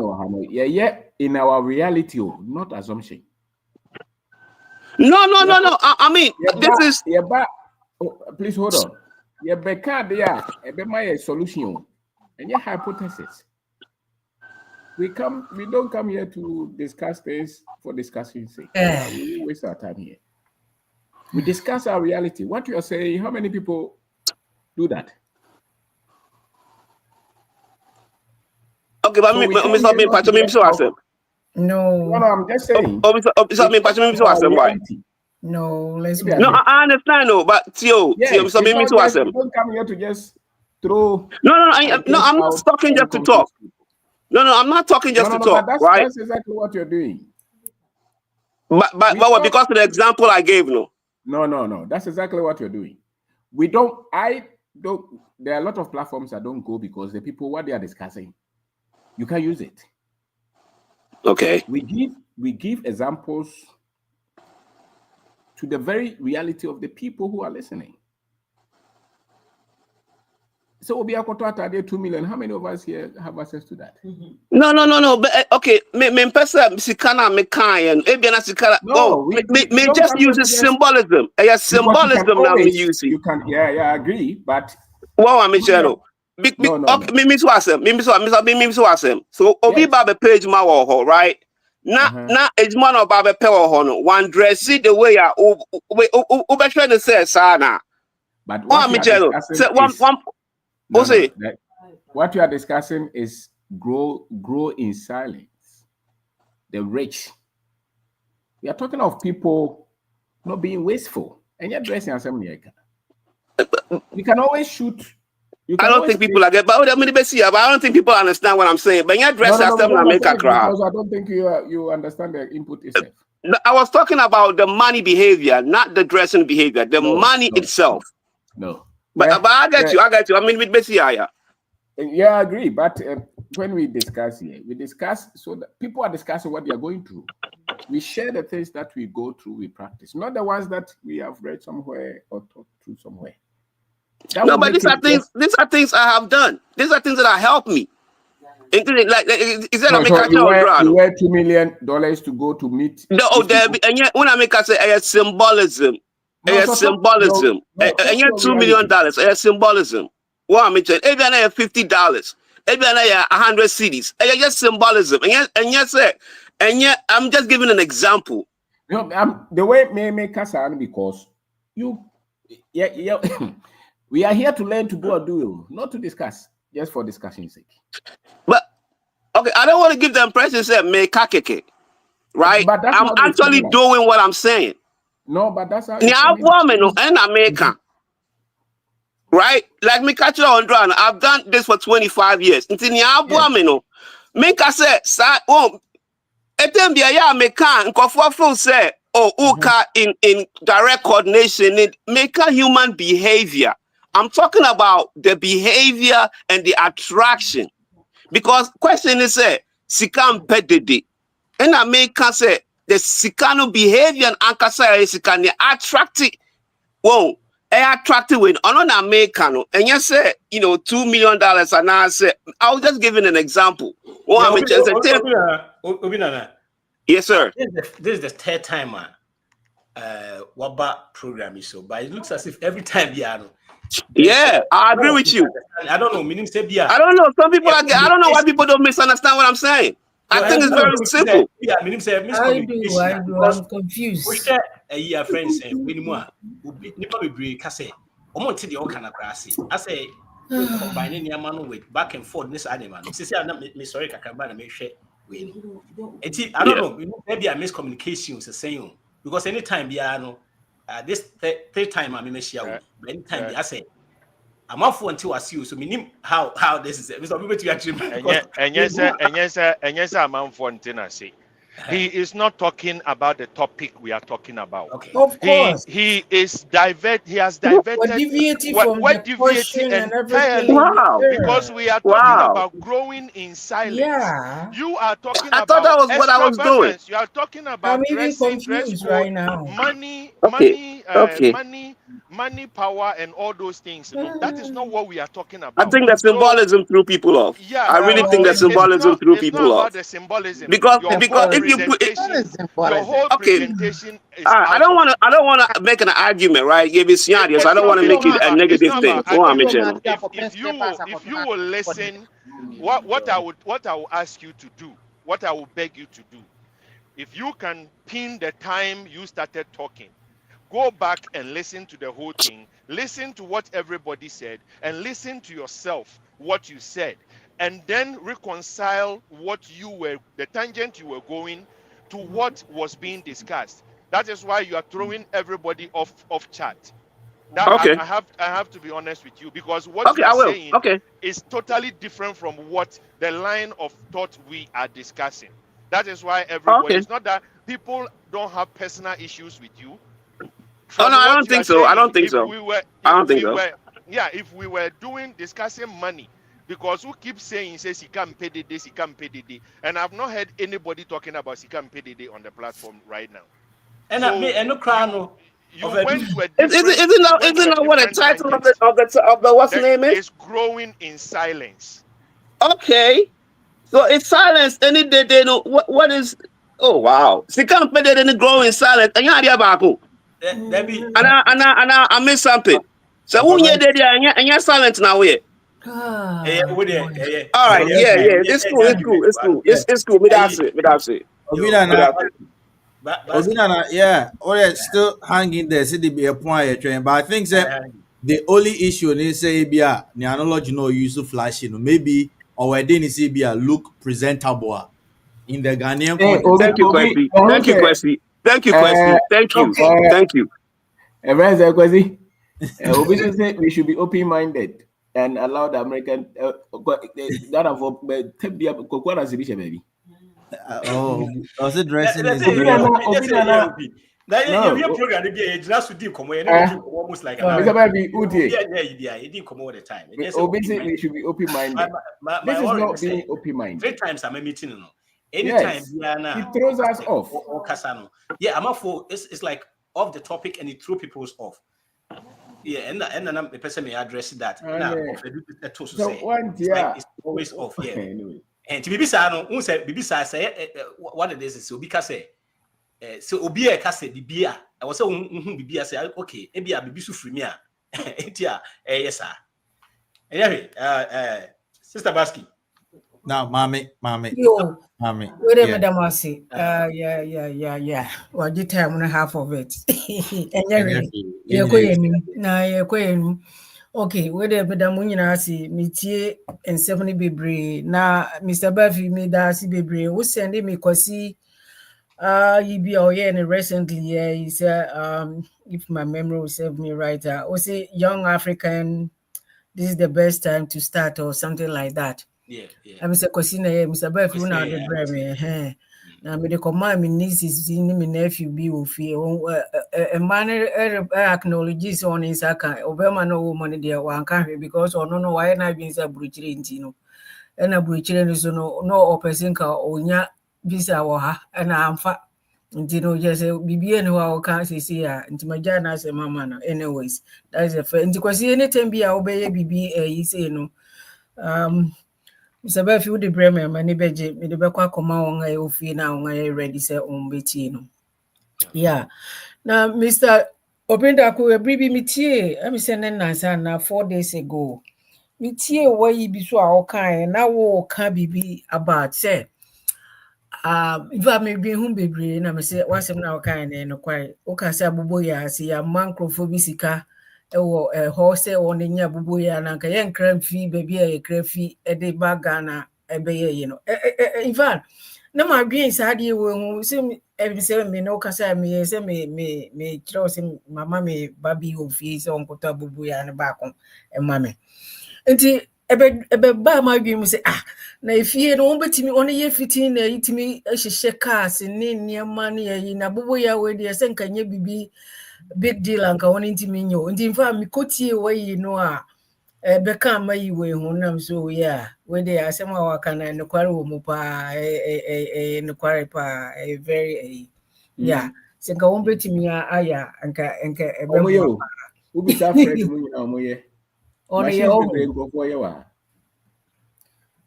Yeah, in our reality, not assumption. No. I mean, this is. Please hold on. Yeah, Becca, there, my solution, and your hypothesis. We don't come here to discuss things for discussing sake. We waste our time here. We discuss our reality. What you are saying, how many people do that? Okay, but No, I'm just saying. no, let's move. No, I understand, no, but Tio, don't come here to just throw. No, I'm not talking just to talk. No, I'm not talking just to talk, right? That's exactly what you're doing. But because of the example I gave, no. No. That's exactly what you're doing. There are a lot of platforms that don't go because the people, what they are discussing, you can use it. Okay. We give examples to the very reality of the people who are listening. So Obi Akoto there 2 million. How many of us here have access to that? No. But okay, me sikana me kind ebiana sikana. No, me just use symbolism. Symbolism now me using. You can, I agree, but wow, I'm channel. Okay, me swasem. So Obi Babe page ma wo right? Na ejuma no Babe pe wo no. One dress the way ya ube trying to say sana. But what you are discussing what you are discussing is grow in silence. The rich. We are talking of people not being wasteful. And you're dressing as something. You can always shoot. I don't think people are get, but I don't think people understand what I'm saying. But you're dressed as something because I don't think you understand the input itself. I was talking about the money behavior, not the dressing behavior. The money itself. No. But I get you. I mean, with Bessia. Yeah, I agree. But when we discuss here, so that people are discussing what they are going through. We share the things that we go through, we practice, not the ones that we have read somewhere or taught through somewhere. But these are things I have done. These are things that have helped me. Including, like, is that you wear $2 million to go to meet? No, and yet when I make a symbolism. Symbolism. And yet $2 million. A symbolism. What I mentioned, even I $50, even I 100 CDs. And just symbolism. And yet I'm just giving an example. The way may make us because we are here to learn to go and do, not to discuss, just for discussion's sake. But okay, I don't want to give the impression that make kakeke, right? I'm actually doing what I'm saying. No, but that's how. And American, right? Like me catch on drum. I've done this for 25 years. Until make us say, say, in direct coordination, it make a human behavior. I'm talking about the behavior and the attraction. Because question is sikam pedede. And I make say the sikano behavior and ankasa sikani attractive. Whoa, attractive with on Americano. And you say, $2 million and I say, I'll just give an example. Yes, sir. This is the third time Waba program is so, but it looks as if every time I agree with you. I don't know, meaning say I don't know. Some people I don't know why people don't misunderstand what I'm saying. I think it's very simple. Yeah, meaning say miscommunication. I'm confused. A friend say, "We more. Nipa be break. I say, omo ti the all kind of grassy." I say, combining your man with back and forth. This animal. Say, I'm not me sorry. Kakaba na me share. I don't know. Maybe a miscommunication is saying because anytime this third time I may share. Anytime I say, I'm off until I see you. So meaning how this is. Mr. People to actually. And yes, I'm on Fontina say. He is not talking about the topic we are talking about. Okay. Of course. He has diverted. We're deviating from We're the deviating question and entirely everything. because we are talking Wow. about growing in silence. Yeah. You are talking I thought that about was what I was doing. extravagance. You are talking I'm about even dressing, dress confused code, right now. money, Okay. money, power, and all those things. You know, that is not what we are talking I about. think the symbolism threw people off. Yeah, I really think the symbolism threw it's people not about off. the symbolism. Because Your whole if you put it, presentation, your whole okay, presentation is I don't want to make an argument, right? Give it so I it's don't want to make it a it's negative not thing. about Go on, argument. Michelle. If you will listen, what I will ask you to do, what I will beg you to do, if you can pin the time you started talking, go back and listen to the whole thing, listen to what everybody said, and listen to yourself what you said, and then reconcile the tangent you were going to what was being discussed. That is why you are throwing everybody off chat. That Okay. I have to be honest with you, because what you I are will. saying Okay. is totally different from what the line of thought we are discussing. That is why everybody. Okay. It's not that people don't have personal issues with you. Oh no, I don't think so. I don't think so. If we were discussing money, because who keeps saying says he can't pay this, he can't pay this, and I've not heard anybody talking about he can't pay this on the platform right now. And so you went to a different. Isn't that what the title of the what's the name is? It's growing in silence. Okay, so it's silence. Any day they know what is. Oh wow, she can't pay that any growing silence. And you're about to. I missed something. So who you did there and you're silent now here. All right, yeah. It's cool. Me that's it. Obinana, yeah, or still hanging there. See the be a point train, but I think that the only issue is say be a analogy no use of flashing, maybe or where they say be a look presentable in the Ghanaian context. Thank you, Kwesi. Thank you. Obviously, say we should be open-minded and allow the American that of baby. Was it dressing? Almost like he didn't come all the time. Obviously, we should be open-minded. This is not being open-minded. 3 times I'm a meeting. Anytime it throws us off. Yeah, I'm off for it's like off the topic and it threw people off. Yeah, and the person may address that. It's always off. Yeah. Anyway. And to who said Bibisa say what it is so because so obi e ka say bibia I was say bibia say okay e bia bibi so free me a etia yes sir. Anyway, Sister Baski. Now, mommy. Yo, mommy. Wait a minute, Marcy. Yeah. Well, the time and a half of it. Okay, wait a minute, Munina see Mitie and 70 Bebre. Now, Mr. Buffy made that see Bebre. Who send me because he be out here and recently, yeah, he said, if my memory will serve me right, was it young African, this is the best time to start or something like that. Yeah. I'm Mr. Cosina, Mr. Buffy, now the brave. Now, me the command me nieces, me nephew be with you. A man acknowledges on his account. Obama no woman there one country because or no why not being a butcher in Tino. And a butcher is no person or nya visa or her and I'm fat. You just be and who can't see her into my jana as a mamma. Anyways, that's a friend because anytime be obey BB, you say no. Mr. Buffy would the Bremer, my neighbor, me the Bequa Coma on I offer now when I ready say on Betino. Yeah. Now, Mr. Obendaku, a bribi metie, I'm sending Nasana 4 days ago. Metie, why you be so all kind, now what can be about, say. If I may be home baby, and I say, what's now kind and quite, okay, say, Buboya, see a mancrophobisica. A horse on the near Bubuya and a young cram fee, baby, a crayfee, a day bagana, a bay, In fact, na ma dwen sa de we hu se me no kasa me se me tro se mama me babi ofi se onkoto abubu ya ne ba kon e ma me nti ebe ba ma dwen mu se na efie no won betimi on ye fitin na yitimi ehihye cars ne niema ne yi na bubu ya we de se nkanye bibi big deal anka won ntimi nyo nti mfa mi kotie we no a beka ma yi we hu nam so yeah we dey asema waka na no kware wo mu pa no kware pa very yeah se nka won betimi aya anka ebe mo yo ubi sa fred mu nyina mo ye on ye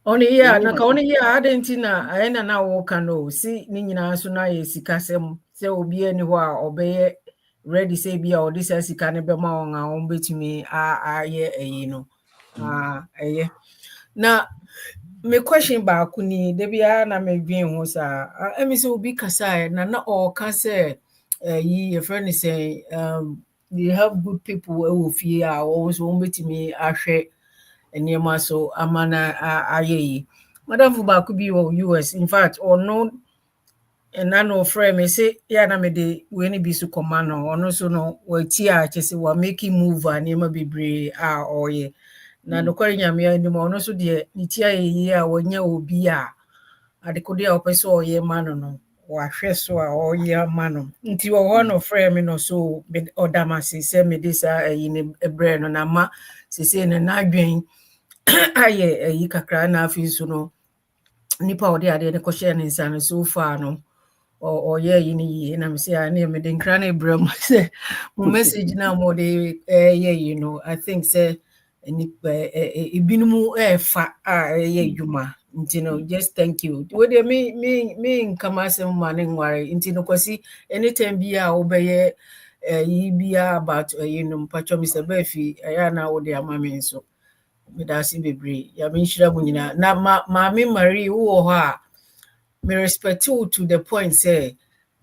on ye na ka on ye adentina ayena na wo kano si ni nyina so na ye sikasem se obi ani ho a obeye ready say bia o this sika ne be ma on a on betimi aye no na me question ba ku ni de bia na me dwen ho sa emi se obi kasa na o ka say yi your friend is saying you have good people who feel always on betimi ahwe eniema so amana aye madam fu ba ku bi wo US in fact or no and I know friend me say ya na me de we ni bi su command no so no we ti a chese wa making move eniema bebre oye na no kwari nyame ani mo no so de ni ti aye yi a wonya obi a adekode a opeso oye mano no wa hwe so a oye mano nti wo ho no friend me no so me odamase se me de sa ayi ne ebre no na ma se ne na adwen aye ayi kakra na afi so no nipa ode ade ne ko share ne nsa no so far no o ye yi ni na me say na me de nkra na ebram say mo message na mo de ye I think say ni ibinumu fa ye dwuma nti just thank you we dey me nkama asem ma ne nware nti no kwasi anytime bia obeye yi bia about mpacho Mr. Befi ya na wo de amame nso me da si bebre ya me nhira mu nyina na ma me Marie wo ho a me respect you to the point say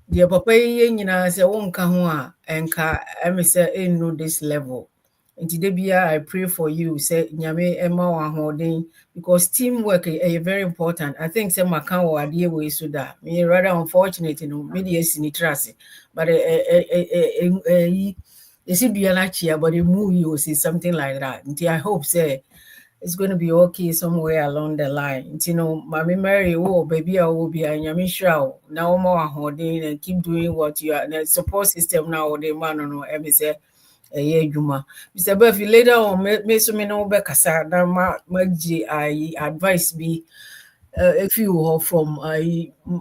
the papa ye nyina say wonka ho a enka me say no this level nti de bia I pray for you say nyame ema wa hoden because teamwork is very important. I think say maka wo ade we so da me rather unfortunate no me dey sini trust but is it be an chia but move you see something like that nti I hope say it's going to be okay somewhere along the line. Mommy Mary, baby, I will be a nyame shroud. Now more holding and keep doing what you are. The support system now, the man no every say a year juma. Mr. Buffy later on, me so me no be kasa. Na I advice be if you from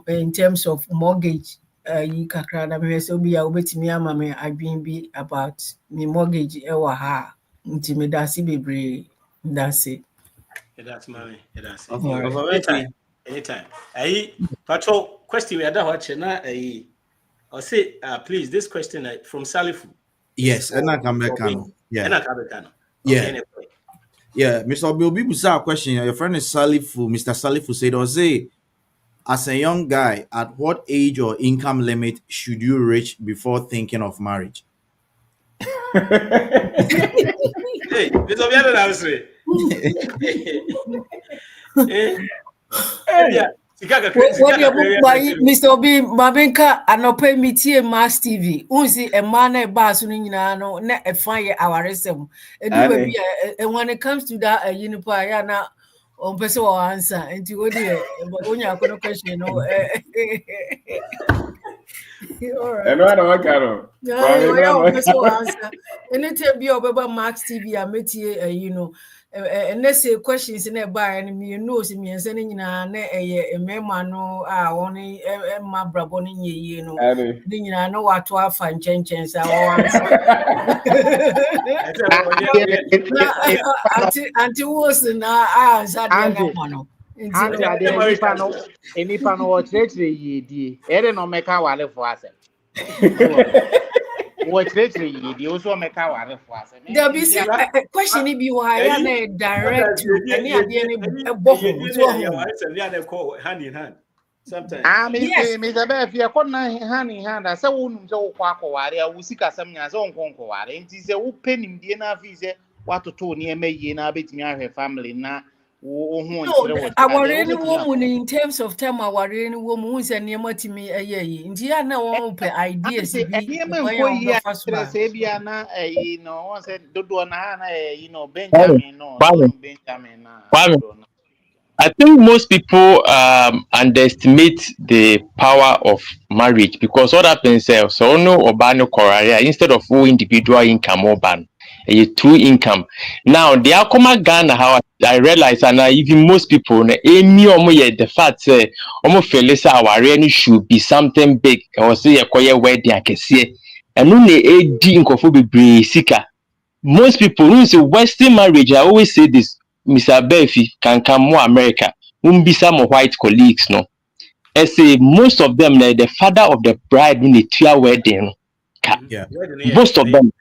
in terms of mortgage. You kakra na me so be a obetimi ama me adwin bi about me mortgage e wa ha. Nti me da si bebre. That's it. That's mommy. That's it. Anytime. Patrol question we are watching now. I'll say, please, this question from Salifu. Yes, and I come back. Yeah. Yeah. Yeah, Mr. Obi Busa question. Your friend is Salifu. Mr. Salifu said, or say, as a young guy, at what age or income limit should you reach before thinking of marriage? Hey, this will be another answer. What you Mr. Obi Mabenka anope mitie Mass TV. Unsi a man a bass no na a fire our resem. When it comes to that unipa na on person or answer and to when you are going to question And I don't know. Answer. Anytime be about Max TV, I met you, and let's say questions in a bar, and me knows me and sending in a memo, only my brabon in ye, I know what to have fun changes. Until was now, Enipa no church yedi ere no meka wale fo asem wo church yedi o so meka wale fo asem there be question be why na direct any ade ni boho so ho hand in hand sometimes me say be fie ko na hand in hand say wo num say wo kwa akware a wo sika sam nya say wo nkonkware nti say wo penim die na afi say watoto ne ema yie na betimi ahwe family na No, our any woman in terms of time, our any woman who's a near to me a year. India, no open ideas. Say you know, one said Dodo na you know Benjamin no Benjamin Kwame, I think most people underestimate the power of marriage because what happens is so no urbano career instead of full individual income urban a two income. Now the outcome Ghana how I realize and even most people the fact say almost feel say our really should be something big or say a quiet wedding I can see and no ne be sika. Most people who say Western marriage, I always say this, Mr. Befi can come more America, won't be some white colleagues, no. I say most of them, the father of the bride in the two wedding. Yeah. Most of them.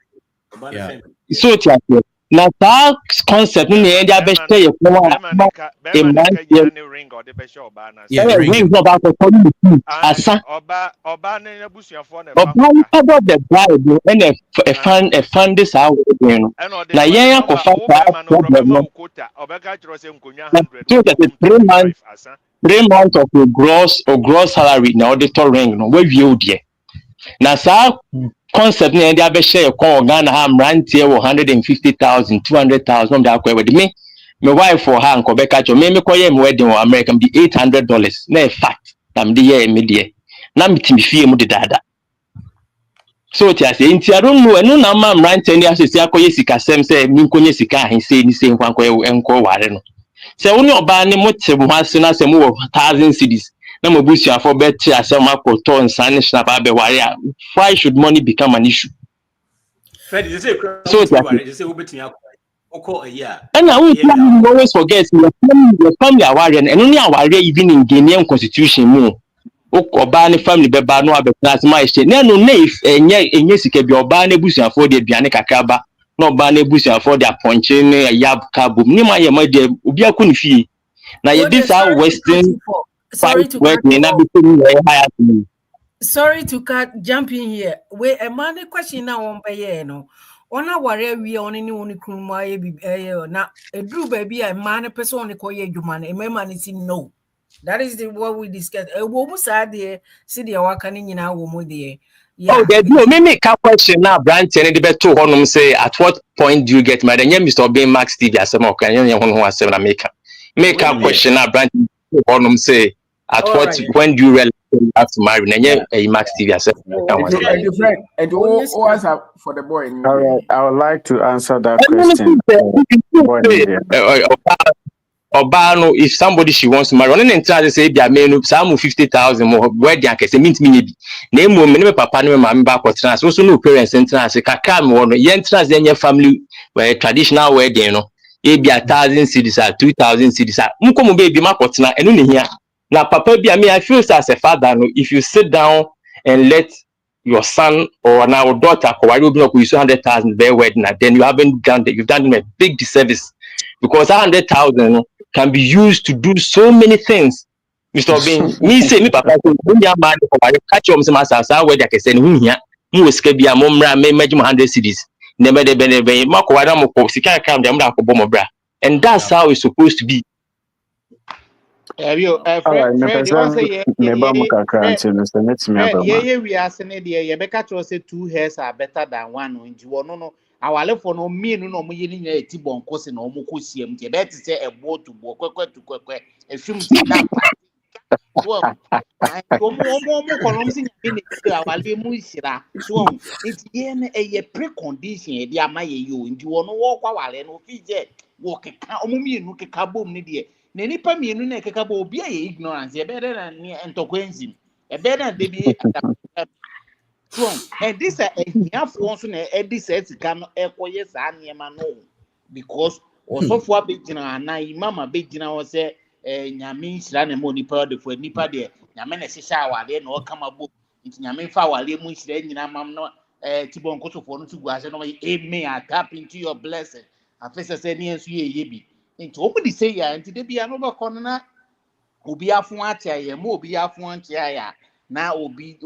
Yeah. So it's like now that concept in the end, I bet you ring or the best or banners. Yeah, the ring. ring about the community. Asa. Oba nenya busia for ne Oba father of the bride and a fund this out. Now, yeah, I problem. So that is 3 months of your gross salary na auditor ring no we view there. Na sa concept na dey abehye ko Ghana ha mrantie 150,000 200,000 dey akwa with me wife for her nko be catch me koye me wedding in America be $800 na e fact na me dey me dey na me timi fie mu de dada. So ti ase nti I don't know enu na ma mrantie ni asese akoye sika sem say mi nkonye sika ahin say ni say nkwan koye enko ware no. Se woni oba ne mote mo ase na se mo 1,000 cedis na mo busia for bet ase mo akoto nsan ne snap abe ware why should money become an issue? Fred, you say so you say obetimi akọ a year. And I will always forget your family aware and only aware even in Ghanaian constitution mo oba ne family beba no abetna ma ehye na no na enye sika bi oba na busia for de aduane kakaba na oba na busia for de aponche ne yab kabum ni ma ye ma de obi akọ ne fie na ye this our western sorry to cut sorry to jump in here we a man question now on by no ona ware we on ni woni kruma ye bi na edru baby a man person on ko ye dwuma na e man say no. That is what we discussed. Wo mu sa de see the waka ni nyina wo mu de. Yeah. Oh, there do me make a question now, Branch, and the better honum say at what point do you get married? And yeah, Mr. Obey Max TV as a mock and you who was 7 America. Make a question now, Branch honum say at all what right. When do you realize you have to marry? And yeah, a Max TV as a and who answer for the boy? All right, I would like to answer that question. Obano, if somebody she wants to marry, on an entire say, be a man some 50,000 more, where they can say, means me, name woman, papa, no, mamma, back or trans, also no parents and trans, a cacam, or yen trans, then your family, where traditional wedding, you know, it be 1,000 cities, 2,000 cities, Mukomo baby, Makotna, and only here. Now, papa, be a me, I feel as a father, if you sit down and let your son or now daughter, or you know, 100,000 their wedding, then you haven't done that, you've done them a big disservice because 100,000 can be used to do so many things. Mr. Obin, me say me papa when you man for catch you some asasa where they can send who here mu weske bia mo mra me majum 100 cities never de be mako wada mo ko sika kam dem da ko bo bra and that's how it's supposed to be. Fred, you say yeah, we are saying the Rebecca say 2 hairs are better than one. Into no. Our life for no me no mo yini a tibon cause no mo kusiem je bet say a boat to bo kwekwe assume that so mo kolom sin bi ne our le mu hira so it ye na a precondition e dia amaye yo nti wono wo kwa wale no fi je wo keka omo mienu keka bom ne de na nipa mienu na keka bo obi a ignorance e be na entokwenzi e be na de bi and this a here for so na this can ekoye sa niema no because also for begina na mama begina was say nyame nhira na mo nipa de for nipa de nyame na hihya awale na o kama bo nti nyame fa awale mu nhira nyina mam no tibon kotofo no tugu ase no amen I tap into your blessing afese say ne ensu ye bi nti o budi say ya nti de bia no be kono na obi afun atia ye mo obi afun atia ya na obi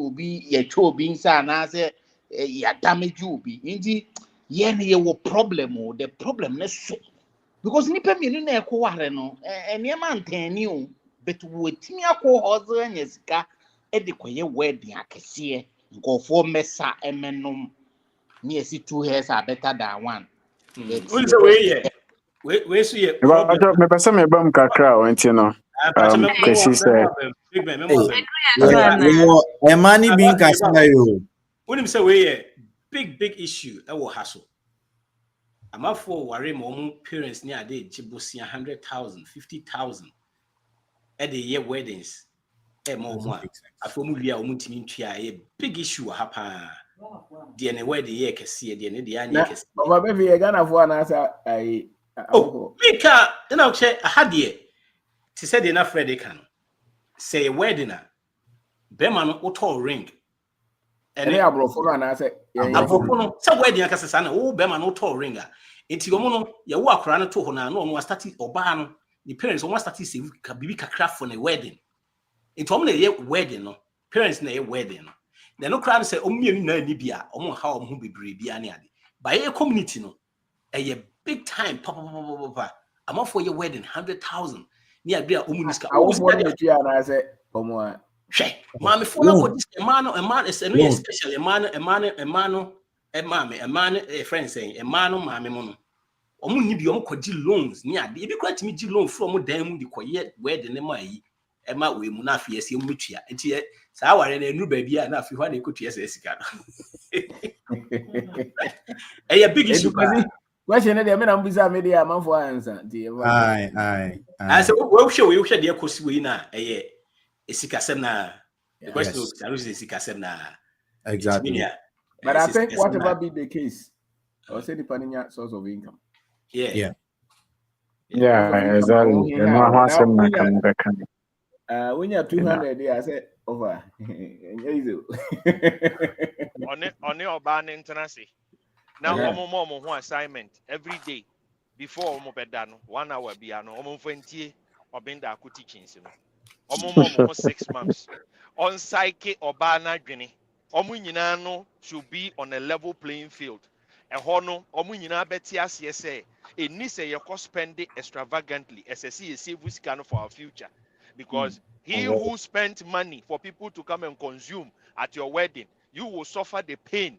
ye twa obi nsa na say ya damage obi nti ye ne ye wo problem o the problem na so because nipa mienu na ekwo ware no enema ntani o but wotimi akọ hozo anya sika e de koye wedding akese nkofo mesa emenom ni esi 2 hairs are better than one. Only say we see a problem. Me person me bam kakra o enti no. Kwesi say Big man, money being casino. When say we big issue I will hassle. I'm up for worry my own parents near day jibosi 100,000, 50,000 at the year weddings. More. I feel we are a big issue happen. The way the year can see the end the year can see. But maybe you're gonna have one answer. Mika, then I'll check. I had here. She said enough Freddy can say a wedding. Beman auto ring. And I brought for an answer. Some wedding can say, oh, Beman auto ringer. It's your mono, your walk around to Hona, no one started or ban. The parents almost started to be a craft for a wedding. It's only a wedding, no parents na a wedding. They no crowd say, oh, me na Libya, or how who be Bribiani. By a community, no, a big time, papa. I'm off for your wedding, 100,000. Near Bia Umuska. I was born with you, and I said, oh, my. Mammy, for this, a man is especially a man, a friend saying, a man, mammy, mono. Omu be on loans near the quite me loan from them the quiet wedding in my. Emma we munafi esi mutua enti sa ware na enu ba bia na afi hwa na ekotua ese sika no a big issue question na dey me na mbisa me dey amanfo answer nti I say we hwe dey kosi we na esika sem na the question is I use esika sem na exactly. But I think whatever be the case or say depending source of income. Yeah, exactly. When you're 200, I said over. On your ban international. Now, one assignment every day before Omobedano, 1 hour piano, Omonfentie, or Benda teaching. Omomo 6 months. On psyche or Bana Guinea, Omunino should be on a level playing field. And Hono, Omunina Betias, yes, say, it needs a cost spending extravagantly, as a save scan for our future. Because he who spent money for people to come and consume at your wedding, you will suffer the pain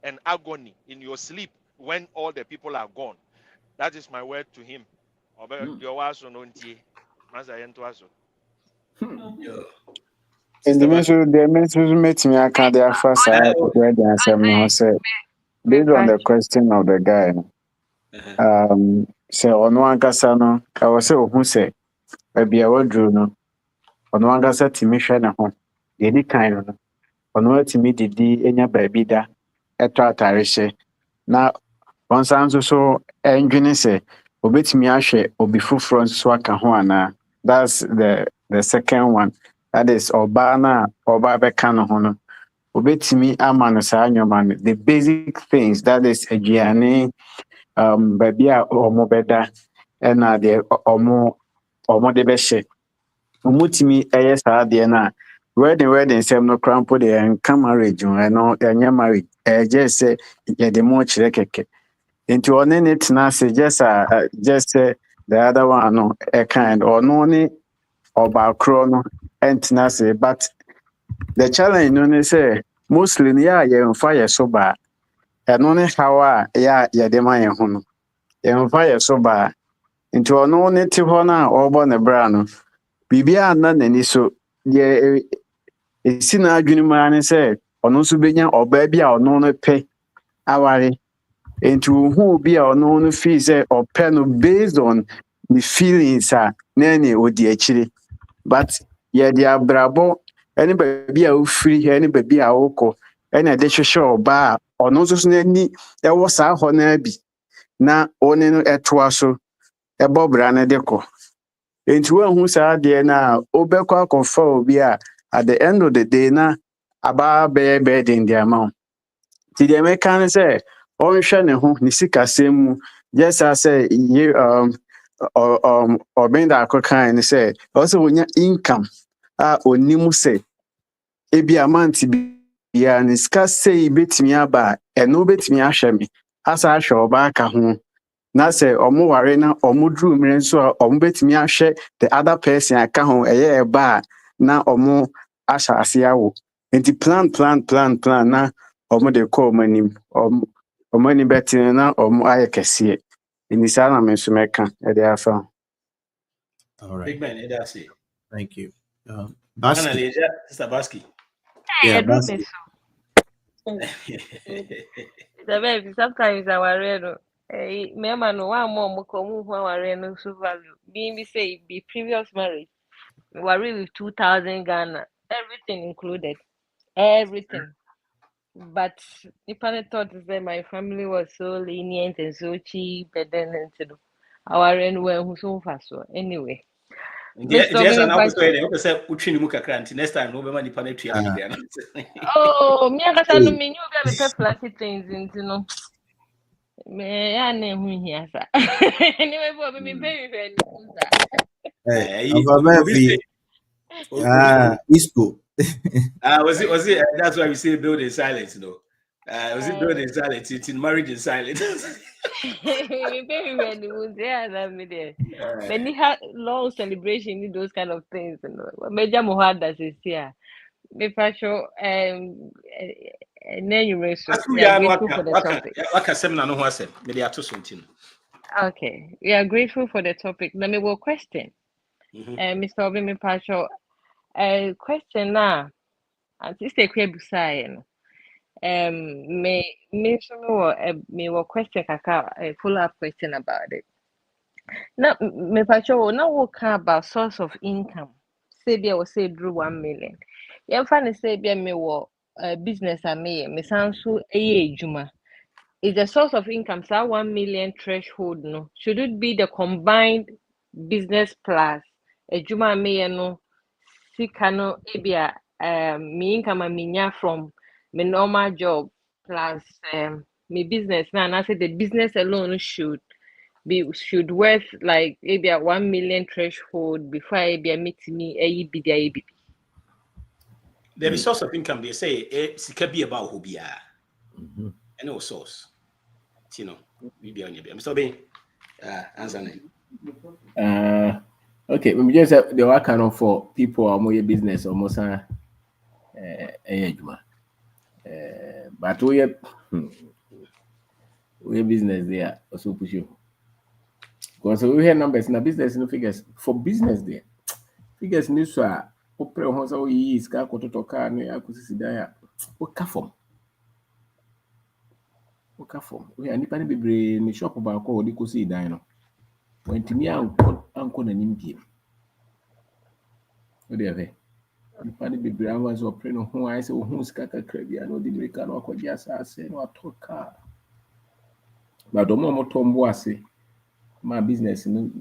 and agony in your sleep when all the people are gone. That is my word to him. And the message met me, I can't their first wedding and say, based on the question of the guy. Say on one casano, I was so who say, maybe I would do no. On one gasa timi hwe ne ho de ni kan no ono atimi didi enya baabi da eto atare hye na onsan so endwene se obetimi ahwe obi fufuro so aka ho ana. That's the second one, that is oba na oba beka no ho no obetimi ama no sa anyoma no the basic things, that is agiane baabi a omo beda na de omo de be hye umutimi saa de na wedding sem no crampo de enka marriage no enya marriage just say ye de mo kire keke into one ne tena say just say the other one no kind or no ni oba kro no entena say. But the challenge no say mostly ye mfa so ba eno ne how ye de ma ye ho no ye mfa ye so ba into ono ne ti ho na obo ne bra no bibia na nani so ye esi na adwene ma ne se ono so benya oba bia ono no pe aware into who be ono no feel say ope no based on the feelings na ni odi akire. But ye dia brabo anybody a ofiri anybody a woko ena de hwehwe oba ono so na ni e wo sa ho na bi na one no etoa so e bobra na de ko. Into who said there now, Obeka obi a at the end of the day na aba bed in the amount. Ti the American say, on shane ho ni sika semu, just as say ye or bend that kind say, also when your income onimu say ebi amount bi a ni sika say betimi aba e no betimi ahwe me asa ahwe oba ka ho na say omo ware na omo dru mire nso a omo betimi ahwe the other person aka ho eye eba na omo asha ase awo enti plan na omo de call manim omo ni betin na omo aye kese ni sa na me so meka e de afa. All right. Big man, that's it. Thank you. Basky. Sister Basky. Yeah, I do Basky. miss sometimes our reno. Remember, no one more come who our reno so value. Being say be previous marriage. We were with 2,000 Ghana, everything included, everything. But if I thought that my family was so lenient and so cheap, and then our rent went so fast. So anyway, Mr. Yes, and Bing, I say Uchini Muka next time, no money panetri. oh, me and Kata no me knew we have flashy things into me I name here, sir. Anyway, for me, very, very. Hey, Ababefi. Isco. Was it? That's why we say build in silence, you know. Was it build in silence? It's in marriage in silence. Me very, very would there. Many long celebration need those kind of things, you know. Major Mohada says here. Me patrol then you raise we are grateful for the topic. Okay, we are grateful for the topic. Let me go question. Mr. Obi me patrol question now. And this is a beside no. Me so me question kaka a follow up question about it. Now me patrol now what about source of income. Say be I will say drew 1 million. Yɛmfa say be me wo business a me san so juma. Is the source of income say 1 million threshold no? Should it be the combined business plus juma me no sika no ebia me income a minya from my normal job plus me business now and I say the business alone should worth like maybe a 1 million threshold before I be meet me a The source of income, they say, sika be about hobia. And no source. You know, we be on your I'm sorry. Answer me. Okay, we just the work kind of for people or more business almost but we business there also push you. Because we have numbers in the business no figures for business there. Figures ni so a opre ho so yi iska kototo car no akusisi dan a woka form we ani pa ne bebre ni shop ba ko odi kosi dan no wantimi anko nanim die o de ave ni pa ne bebre anwa so opre no ho ai se wo hu iska kakra bia no di mirika no akogye asase no atoka ba do mo tombo ase ma business no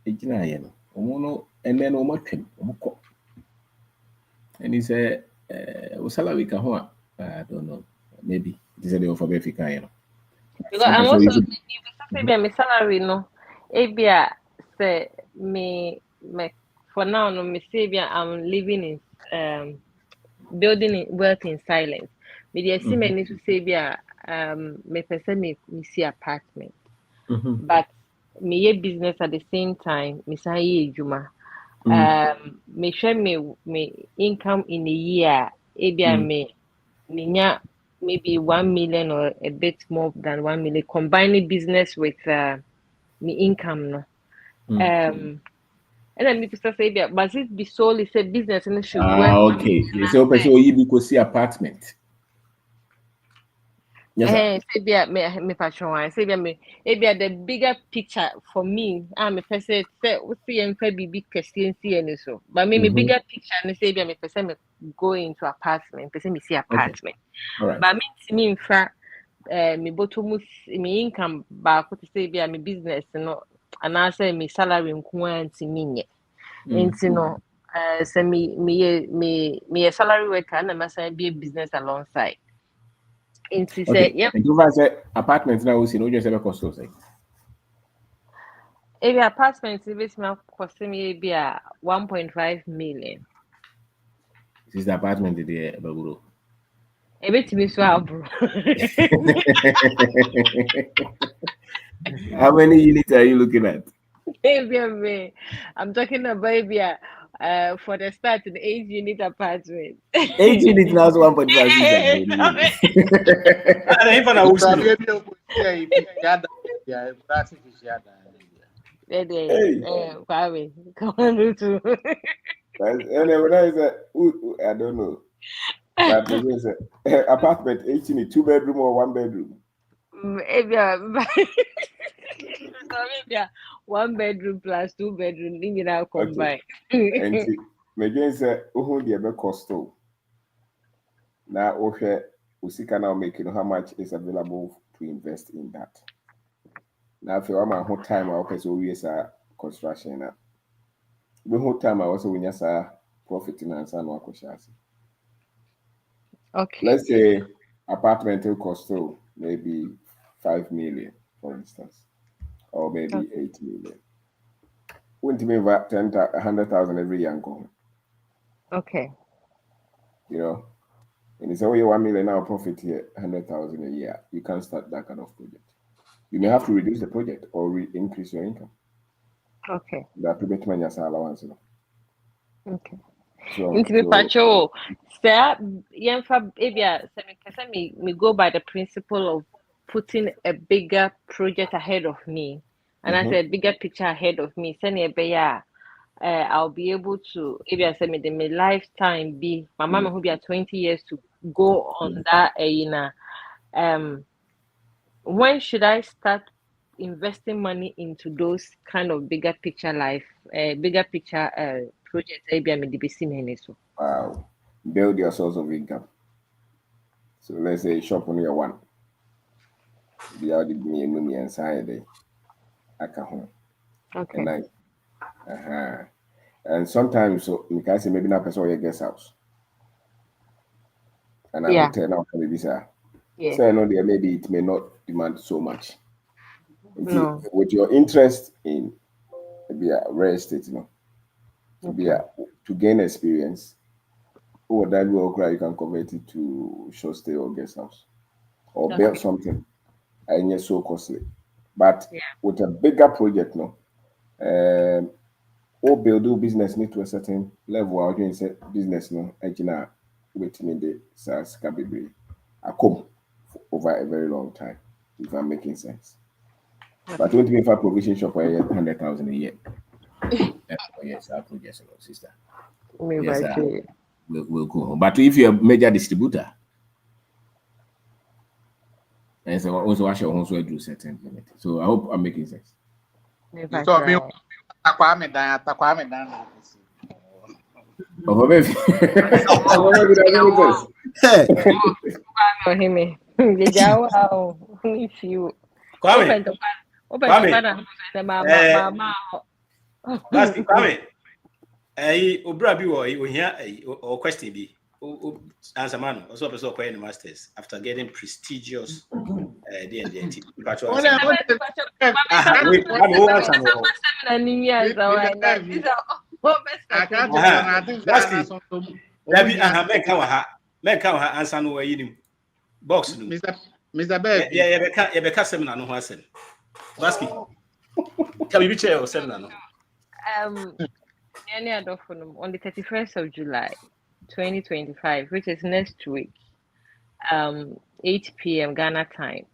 ejina ye no omo no ene no mo twem omo ko. And he said, salary ka ho a I don't know, maybe this is the offer be fika you know. Because I'm also maybe my salary no ebia say me for now no me say I'm living in building wealth in silence. Me dey see me need to say me person me see apartment. But me ye business at the same time me say ye juma. Me share me income in a year ebia me nya maybe 1 million or a bit more than 1 million combining business with me income no. And then me say but it be solely say business and should work. Okay. So person you be go see apartment. Yes, say me patron say me the bigger picture for me me person say we see en fa bibi kese see any so but me bigger picture and say me person me go into apartment person me see apartment. All right. But me in fact me bottom me income back to say me business no and I say me salary nko anti me nye no say me salary worker and I say be a business alongside. Okay. And you say apartment now we see no just ever cost us. If apartment is cost me be 1.5 million. This is the apartment there, Baburo. A bit to be swab. How many units are you looking at? Maybe I'm talking about maybe for the start an 8-unit apartment. 8 units now is 1.5 Kwame, come on, too. And then when I said, I don't know. But they say, apartment 8 units, 2 bedroom or 1 bedroom. Maybe 1 bedroom plus 2 bedroom, you know, combine. And Megan said, oh, the ever cost. Now, okay, we see can now make how much is available to invest in that. Now, if you want my whole time, I okay, so we are construction. The whole time I also win as a profit in and son work. Okay. Let's say apartment will cost maybe 5 million, for instance, or maybe 8 million. Wouldn't mean 100,000 every year. Okay. You know, and it's only 1 million now profit here, 100,000 a year. You can't start that kind of project. You may have to reduce the project or increase your income. Okay. That to make money as allowance. Okay. So, Into the patrol, sir, me go by the principle of putting a bigger project ahead of me, and I said bigger picture ahead of me. I'll be able to, maybe I said, my lifetime be, my mama who be at 20 years to go on that, when should I start investing money into those kind of bigger picture projects? Wow. Build your source of income. So let's say shop on your one. The other me inside home. Okay. And sometimes so you can say maybe not person your guest house. And I will tell now maybe sir. So I know there maybe it may not demand so much. No. With your interest in maybe a real estate, to gain experience, or that will you can convert it to short stay or guest house. Or build something and it's so costly. But with a bigger project, or build business need to a certain level. How do you say business? Engineer waiting the SaaS can be a come over a very long time, if I'm making sense. But don't give a provision shop for 100,000 a year. Yes, our project, sister. Yes, we'll go home. But if you're a major distributor, and so also wash your home so do certain limit. So I hope I'm making sense. Oh, baby. Obra bi wo hia or question bi answer man also person acquire the masters after getting prestigious D&D answer no way box no Mr. Bear yeah be ka seminar no ho asem Basky can we be chair or seminar no on the 31st of July 2025, which is next week, 8 p.m. Ghana time.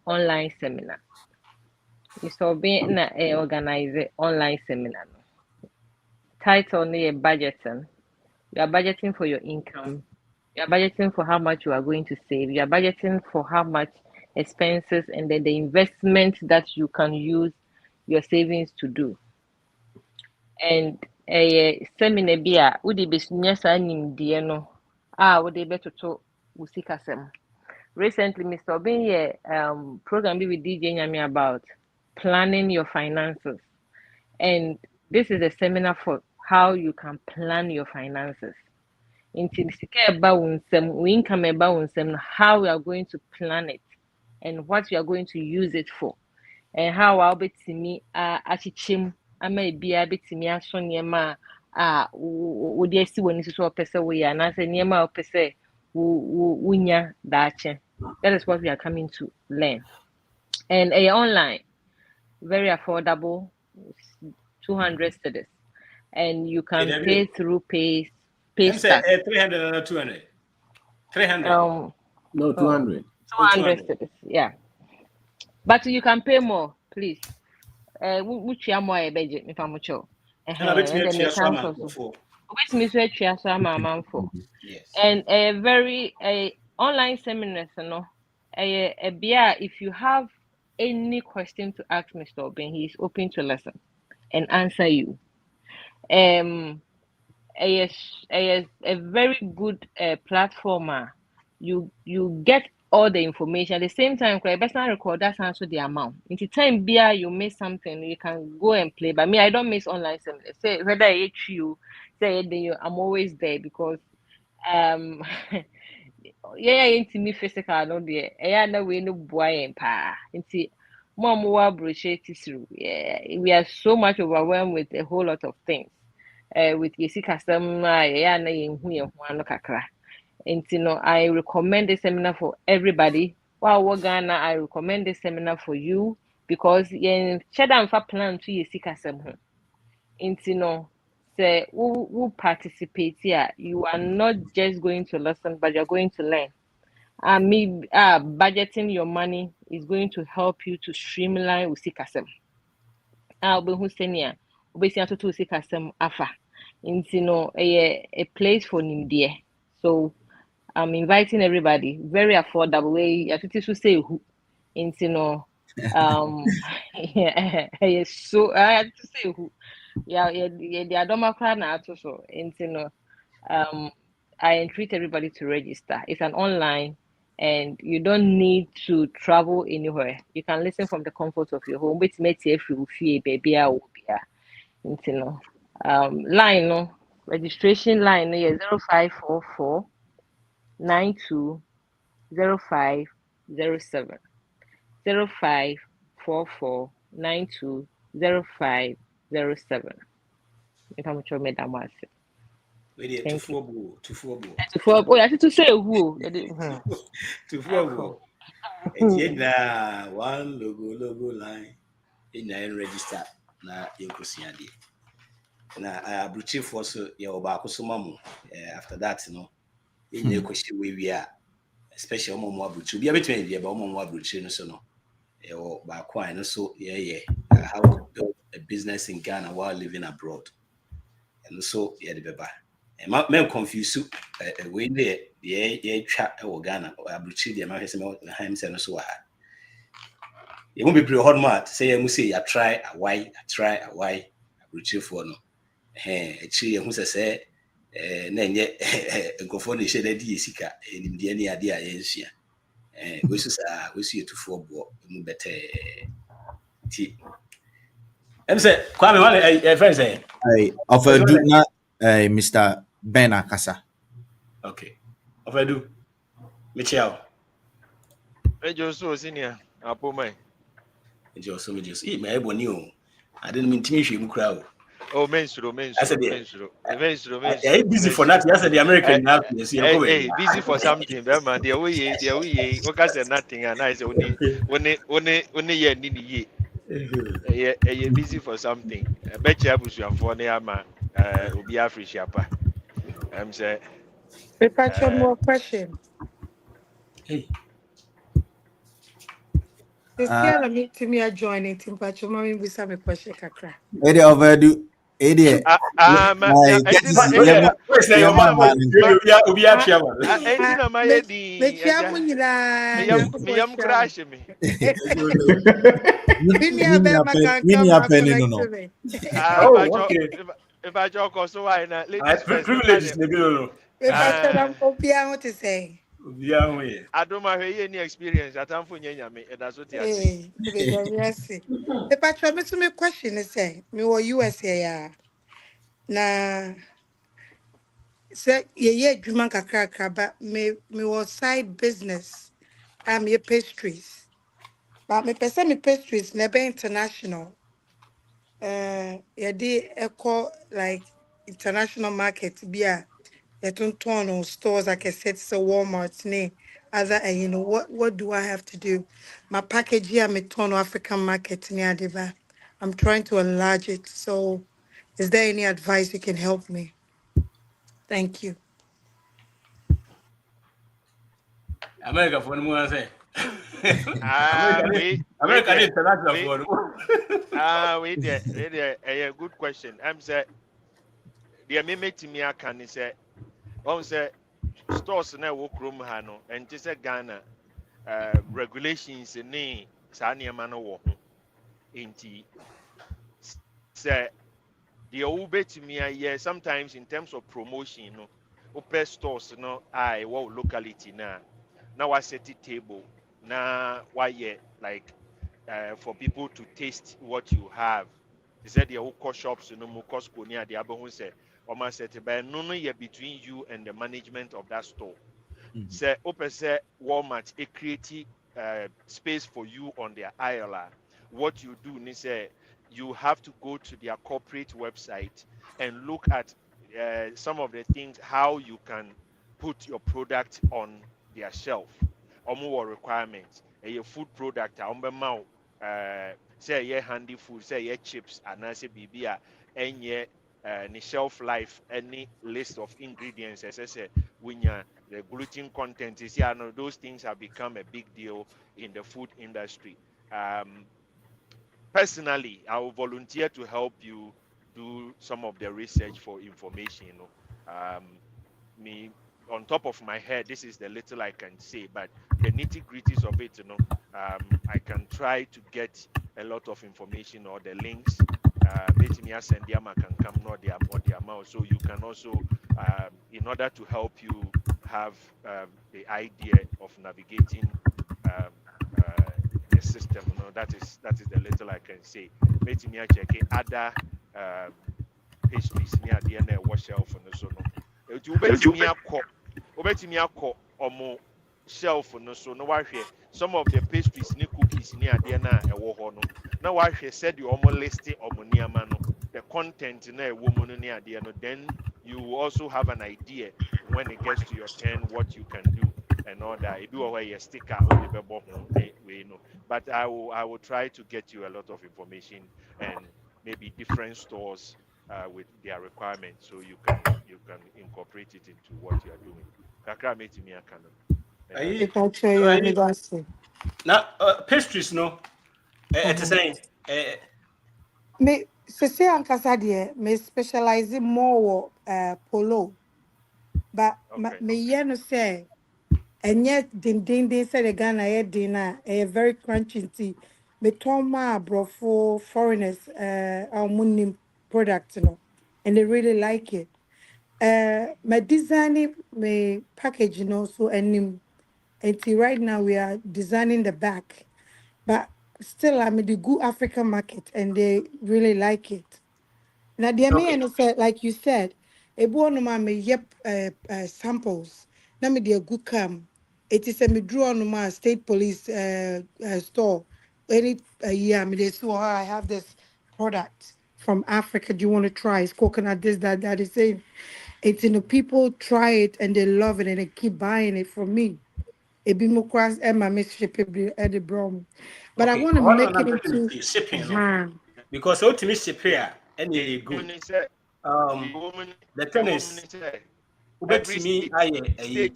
Online seminar. Mr. Being organize online seminar. Title near budgeting. You are budgeting for your income. You are budgeting for how much you are going to save. You are budgeting for how much expenses and then the investment that you can use your savings to do. And a seminar bia would be nyasa nimdeɛ no would be to usikasem. Recently, Mr. Obin program with DJ Nyami about planning your finances. And this is a seminar for how you can plan your finances. Income how we are going to plan it and what you are going to use it for. And how I'll be to me achichim I may be a bit to me action yema would you see when this is what person we are and I say near my wunya dache. That is what we are coming to learn. And online, very affordable, 200 cedis, and you can pay through pay I'm saying start. 300 or 200. 300. No, 200. 200 cedis, yeah. But you can pay more, please. Which you are more a budget, if I'm sure. And then they come for. Which means we try so am for. Yes. And a very online seminars, if you have any question to ask Mr. Oben, he is open to listen and answer you. A very good platformer. You get all the information at the same time. Best not record that's answer the amount. In the time you miss something, you can go and play. But me, I don't miss online seminars. Say whether it's you, say I'm always there because yeah, into me physical no dear. Na we no boy pa. Into mom yeah, we are so much overwhelmed with a whole lot of things. With yesi custom yeah na yenhu ye ho ano kakra. Into no, I recommend this seminar for everybody. Wow, Ghana, I recommend this seminar for you because yen chedan fa plan to yesi custom ho. Into no, say who participate here, you are not just going to listen, but you're going to learn. Budgeting your money is going to help you to streamline usikasem. Obehu senia, obesia to usikasem afa. Into a place for nimdie. So I'm inviting everybody. Very affordable way. I think to say who. Into so I have to say who. Yeah, the Adoma crowd now so into I entreat everybody to register. It's an online and you don't need to travel anywhere. You can listen from the comfort of your home. Which makes you feel baby line no registration line no 0544 92 0507 0544 92 0507. If I'm sure made that much. To four. Oh, I to say who? To four. One logo line. In register na yenkusiade. Na abruchi for so ye obako so mamu. After that, in question we are, especially omo abruchi. Be between be omo abruchi no so no. Back and so how to build a business in Ghana while living abroad. And so the beba. And may confuse you way there, chat or Ghana or Abuchi, the American Himes and so on. It won't be pretty hard mad. Say I must say I try a why, Abuchi for no. A tree and who say, then yet go for the shade sika in the any idea is here. We see you to four better. I'm say, Kwame, what a friend say? I offer do not Mr. Ben Akasa. Okay. Offer do. Michelle. Ejo senior. Apo mai. Ejo so me just. My ebony o. I didn't mean to him crowd. Oh, menstru. I said busy for nothing. I said the American now. Hey, busy for something. Man, the way. What I said nothing, and I say only ye nini ye. Yeah, busy for something. Bet you have to for ne ama. Obi Afrishapa. I'm say. Patrick, more question. Hey. This girl me to me joining team Patrick. Mommy, we have a question kakra. Eddie overdo. Eddie. If I joke or so, I privileges. What to say? I don't have any experience. I don't me. That's what I say. The Patrick, me question is say, me or USA na. Say ye dwuma kakra but me was side business. I'm your pastries. But me person me pastries never international. Yeah, they echo like international market be a on stores like I said, so Walmart, other, and you know what do I have to do? My package here, me turn African market near Diva. I'm trying to enlarge it. So, is there any advice you can help me? Thank you. America for no say. Wait America there. international Wait. for. Wait there. A good question. I'm say the meme me can say on say stores na wo krom ha no and just say Ghana regulations ni sa nneɛma no wɔ ho nti sɛ deɛ wobɛtumi ayɛ sometimes in terms of promotion no wopɛ stores no a ɛwɔ wo locality no a na wasɛte table na wayɛ like for people to taste what you have. They said the whole shops no mu Costco near the abahun say Oma said but no yɛ between you and the management of that store. Say open say Walmart a create space for you on their aisle. What you do ni say you have to go to their corporate website and look at some of the things how you can put your product on their shelf. Omo requirements. A food product say yeah handy food, say yeah chips and I say bibia and yeah the shelf life, any list of ingredients, as I say, when the gluten content is yeah, no, those things have become a big deal in the food industry. Personally, I will volunteer to help you do some of the research for information. Me on top of my head, this is the little I can say, but the nitty-gritties of it, I can try to get a lot of information or the links. Let me send them. I can come or the amount, so you can also, in order to help you have the idea of navigating the system. That is the little I can say. Let me check other pastries near the end wash shelf and so no. Obetimi akọ omo shelf no so no wahwe some of the pastries ni cookies ni ade na ewo ho no na wahwe said you omo listing omo niama no the content na ewo mu no ni ade no then you will also have an idea when it gets to your turn what you can do and all that. It do away a sticker or the bebo we know. But I will try to get you a lot of information and maybe different stores with their requirements so you can incorporate it into what you are doing. Kakra meti mi akano. Now pastries no. It's saying. Me say ankasa deɛ me specialize more polo, but me yɛ no say ɛnyɛ dindindin sɛ de Ghana yɛ din a very crunchy nti me tɔn ma aborɔfo foreigners a wɔn nim product no and they really like it. My designing my package so anim until right now we are designing the back, but still I'm in the good African market and they really like it. Now, the and said, like you said, a boy no me yep samples. Now me the good come. It is a me draw on my state police store. Any year me they say, oh, I have this product from Africa. Do you want to try? It's coconut. This that is saying. It's people try it and they love it and they keep buying it from me. It be more cross and my ship at the brom. But I want to make it into shipping. Because ultimately ship here any good. The thing is, every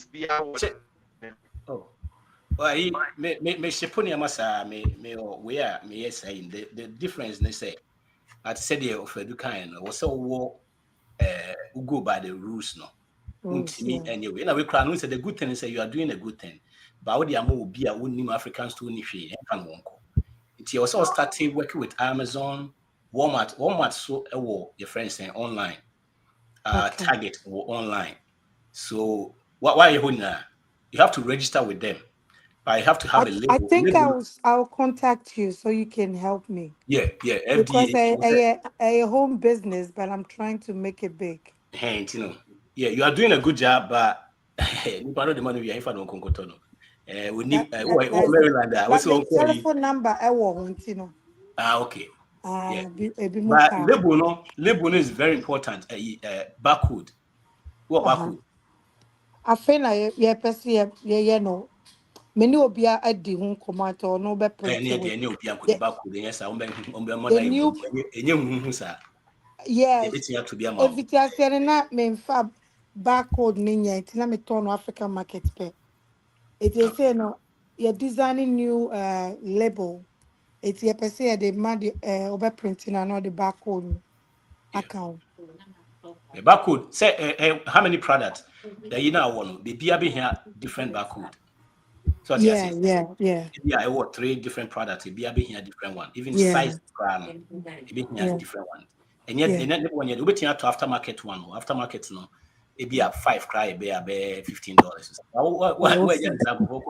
state oh, well, me shipping masa me where me saying the difference they say at said the of the kind was so go by the rules no. Anyway, now we can say the good thing is that you are doing a good thing. But what the amount will be a wouldn't Africans to initiate and won't go. It also started working with Amazon, Walmart so your friends saying online. Target or online. So why are you holding that? You have to register with them. But you have to have a label. I think I'll contact you so you can help me. Yeah. Because a home business, but I'm trying to make it big. Hey, yeah, you are doing a good job, but you know the money we are if I don't control. We need Maryland. What's the telephone number? I want okay. Yeah. But label is very important. Barcode. What barcode? feel like yeah person yeah no many obia adi ho command or no be print with the new yes if it is na me fa barcode ninya tina me turn African market pe it is say no you're designing new label it's your person the man over printing and all the barcode account the barcode say how many products that you know one the be here different barcode. So what you say? Yeah. Yeah, I want 3 different products. It be here different one. Even Yeah. size brand, it be here Yeah. different one. And yet, when you're waiting to aftermarket one, aftermarket no, it be a 5 cry, be a $15. What example?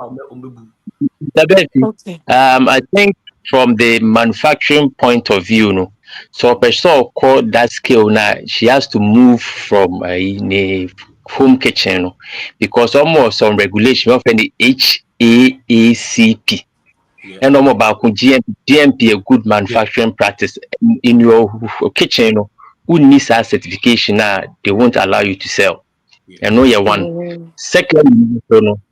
Okay. I think from the manufacturing point of view, no, so a person call that scale now, she has to move from in a home kitchen, no, because almost some regulation of the HAACP and almost about GMP, a good manufacturing practice in your kitchen, no, who needs a certification now, they won't allow you to sell. And no, you one. Second,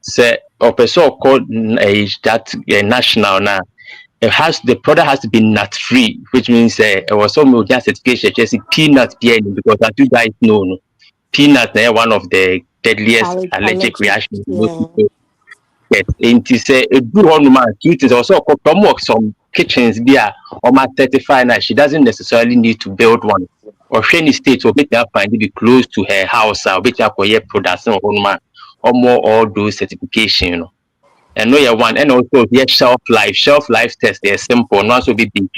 say a person called that national now. It has the product has to be nut free, which means it was some certification just peanut because as you guys know, no, peanut is one of the deadliest allergic reactions most people get. And to say a good one man, it is also some kitchens be or 35 now. She doesn't necessarily need to build one. Or any state will be find it be close to her house or be production or more all those certification, you know. And no, one, and also here shelf life test. They're simple, not so be big.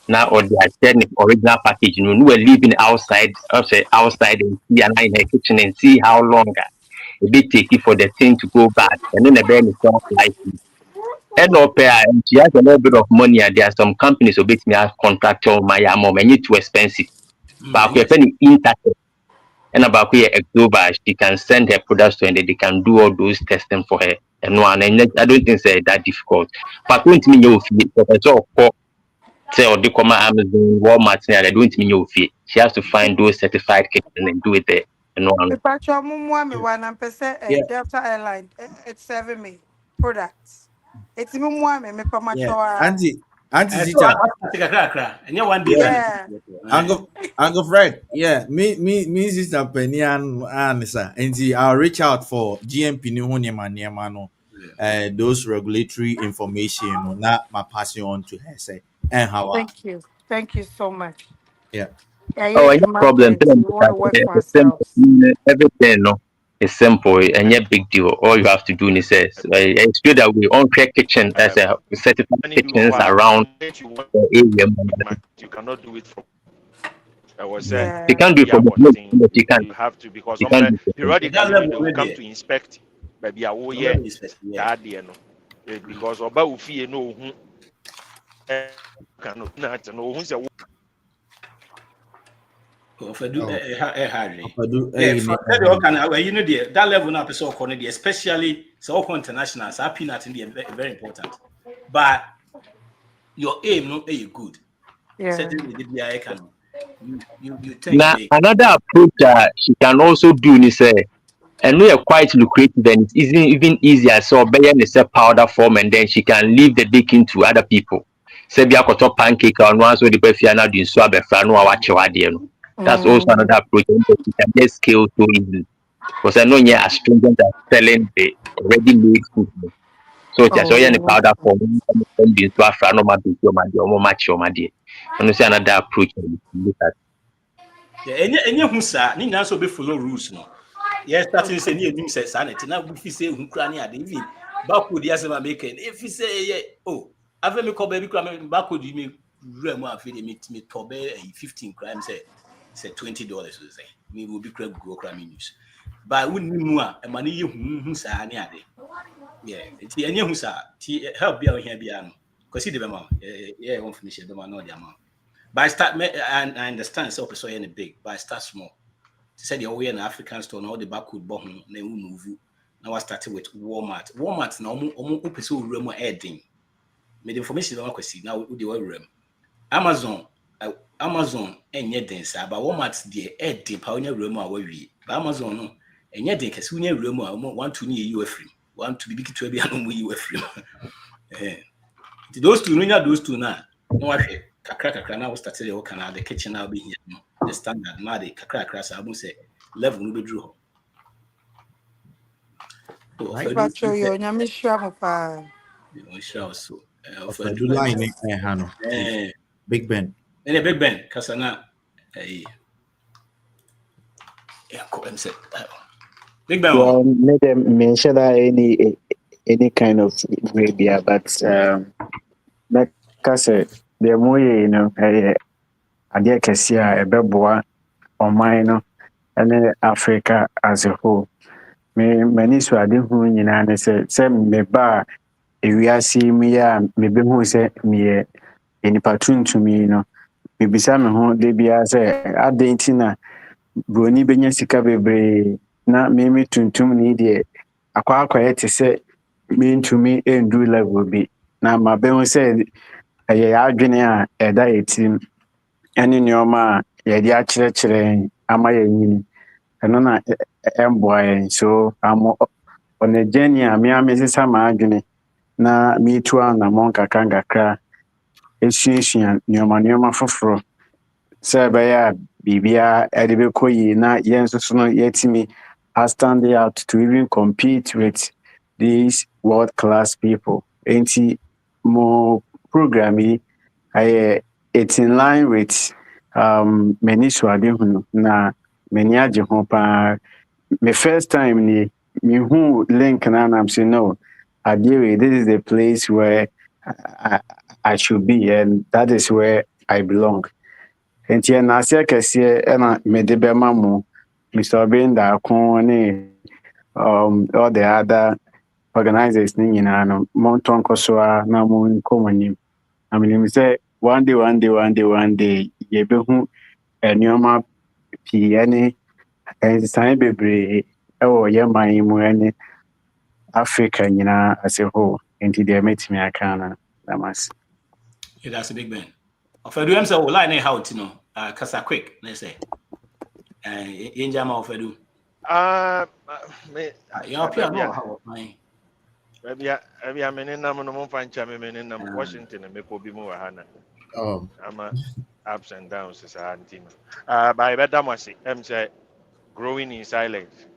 Now or the technique original package. You know, we're living outside and see and in the kitchen and see how long it be take it for the thing to go bad. And then the ben is shelf life. And no pair, and she has a little bit of money. And there are some companies who bit me as contractor my mom and it's too expensive. But we're paying internet. And about here, October, she can send her products to and they can do all those testing for her. And one, and I don't think it's that difficult. But when me you feel, so say or the Amazon, Walmart, I don't mean you feel. She has to find those certified kits and do it there. And one. The patron mumwa me 1% Delta Airline it's 7 me products. It's mumwa me Yeah. pamacho. Auntie So Zita. and you one day. Yeah. Uncle Fred, yeah, me sister Penny and sir, and I'll reach out for GMP new no, those regulatory information, you know, not my passing on to her say, and how, Thank you so much. yeah. Yeah, Oh, any Juma problem. we want to work for It's simple. ourselves. Everything, no, it's simple and yet big deal. All you have to do is it's good that we own care kitchen as a certified kitchens around the area. You cannot do it from. I was You saying, can't do it from the place, but you can. you have to because You can't do it. periodically they will come to inspect. Baby, I will that no because oba ufi no who cannot not no who say That level now, especially so international, so peanut in the very important. But your aim not a good. Certainly, you think Now, another approach she can also do is and we are quite lucrative and it's even easier. So Bayan is a powder form and then she can leave the baking to other people. Say be a pancake or once with the befiana doing so that's also another approach. And you can get scale so easily. Because I know you're as stringent as selling the ready made food. So it's also any powder form and be so after no match your money. And it's another approach look at. yeah, any who sa, ni na so be follow rules no. Yes, starting say ni enim say sanity. Now we say who kra ni ade even backward yes ma make if you say yeah, oh, ave me call baby kra me backward you me rem afi de me to be 15 crime say $20 so say. Me will be kra go kra me news. But we ni mu a e ma ni ye hu sa ni ade. Yeah, it's any who sa ti help be here be no. Cause see the mama yeah, one finish the man no the amount. But I start, and I understand so so any big, but I start small. Said you're in African store, now the backward bomb, then we move. Now I started with Walmart. Walmart now almost open so room adding. Made information on question now the room. Amazon, Amazon, and yet dense, but Walmart the adding pioneer room away. But Amazon no, And yet they can soon room want to near you a free. Want to be to be you a free. Those two, those two now. No, I kakra now started the canal, the kitchen now be here. The standard, Madi, kakra, I won't say level will be drew. Pacho, yo, nyamisha mo pa. So, for the line, Hano, Big Ben. And a Big Ben, Casana, Big Ben. Well, made them mention that any kind of media, but like I said, the more idea Cassia, a beboa or mine, and Africa as a whole. Many so I didn't who you say me bar if we are seeing me, maybe who say me any patron to me, maybe some who they be as a dating. Broni benya sika bebree na mimi tuntum ni de akwa te sɛ mentumi endu level bi na mabɛhu sɛ ɛyɛ adwene a ɛda etim ɛne nneɛma a yɛde akyerɛkyerɛ ama yɛnyini ɛno na ɛmboa yɛn so on a journey a me amesesa m'adwene na metu anammɔn nkakra esuasua nneɛma foforɔ sɛ ɛbɛyɛ a biribia ɛde bɛkɔ yie na yɛn nso so no yɛtumi stand out to even compete with these world-class people. Enti mo program yi it's in line with m'ani so ade hunu na m'ani agye ho paa. My first time ni mehu link na I'm saying no, Adewe, this is the place where I should be and that is where I belong. Enti na ase kɛseɛ na mede bɛma mo Mr. Obinda ne all the other organizers ni nyinaa no montɔn nkɔ so a na mo nkɔ mo anim. I mean sɛ one day yɛbɛhu nneɛma pii ne nsesan bebree ɛwɔ yɛn man yi mu ne Africa nyinaa as a whole. Enti deɛ mɛtumi aka na damas. Yeah, that's a Big Ben. Ofedu em say o line how to know. Kasa quick, let's say. Injama Ofedu. Me you appear no how my. Maybe I'm in no mo fancha me in Washington and meko bi mu wa hana. I'm ups and downs as a team. By better must say growing in silence.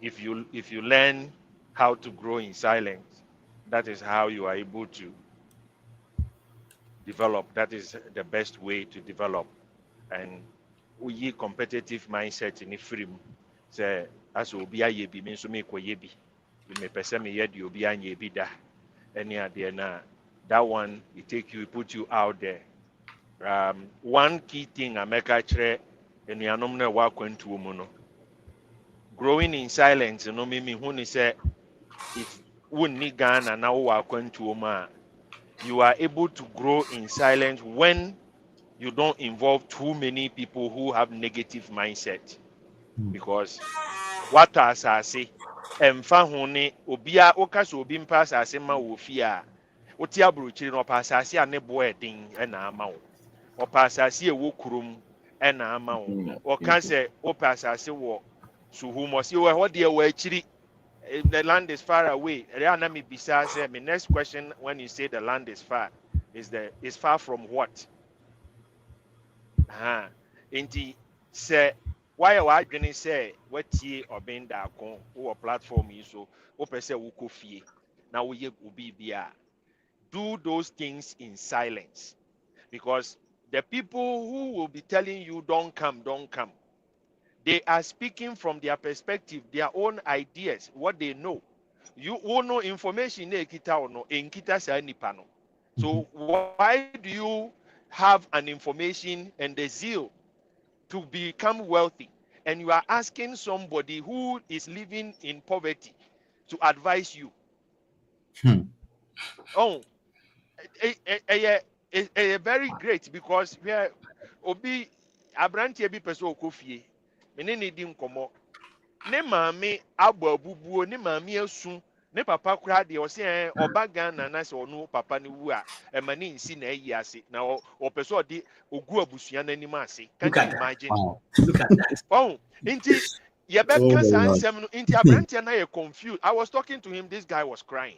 If you learn how to grow in silence, that is how you are able to develop. That is the best way to develop. And we competitive mindset in the frame. Say as obi aye bi me so me koye bi. Me pese me yedi obi anye bi da. Any idea na that one it put you out there. One key thing I make actually and you know na wa kwantu mu no. Growing in silence no me who ni say if wunni Ghana na wa kwantu mu you are able to grow in silence when you don't involve too many people who have negative mindset. Because what as I say, emfa hone obia okaso obi mpa asase ma wo fi a oti abrochiri no pa asase a ne bo edin e na ama wo opa asase e wo kurom e na ama wo o kan se opa asase wo suhumo si wo de wo achiri the land is far away. My next question when you say the land is far is far from what? Inti say why are you say what ye or being that or platform is so open say wukofie now we ubi bia do those things in silence because the people who will be telling you don't come, they are speaking from their perspective, their own ideas, what they know. You know information in kita sa nipa no. So why do you have an information and the zeal to become wealthy and you are asking somebody who is living in poverty to advise you? Oh, very great because we are obi abrantie bi person okofie me ne di nkomo ne maame abɔ abubuo ne maame asu ne papa kura de ɔse ɔba Ghana na sɛ ɔno papa ne wu a ɛma ne nsi na ayi ase na ɔpɛ sɛ ɔde ogu abusua n'anim ase. Can you imagine? Look at that. Oh, nti Yeah, but Oh cancer my and God. seven into Abrantia now you're confused. I was talking to him, this guy was crying.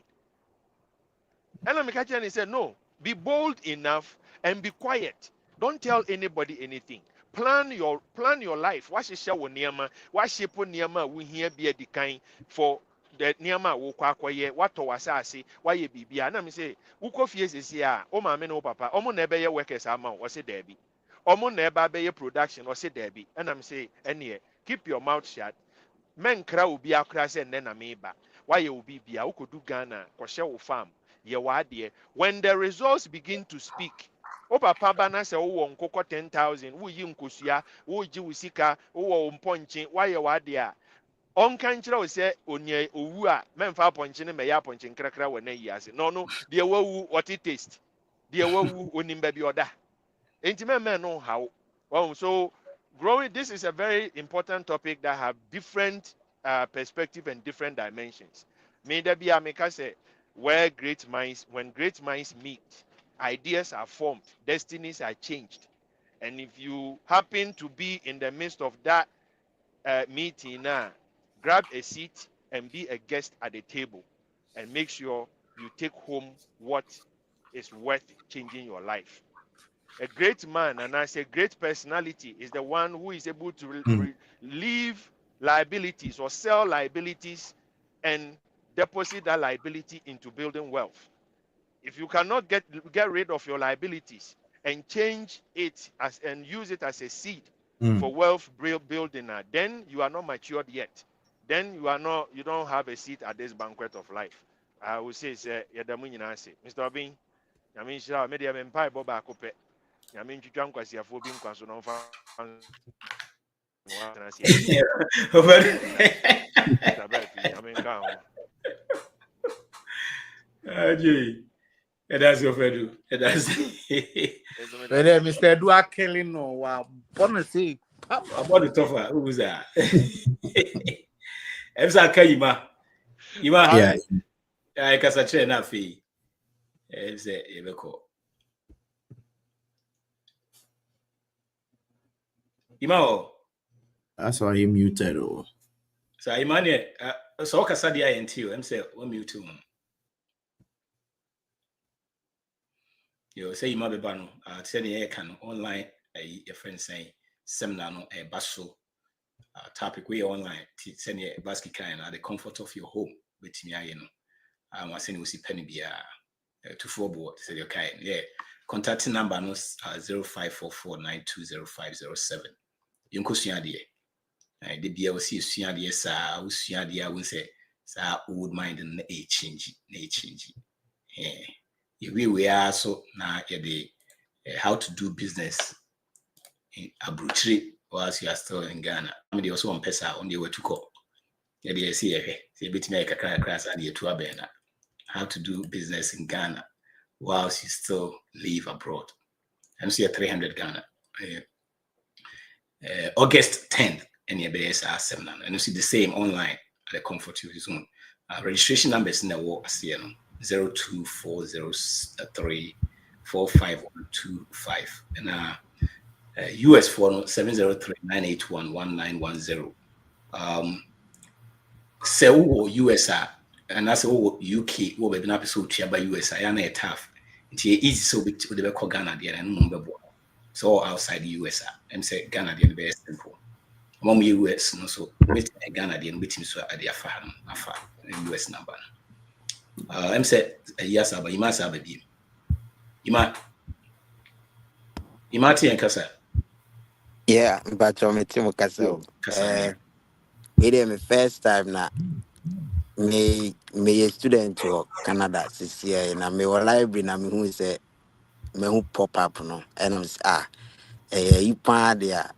And I'm catching, he said, no, be bold enough and be quiet. Don't tell anybody anything. Plan your life. What is your niyama? What shape niyama we here be a decline for the niyama wo kwa what to wasasi why ye bibia na me say uko fie sisi a o ma me no papa omo na ebe ye workers ama o say there be omo na eba be ye production o say there be and I'm say ene keep your mouth shut men kra obi akra say nne na me ba why ye obi bia ukodu Ghana ko hye wo farm ye wade when the results begin to speak o papa ba na say wo nkokọ 10,000 wo yi nkosua wo ji wo sika wo mponche why ye wade a onka nkyerɛ wo sɛ onye owu a memfa apɔnkye ne mɛyɛ apɔnkye nkrakra wɔ na yi ase no no deɛ wawu wɔte taste deɛ wawu onim baabi ɔda enti mɛmɛ no how well so growing this is a very important topic that have different perspective and different dimensions me da bia meka sɛ when great minds meet ideas are formed destinies are changed and if you happen to be in the midst of that meeting now, grab a seat and be a guest at the table and make sure you take home what is worth changing your life. A great man and I say great personality is the one who is able to leave liabilities or sell liabilities and deposit that liability into building wealth. If you cannot get rid of your liabilities and change it as and use it as a seed for wealth building, then you are not matured yet. Then you don't have a seat at this banquet of life. I will say, Mr. Obin, I mean, sure, media empire boba cope. I mean, you can't quite afford being consumed on That's your fedu. That's Mr. Edward Kelly no wa bonus about the tougher. Who's that? Emsa Kayima. Ima. Yeah. I can say na fi. Emsa Ebeko. Ima. That's why you muted. Oh. So Imane, so kasa dia yentio. Emsa we mute him. You say Ima beba no. Say the can online a friend saying seminar no baso. Topic we online send a basket kind at the comfort of your home with me. I'm saying we see penny be to forward say your kind. Yeah, contacting number no 0544920507. You can see idea. The be see idea sa we idea we say sa old mind and a change. Yeah, we are so now the how to do business in Abuchi whilst you are still in Ghana. I mean, they also on Pesa on the way to call. Yeah, they see a bit make a class and the two how to do business in Ghana whilst you still live abroad. And see a 300 Ghana. August 10th, and your BSR seminar. And you see the same online at the comfort of your zone. Registration numbers in the war 02403 45125 and US for 703-981-1910. Say US and that's all UK will be an episode by US. I am tough. It's easy so with the call Ghana and number. So outside the US and say Ghana the very simple. Among US no so with Ghana the with him so at the farm US number. I'm said yes, but you must have a beam. You might and Casa. Yeah, but I'm a team Castle. It my first time now. Me a student to Canada this year, and I'm a library. Na me who say me who pop up no, and I'm you pan there.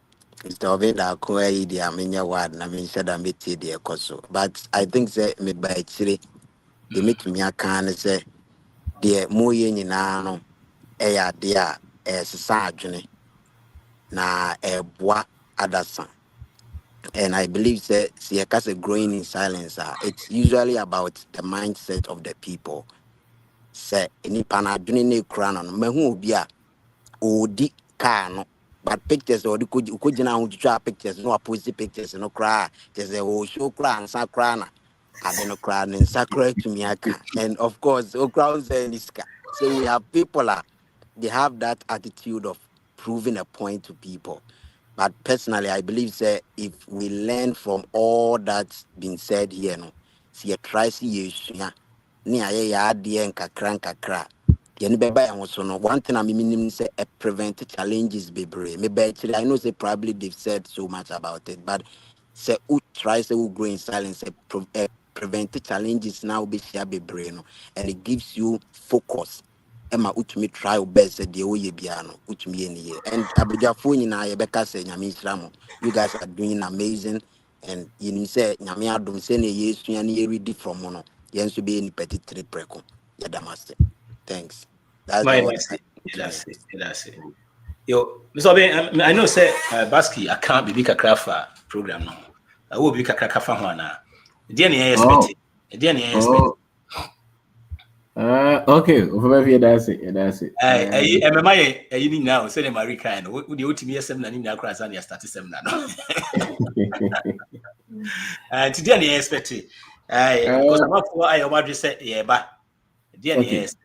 Mr. Ovenda ko idea menya word na me said I'm bit there koso. But I think say me by chiri they make me a can say the more nyina no dia sesa adwene na boa adasa. And I believe that Siakasa growing in silence, it's usually about the mindset of the people. Say any pana doing a crown on Mahubia Odi Kano but pictures or the could now draw pictures, no post pictures, no cry, just a whole show cry and sakrana. I don't know cry and sacred to me, and of course, crowds and iska. So we have people they have that attitude of proving a point to people. But personally, I believe that if we learn from all that's been said here, no, see a try see you, ni aye ya adie nkakra. Yɛne bɛba yɛn ho so no, one thing I'm meaning say a prevent challenges bebree. Maybe actually I know say probably they've said so much about it, but say who try say who grow in silence prevent challenges now be share bebree no, and it gives you focus. Emma utumi try your best the oye biano utumi eniye. And abujafo nyina yebeka say nyame nhyira. You guys are doing amazing, and you say nyame adom say ne yesu ya ne ready from no. Yen should be any petty three preko. Yadamaste. Thanks. That's My all. that's it. Yo, Mr. Oben, I know say Baski I can't be kakra for program no. I will be kakra kafa ho na. Dey na expect. Dey na expect. Okay, over that's it. MMA ni now say the Marika and wo dey otimi yesem na ni na kra sa na start sem na no. Today na expect. Because I'm not for I want to say yeah ba. Dey na expect.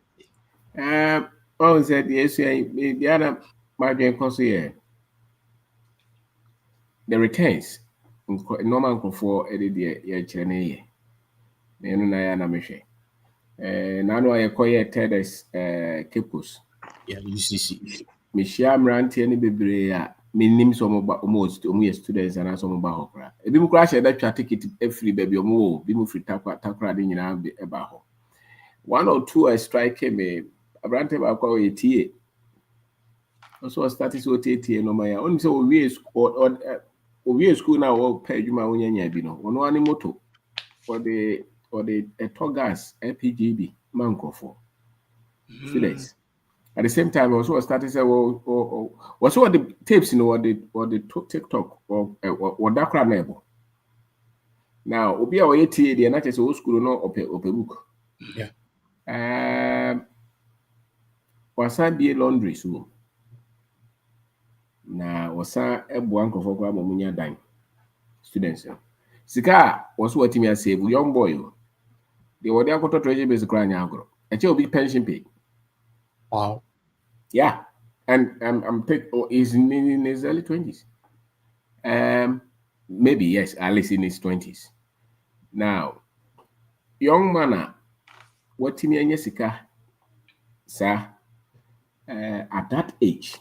Oh, said yes, the other margin cost here. The returns normal for edit the chene. Nenu na ya na meshe. Nanu aye koye TEDx Kipos. Yeah, UCC. Mishia mranti any bebre a minim so almost students and as some bahokra. Ebi mu crash that twa ticket every baby omo bi mu free takra de nyina be eba ho. One or two I strike me abrante ba kwa etie. Also started so etie no my only say we school now or pay adwuma wonyanya bi no. Ono ani moto or the togas LPGB mankofo students. At the same time, also started say, what's what the tapes, or the TikTok or that crowd neighbor. Now, Obia or ATA, the not just old school no open book. Yeah. Was I be a laundry so? Now, was I a blanco for Munya dime students? Sika was what me say, young boy. They were there to treasure base crying agro. A child be pension pay. Wow. Yeah, and I'm is in his early 20s. Maybe yes, at least in his 20s. Now, young man, what Timmy and Jessica, sir, at that age,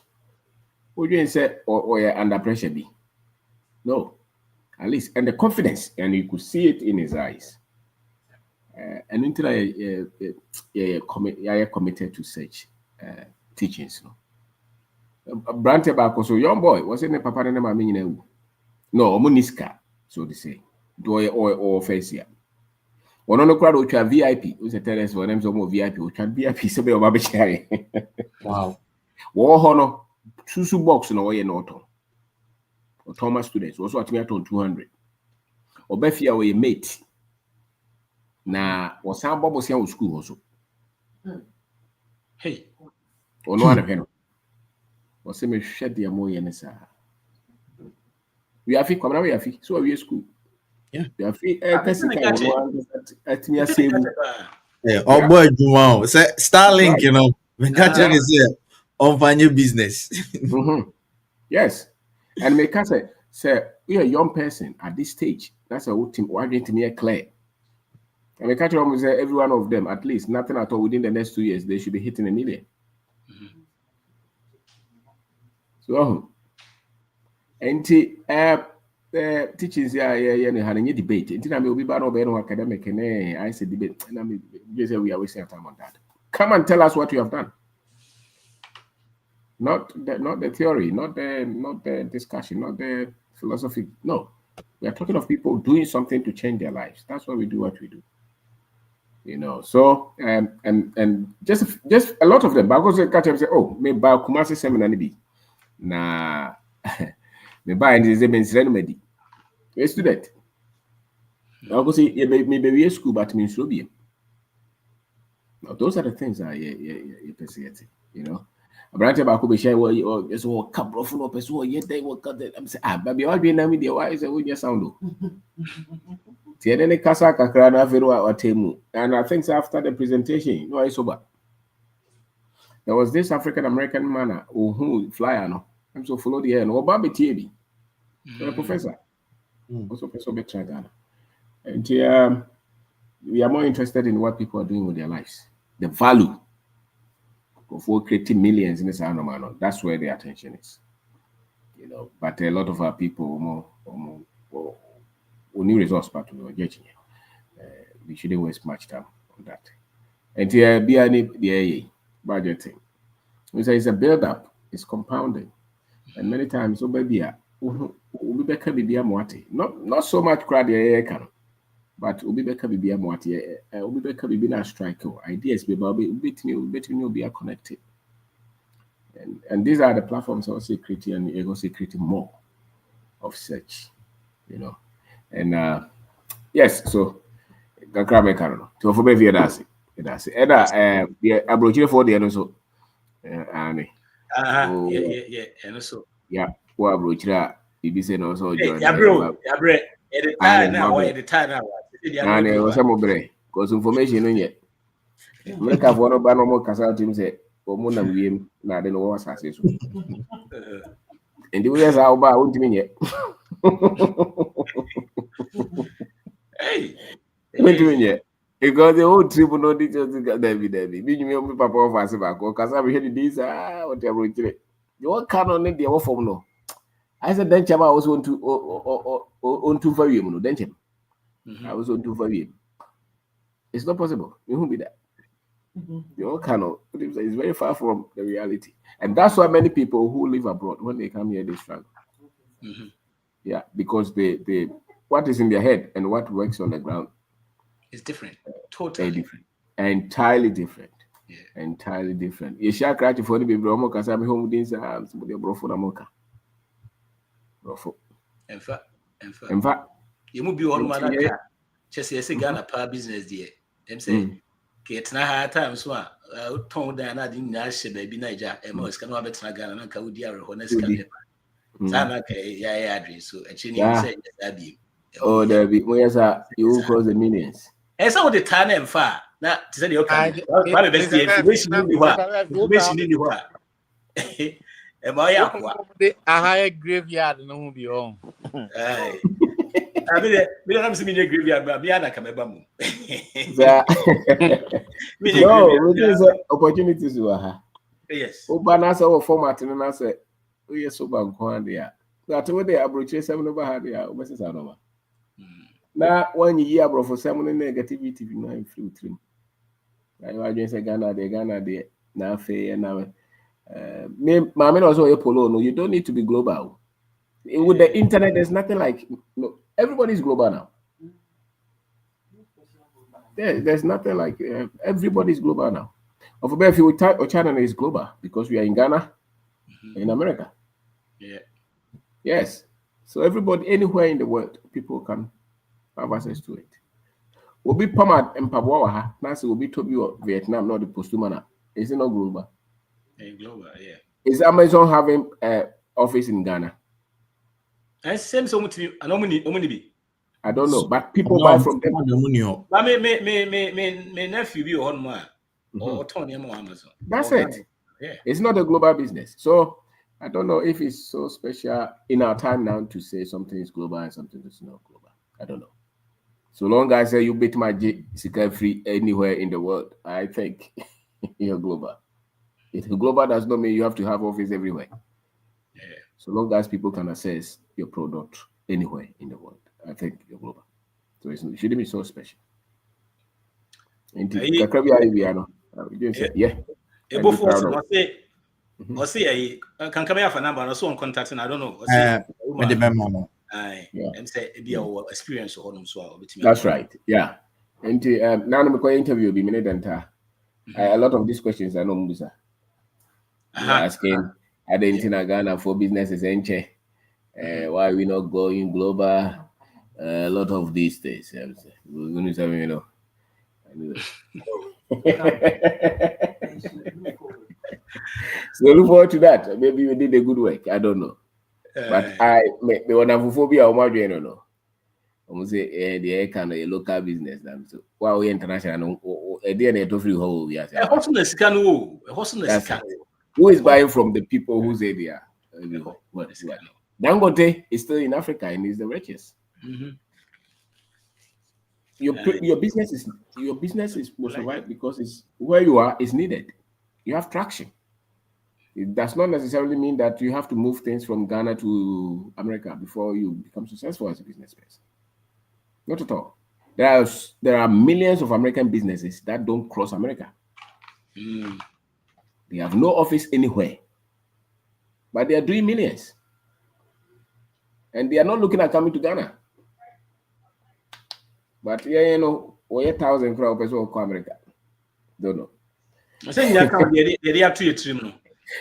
would you say or you're under pressure be? No, at least, and the confidence, and you could see it in his eyes. And until I committed to such teachings. Brante back so young boy wasn't a papa and mammy no omoniska so they say do or face here one on the crowd which are VIP who's a terrace for them some VIP which are VIP so be over share. Wow. War honor susu box no way no or Thomas students also at me at 200 or befia we mate na was some bubbles here school also Hey or no one or say me shed the amoy and we have it come we have it so we school. Yeah. We have it at me say yeah, oh boy, Jumao. Say Starlink, you know. When catch is here on find your business. Yes. And make us say you're a young person at this stage. That's a good team. Why didn't me clear? And we catch almost say every one of them, at least nothing at all within the next 2 years, they should be hitting 1 million. So and teachings having a debate. Until I will be bad over academic and I said debate. And I mean we are wasting our time on that. Come and tell us what you have done. Not the theory, not the discussion, not the philosophy. No. We are talking of people doing something to change their lives. That's why we do what we do. You know, so and just a lot of them, because they catch up and say, oh, maybe by Kumasi seminar be. Nah, me buy and is a remedy. A student. I go say maybe we school, but means so be. Now those are the things I you know. Abrante baako be share wo so wo ka brofo no person wo ye dey wo ka dey. I'm say baby what be na me dey why say wo just sound o. Ti ene kasa kakra na afero wa temu. And I think after the presentation, no I sober. There was this African American man who flyer no. I'm so follow the air no Baba TB. A professor. Also professor Betragana. And we are more interested in what people are doing with their lives. The value of creating millions in this animal. That's where the attention is. You know, but a lot of our people only resource part of getting we shouldn't waste much time on that. And here be the budgeting. We say it's a build-up, it's compounding. And many times not so much crowd can. But ubi beka bibi amwati ubi beka bibi na strike ideas be be connected. And these are the platforms also creating and also creating more of such, you know. And yes, so kakra me karo to for be via that's it. And the abrochire for the also and yeah and so yeah, what abrochire bibi say no so join yeah bro edit now and it was some bre because information no yet. America for no ba no more kasa team say omo na wiem na de no was asase so. And the way how ba won't me yet. Hey. Won't me yet. Because the whole tribunal details David. Be you me papa of us back or kasa be head this whatever it. You what can on the what form no. I said then chama also on to for you no then chama. I was on to for you. It's not possible. You won't be that. You cannot. It's very far from the reality, and that's why many people who live abroad, when they come here, they struggle. Yeah, because they what is in their head and what works on the ground is different, totally different, entirely different. Yeah, entirely different. You shall cry for the baby. Romo kasami home dins somebody brofo na moka. Brofo. In fact, you must be one man. Just say Ghana power business there. Them say. Get na hard times one. Tongue down, I didn't ask baby Niger, and most cannot be Tragana and Kaudia or honest. Yeah, so actually, say that be. Oh, there be where's you will cross the millions. And some of the time and far. Now, to say the okay, probably best information in the what. Am I a higher graveyard no be on. I mean, we don't have to be a graveyard, but we are not coming back. No, it is opportunities to her. Yes. Obanasa or format and I say, oh, yes, so bad. That's what they abroach 7 over had the Mrs. Anoma. Now, 1 year, bro, for some negativity, you know, flew through. I just say Ghana, the now fair and now. Mamma also a polo. No, you don't need to be global. With the internet, there's nothing like no. Everybody's global now. There's nothing like everybody's global now. Of if you type China is global because we are in Ghana, in America. Yeah. Yes. So everybody, anywhere in the world, people can have access to it. Will be Pamad and Pabuaha. Nancy will be Toby Vietnam, not the posthuman. Is it not global? Global, yeah. Is Amazon having office in Ghana? And same so much. I don't know, but people buy from them. But me nephew be on more or Tony Amazon. That's it. Yeah. It's not a global business. So I don't know if it's so special in our time now to say something is global and something is not global. I don't know. So long as I say you beat my Sika free anywhere in the world, I think you're global. If global does not mean you have to have office everywhere. Yeah. So long as people can access your product anywhere in the world, I think you're global. So it shouldn't be so special. Yeah. Can come here for number and so on contacting. I don't know. And say be our experience or so. That's right. Yeah. And now I'm going to interview be minute and a lot of these questions I know Musa. Asking Argentina Ghana for businesses why we not going global? A lot of these things. We're going to say, you know. So look forward to that. Maybe you did a good work. I don't know. But I may want to phobia or more no. I'm say the air can a local business. So while we international a DNA to free whole yes. Who is buying from the people who say they are everywhere? What? Dangote is still in Africa and is the richest. Your business is will survive because it's where you are is needed. You have traction. It does not necessarily mean that you have to move things from Ghana to America before you become successful as a business person. Not at all. There are millions of American businesses that don't cross America. They have no office anywhere, but they are doing millions. And they are not looking at coming to Ghana. But yeah, you know, 1,000 crowd person will come America. Don't know. I say you can they have to trim.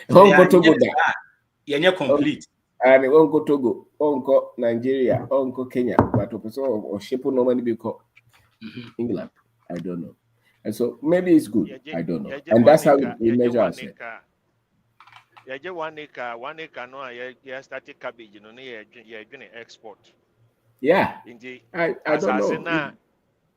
You're complete. And Uncle Togo, Uncle Nigeria, Uncle Kenya, but or ship no money because England. I don't know. And so maybe it's good. I don't know. And that's how we measure ourselves. Yeah, just 1 acre, 1 acre. No, you started cabbage. You know, you're doing export. Yeah. Indeed. I don't know.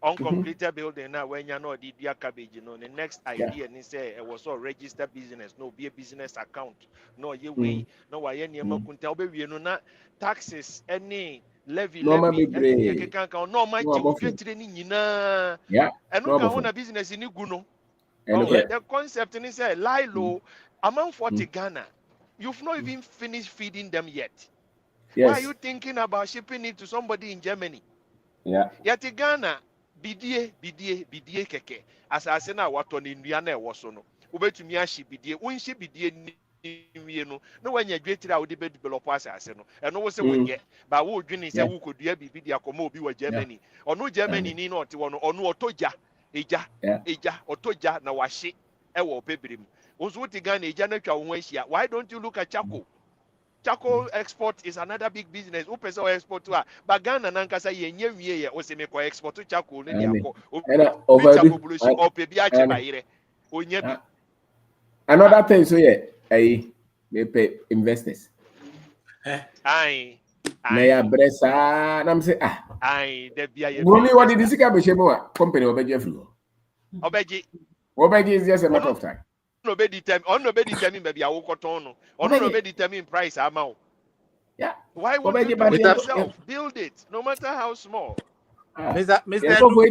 Uncompleted building now when you know the cabbage, you know, the next idea and say it was all registered business, no be a business account, no you way, no why any kunta be no na taxes any levy No any can no my get training na yeah and no can a business in guno. The concept is say lie low among 40 Ghana. You've not even finished feeding them yet. Yes. Why are you thinking about shipping it to somebody in Germany? Yeah. Yet Ghana bidie keke asase na wato ne nua na ewo so no wobetumi ahye bidie wonhye bidie nwie no na wanya dwetira wo de be develop asase no eno wo se wonye ba wo dwene se wo kodua bibidi akoma obi wa Germany ono Germany ni na ote wo no ono otoja eja otoja na wahye ewo bebrem wonso wote Ghana eja na twa wo ahia. Why don't you look at Charcoal export is another big business. Who person export to but Ghana nankasa yenye wie ye o se me ko export to charcoal ne dia ko. Another thing so yeah, they pay investors. Aye. Na ya bresa na me say aye de bia ye. Only what did this guy be shemo company obeje free. Obeje is just a matter of time. No be determine baby awokoton no ono no be determine price amount. Yeah. Why would you do it yourself? Build it, no matter how small. Mr. Investor, don't go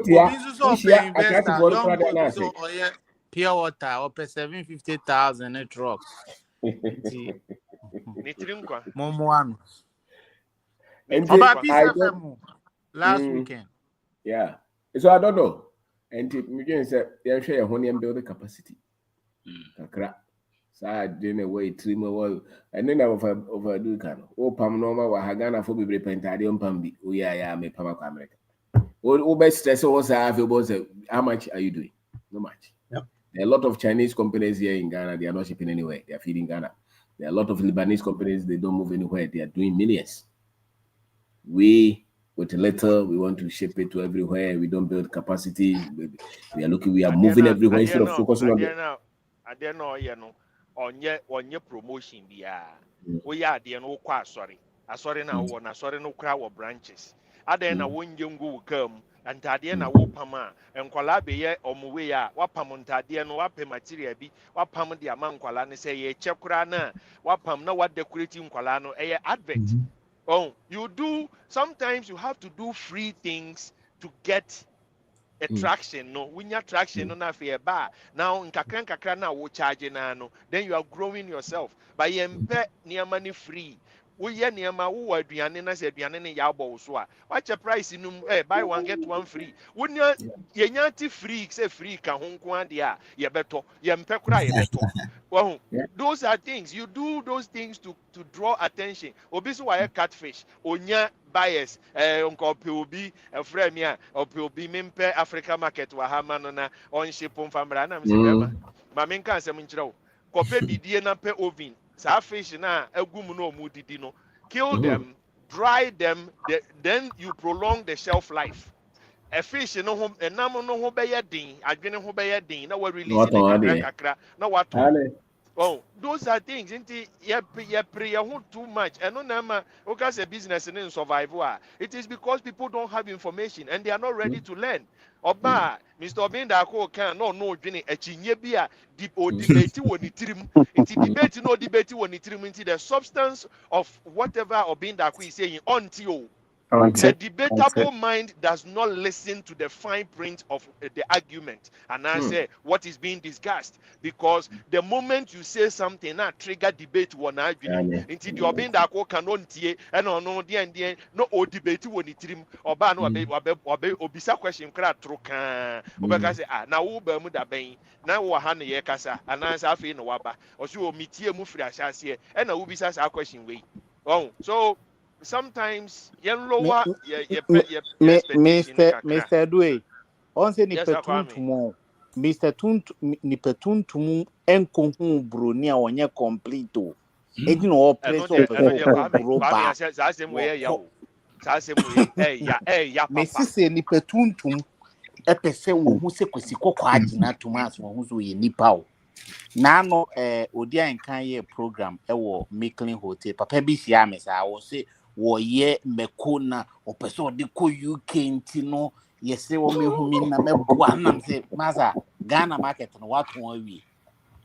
to pure water or 750,000 net trucks. Momoano. Last weekend. Yeah. So I don't know. And me say they share honey and build the capacity. Kakra. So I didn't away 3 more and then I overdo can. Oh pam normal wa Ghana for be pentadium pambi. Oh yeah, me pam America. Oh best stress was how much are you doing? No much. Yep. There are a lot of Chinese companies here in Ghana, they are not shipping anywhere, they are feeding Ghana. There are a lot of Lebanese companies, they don't move anywhere, they are doing millions. We with a little, we want to ship it to everywhere, we don't build capacity, we are moving everywhere instead of focusing on I don't know, you know, on your promotion we are the no kwa sorry now one sorry no crowd branches. Adena won young come and Tadiana wopama and Qualabe or Muwea, wapam Tadia no wape material be, wapam the amount Qualani say ye chekrana, wapam no what decorating Qualano a advert. Oh, you do sometimes you have to do free things to get attraction. No, when your traction on a fair bar now in kakran na wo charge na no, then you are growing yourself by yempe near money free. We ye near my woo aduane na se aduane ne yabo so a watch a price in buy one get one free. Wouldn't you yanti free say free ka ho nko ade a ye beto yempe kura ye beto. Well, those are things you do those things to draw attention. Obi so why catfish onya bias unko obi frame me obi mempe Africa market wa ha ma no na on ship famra na me say bema ma me nka asem nkyerɛ wo kope bidie na pe oven sa fish na agum no mu didi no kill them, dry them, then you prolong the shelf life. A fish no home and namo no ho be din adwene ho be din na we release in kakra na what Oh, those are things. You pray too much. And no nama because a business and survive. It is because people don't have information and they are not ready to learn. Oba, Mr. Obinda ko can no dwene achinye bia debate woni tirim. Inti debate no debate woni tirim inti the substance of whatever Obinda ko is saying until a debatable mind does not listen to the fine print of the argument and I say what is being discussed, because the moment you say something that trigger debate one argument until the obinda ko cannot tie and no the no o debate woni tirim oba no obe obisa question kra troka obeka say na wo ba mu da ben na wo ha ne ye kasa and answer afi no waba o so o mitie mu firi asase e na wo bisa sa question we oh so sometimes yen lower your expectation kakra. Mr. Dway, on say ni Yes, Akwame. petuntum Mr. Tuntum ni petuntum enko hu bro ni a onye complete o. Edi no o press o person bro ba. Sa same way ya o. Sa same way ya papa. Me sise ni petuntum epese wo hu se kwesi kokọ agina Thomas wo hu so ye nipa o. Na no odi an kan ye program ewo Micklin Hotel papa bi sia me sa wo se wo ye meko na opeso de ko UK ntino yese wo mehu mi na meboa na se maza Ghana market no wato awie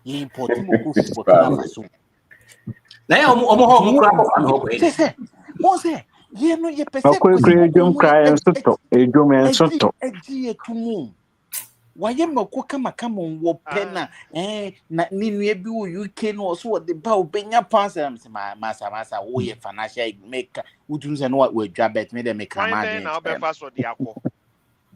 ye import mo ko fi Burkina Faso na ya omo ho kra ko an ho ko se mo se ye no ye pese ko ejum cry soto ejum soto eji etumu waye mako kama wo pena na ninu ebi wo UK no so de ba obenya pansa masa wo ye financial maker udun se no wa dwabet me de make man na obefa so de akọ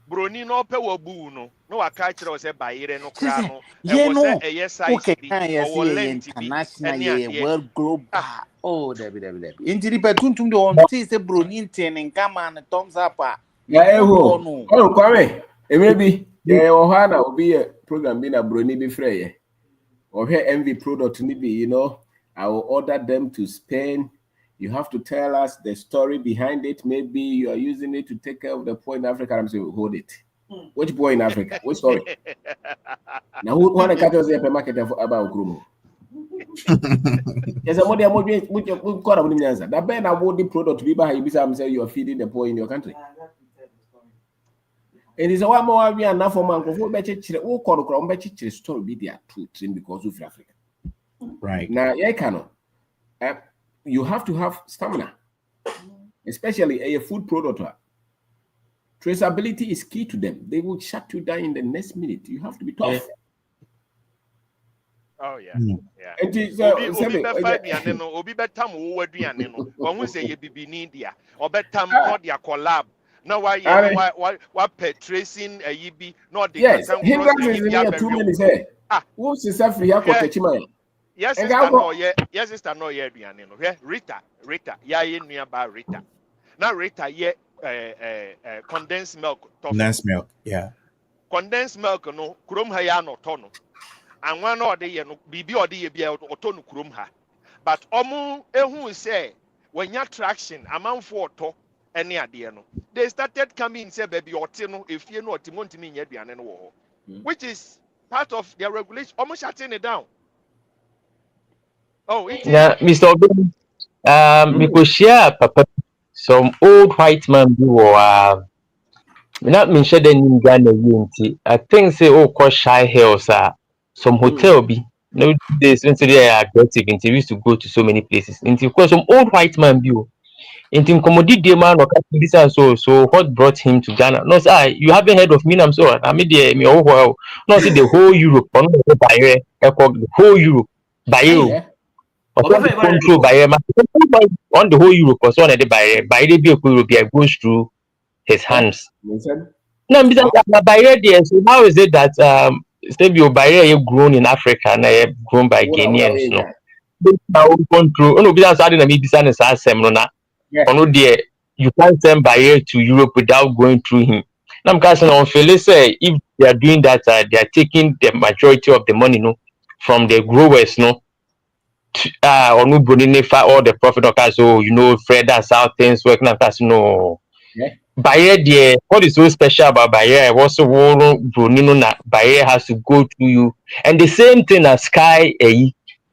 broni no pe wo bu no wa ka kire wo se bayire no kra no e wo se eye size bi o length bi international ye world global oh debi injiri petuntum de on say se broni ntene kama na thumbs up ya eho o kwame emebi ohana obi program bi na broni bi freye MV product ni bi I will order them to Spain. You have to tell us the story behind it. Maybe you are using it to take care of the poor in Africa. I'm saying, hold it. Which boy in Africa? Which story? Now, who want to catch us here market about Grumo? Yes, I'm what call about the answer. That Ben about the product we buy, you are feeding the poor in your country. It is a one more we are now for man who bet who call bet story be their truth because of Africa. Right. Now, yeah, cannot. You have to have stamina, especially a food product. Traceability is key to them. They will shut you down in the next minute. You have to be tough. Oh yeah, yeah. Obi betam wo aduane no. Won say ye bibi ni dia. Obetam no dia collab. Now why tracing a yibi not the yes. Too many say. Who's the free yes, sister no yeah. Yes, sister no yeah aduane no. Rita. Ya ye nua ba Rita. Now Rita ye condensed milk. Condensed milk, yeah. Condensed milk no krom ha ya no to no. And one or the no bibi or the be auto krom ha. But omu ehun say when your traction amount for to any ade no. They started coming say baby ote no if you know Timothy nya aduane no wo. Which is part of their regulation. Almost shutting it down. Oh, yeah, Mr. Obin, because share papa some old white man who not mention the new Ghana unity. I think say call Shy Hills some hotel be no days when they are aggressive and they used to go to so many places. Into course some old white man view. Into commodity demand or this and so what brought him to Ghana? No, sir, you haven't heard of me. I'm sorry. I mean me oh no see the whole Europe on the whole Europe by you. Control by on the whole Europe or so on the by the Europe goes through his hands. No, by there, so how is it that Stable by grown in Africa and grown by Ghanaians? No, control. No, because I didn't mean business as Semrona. No, dear, you can't send by to Europe without going through him. Now, I'm casting on Phyllis say if they are doing that, they are taking the majority of the money, from the growers, or no bonifa all the profit of so Fred and South things working at us Bayer there what is so special about Bayer also Brunino na Bayer has to go through you and the same thing as Sky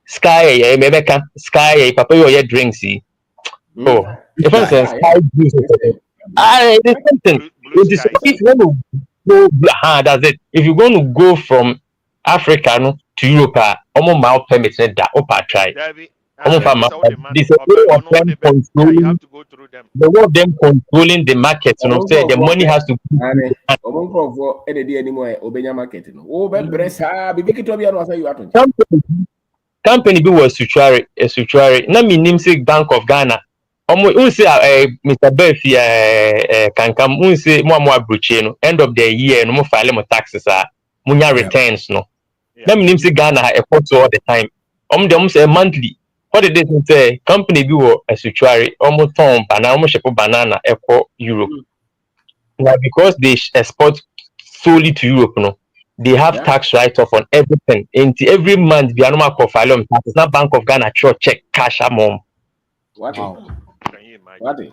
Sky Mebeka Sky Papa your drinks. Oh, if I say Sky juice. It is something. Blue It is skies. if you want to go that's it. If you're going to go from Africa no, to Europe, almost mile permit that try. Debbie, Almost and this all the man this is a way of them yeah, you controlling have to go through them. the way of them controlling the market, you know, say the money has to for any anymore obenya market no o be bresa bibi kito bia no say you aton company be was sutuari na minim say Bank of Ghana un say Mr. Berfi kankam un say mo abroche no end of the year no mo file mo taxes munya returns no na minim say Ghana effort all the time dem say monthly what did they say company be was sutuari ton banana ship banana eco Europe now because they export solely to Europe no they have tax write-off on everything. Into every month, the animal profile taxes. Not Bank of Ghana check cash amount. What? Can you imagine?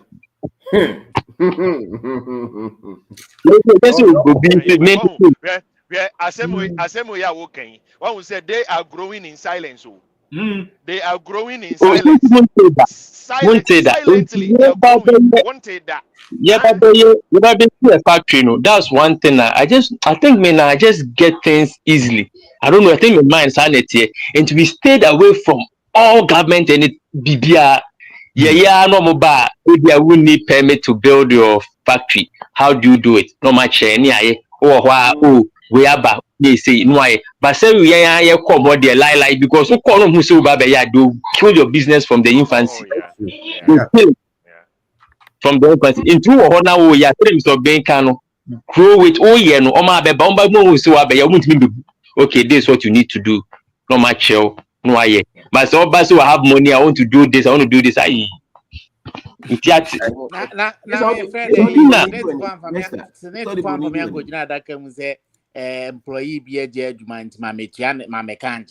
What? Asemo ya woken. One will say they are growing in silence. They are growing in silence. Silently. They are growing. Won't say that. Yeah, but a factory, no. That's one thing. I think, man, I just get things easily. I don't know. I think my mind sanity, and to be stayed away from all government and it BBR. Yeah, no mobile. Maybe I will need permit to build your factory. How do you do it? No much any we are back. They say no. But say we are come what they lie because who call them who say do kill your business from the infancy. From the infancy into now we are terms of being can grow it no okay, this is what you need to do. No much no but so I have money, I want to do this, I want to do this. Employee be a judgment, my mechanic, my mechanic.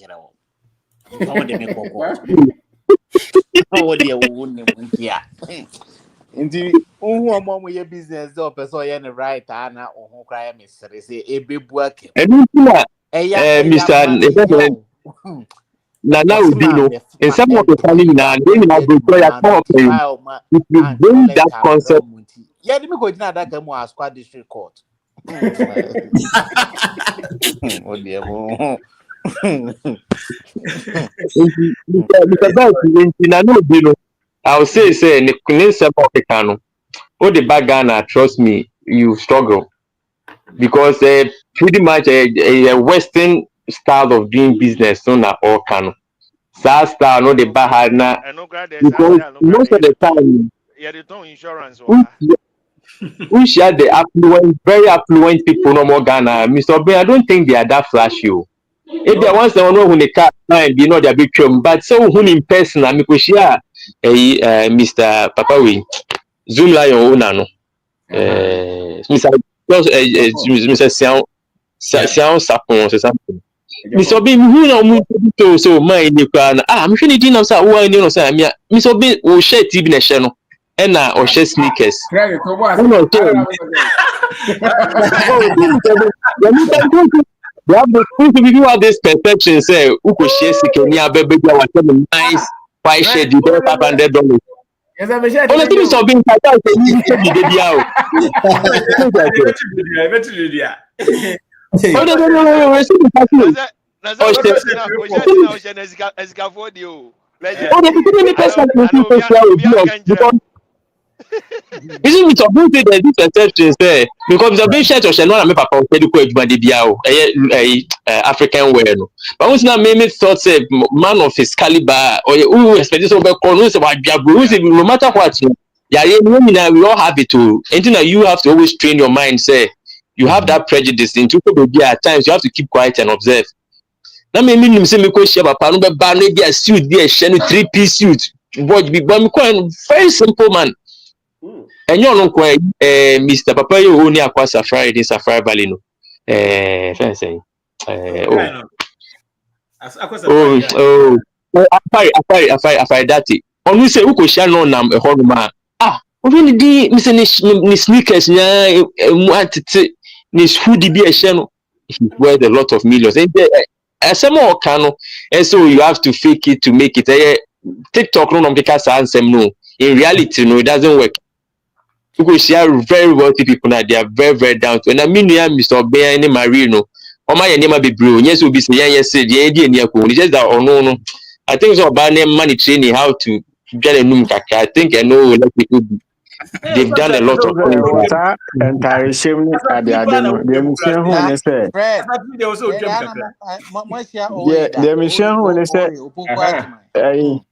Indeed, who your business or person right ana or who cry mystery say a big work. Mr. Now we know in some of the family now they have to if you bring that concept. Yeah, let me go to that come as squad district court. Oh dear. I'll say all the bad Ghana, trust me, you struggle because pretty much a Western style of doing business so na all can style no the bad because most of the time insurance we share the affluent, very affluent people no more Ghana. Mr. Ben, I don't think they are that flashy. If they once they know when the car be not their big chum, but so who in person I could share Mr. Papawi Zoom line or no. Mr. Sian Sapon or something. Mr. Ben, who know so my I'm sure you didn't say who I know. Mr. Ben will share TV channel and or share sneakers. We have this perception say who could share security baby nice white shirt you $500. Honestly, Mr. Bean, I can't say you should be the Isn't it obvious that this exceptions there? Because the big shirt or shall not make a African wear. But once now made me thought say man of his caliber or who expect this over no matter what. Yeah, we all have it too. Anything that you have to always train your mind, say you have that prejudice into at times you have to keep quiet and observe. Now me say me ko share papa no be ba no be a suit there, share 3-piece suit. But very simple man. And you know, Mr. Papa, you only acquire Safari in Safari Valley. No, fencing. I that it. Only say, who could share no nam a horror. Only the Mr. Sneakers, ni hoodie be a channel. He wears a lot of millions. some more can, and so you have to fake it to make it. TikTok no because no. In reality, no, it doesn't work. Because you are very wealthy people now, they are very, very down to. And I mean, you are Mr. Obeya and Marino. Oh my name be bro. Yes, will be saying yes, the idea near cool. Just that or no. I think so about name money training how to get a num kaka. I think I know let people be. They've done a lot of things. Wata entire shame at the Adeno. The mission who na they say, Fred There was no dream ana kakra. mo share oye da the mission who they say, oye opoku Aha. ajima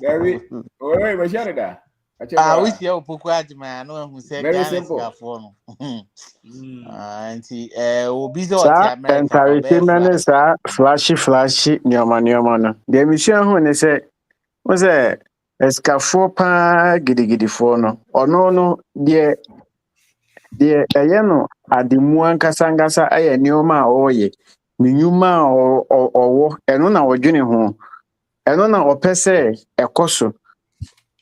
Very. Wait, we share that. I check ah we out. share opoku ajima no hu say Very Ghana simple. sika no Mm. nti obi ze oti Sir, America entire obe shame and fly sir, flashy, nyoma no. The mission who they say, was a escafo pa gidi for no. Or no, deɛ ɛyɛ no ademu ankasa ankasa ɛyɛ nneɛma a ɔreyɛ ne nnwuma a ɔwɔ ɛno na ɔdwene ho ɛno na ɔpɛ sɛ ɛkɔ so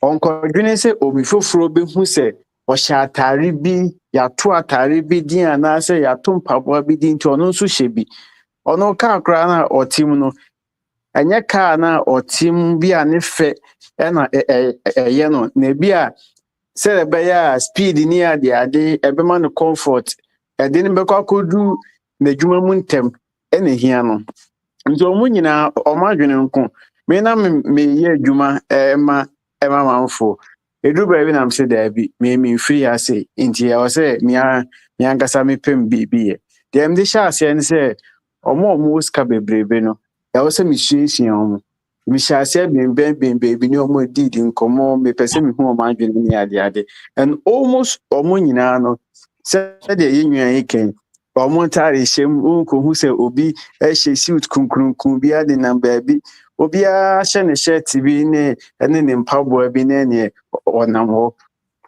ɔnkɔdwene sɛ obi foforɔ bɛhu sɛ ɔhyɛ atare bi yɛato atare bi din anaasɛ yɛato mpaboa bi din nti ɔno nso hyɛ bi ɔno kaa koraa no a ɔte mu no ɛnyɛ kaa no a ɔte mu bi a ne fɛ ɛna ɛyɛ no na ebi a sɛ ɛbɛyɛ a speed ni ade ɛbɛma no comfort ɛde no bɛkɔ akɔdu n'adwuma mu ntɛm ɛna hia no nti ɔmo nyinaa ɔmo adwene nko me na meyɛ adwuma ɛma manfo ɛduru baabi na sɛ daabi memfiri ase nti ɛwɔ sɛ me ankasa mepɛm biribi yɛ deɛ mede hyɛ aseɛ ne sɛ ɔmo wɔ sika bebrebe no ɛwɔ sɛ mesuasua ɔmo mehyɛ aseɛ bɛnbɛn baabi ne ɔmo didi nkɔmmɔ mepɛ sɛ mehu ɔmo adwene ne ade and almost ɔmo nyinaa no sɛdeɛ yɛn nua yi kɛn ɔmo ntaare hyɛ mu nkɔhu sɛ obi hyɛ suit kunkurunkun bi ade nam baabi obiara hyɛ ne shirt bi ne ne mpaboa bi ne neɛ ɔnam hɔ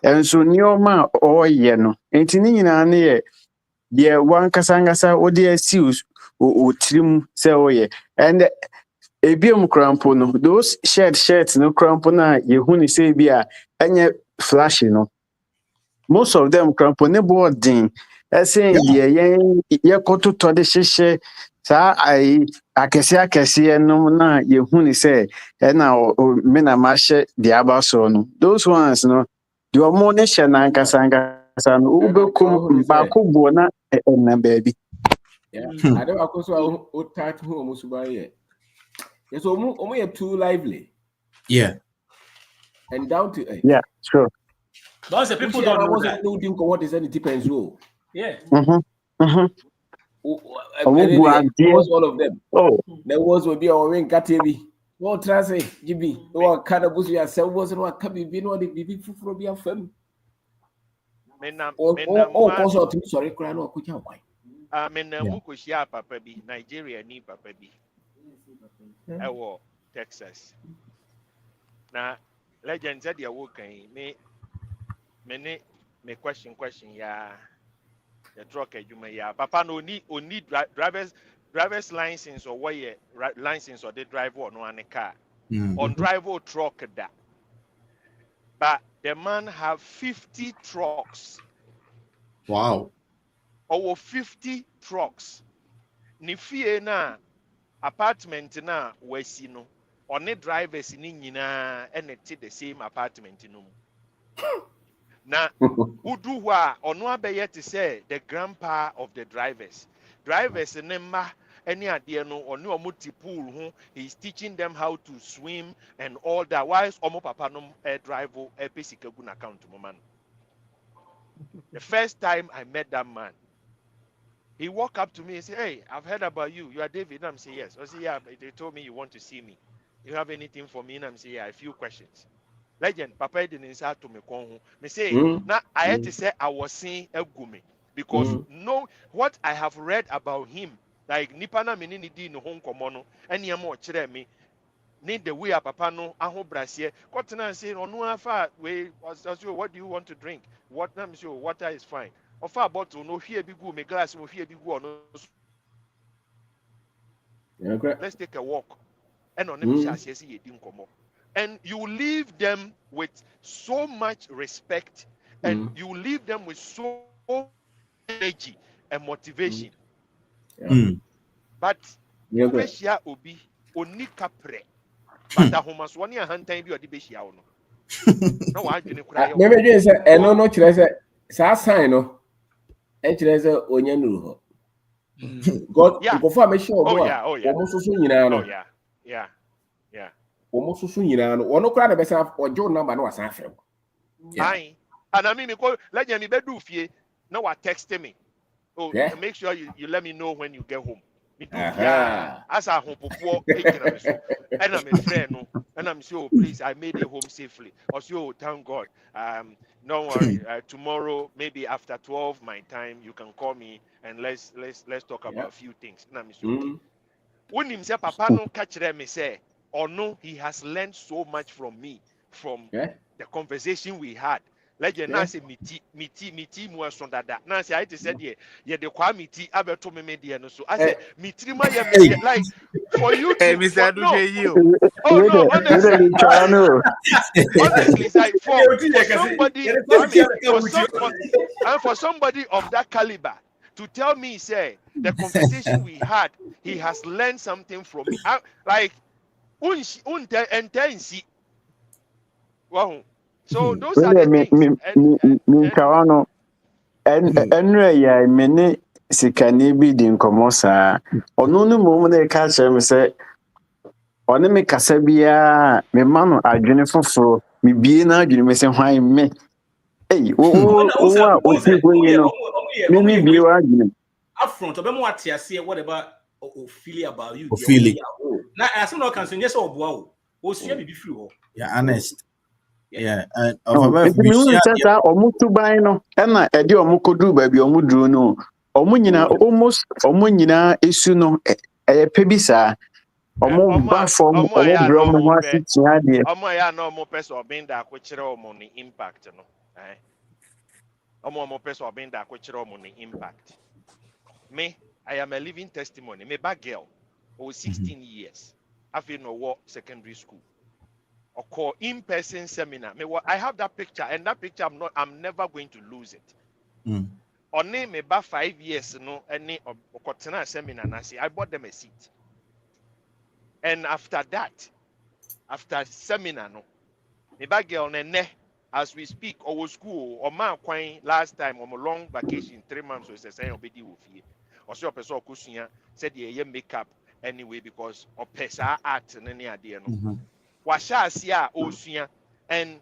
ɛnso nneɛma a ɔreyɛ no nti ne nyinaa ne yɛ deɛ wankasa ankasa wode asi wo tirim sɛ woyɛ and ebiom krampo no those shirt no krampo no a yɛhu ne sɛ bi a ɛnyɛ flashy no most of them krampo ne boɔ den ɛsen deɛ yɛkɔtotɔ de hyehyɛ saa akɛseɛ no na yɛhu ne sɛ ɛna me na mahyɛ deɛ aba soro no those ones no deɛ ɔmo ne hyɛ no ankasa no wobɛkom baako boɔ na ɛnam baabi ade baako so a wotat ho ɔmo so bayɛ yes ɔmo yɛ too lively and down to earth. Yeah, sure. Those people don't know that. What is any depends role? Yeah. Almost all of them. Oh, there was will be our ring katebi. What transe GB? What kind of bush you are selling was what can be no the BB for be a firm. Also, sorry, crown or kucha. I mean, Mukushia Papa B, Nigeria, ni Papa B. I war Texas. Now, legend said you're working. Me question, yeah. The truck you may Papa no need driver's license or why license or they drive on one car. On drive or truck that. But the man have 50 trucks. Wow. Over 50 trucks. Ni fie na apartment na wasi no. On the drivers ni nyina and it the same apartment no. Na udu wa ono abeye to say the grandpa of the drivers nema any idea no ono omuti pool ho he's teaching them how to swim and all that whilst omo papa no drive pesika gu na account mo man. The first time I met that man, he walked up to me and said, "Hey, I've heard about you. You are David." And I'm saying, "Yes." I said, "Yeah, they told me you want to see me. You have anything for me?" And I'm saying, "Yeah, a few questions." Legend, Papa didn't say to me, me say, now I had to say I was seeing a gumi because no, what I have read about him, like Nipana Minini di no home komono, and yamo chere me, need the way a Papa no, aho brasier, Cotton say, "Oh, no, afa, we was what do you want to drink? What I'm sure water is fine. Or far bottle, no fear be good, me glass, no fear be good, no." Let's take a walk. And on them shall see ye dinkomo. And you leave them with so much respect and you leave them with so much energy and motivation. But ubeshia obi oni kapre but ahomaso ne ahantan bi odi behia wo no na wa adwene kura ye me dwen say eno no kire say sa sign no e kire say onye nuru ho God go for me sure mo a omo susu nyina no yeah omo susu nyina no wono kura na be say ojo number no wasan afre wo fine and I mean me ko legend me bedu fie na wa text me make sure you let me know when you get home. Me do as a home popo ejina me so and I'm a friend no and I'm so please I made it home safely. Also thank God. Don't worry. Tomorrow maybe after 12 my time you can call me and let's talk about a few things. And I'm so okay. When him say papa no catch me say or no he has learned so much from me from the conversation we had. Like you now say miti mu so dada. Now say I said ye de kwa miti abeto me media no so. I said miti ma ye media like for you to no honestly it's like for somebody of that caliber to tell me say the conversation we had he has learned something from me. Like intense. Wow. So those are the things. Enre ya mene sikani bi di nkomo saa. Ono no mo na ka kire me se one me kasa bia me ma no adwene foforo me bie na adwene me se hwan me. Hey, o ti ko yi no. Me bie wa adwene. Upfront obemo atiase whatever feel about you. Na aso no kan so nyese oboa o. O sua bibi free ho. Yeah, honest. Yeah, and of about me share omutu ban no e na e de omukodu ba bi omuduru no omunyina almost omunyina esu no e pe bi saa omu ba form omu bro omu asitia de omu ya no omu person obin da akwochire omu ni impact no omu person obin da akwochire omu ni impact. Me, I am a living testimony. Me back girl, 16 years. I feel no work secondary school. Or call in-person seminar. I have that picture, and that picture I'm never going to lose it. Only me about 5 years, no, any or seminar. I bought them a seat. And after that, after seminar, no, me back girl ne as we speak, our school or my quine last time on a long vacation, 3 months was a saying obedi with you. Or so person kusunya said ye makeup anyway because of pesa art and any idea no. Washasia osunya and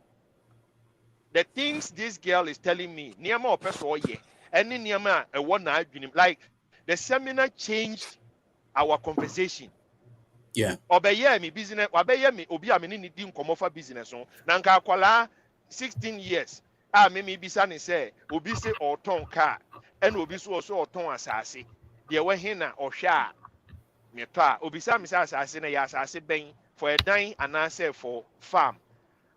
the things this girl is telling me, niama or person ye, any niama a one like the seminar changed our conversation. Yeah. Obeye me business, obeye me obi ameni ni di nkomo fa business on. Na nka akwala 16 years. Me bisa ni say obi say oton car and obi so also oton asase. De we hin na ohwe a me to a obi sa me say asase na ya asase ben for a dan and answer for farm.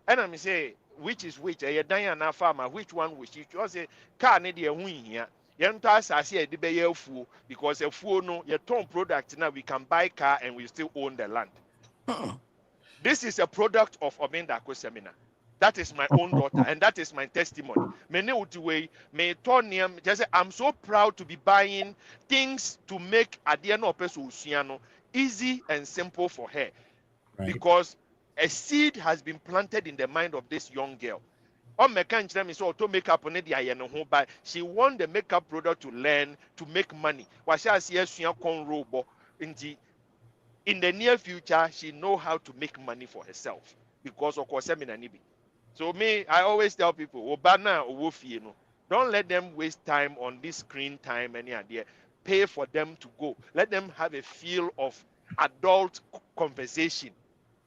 And I say which is which a dan and farmer which one which you say car ne de hu hia. Yento asase e de be ye afuo because afuo no ye ton product now we can buy car and we still own the land. This is a product of Obindako seminar. That is my own daughter, and that is my testimony. I'm so proud to be buying things to make Adiano Peso easy and simple for her. Right. Because a seed has been planted in the mind of this young girl. To makeup on it, but she want the makeup product to learn to make money. In the near future, she know how to make money for herself because of course seminar. So me, I always tell people, don't let them waste time on this screen time. Any idea? Pay for them to go. Let them have a feel of adult conversation.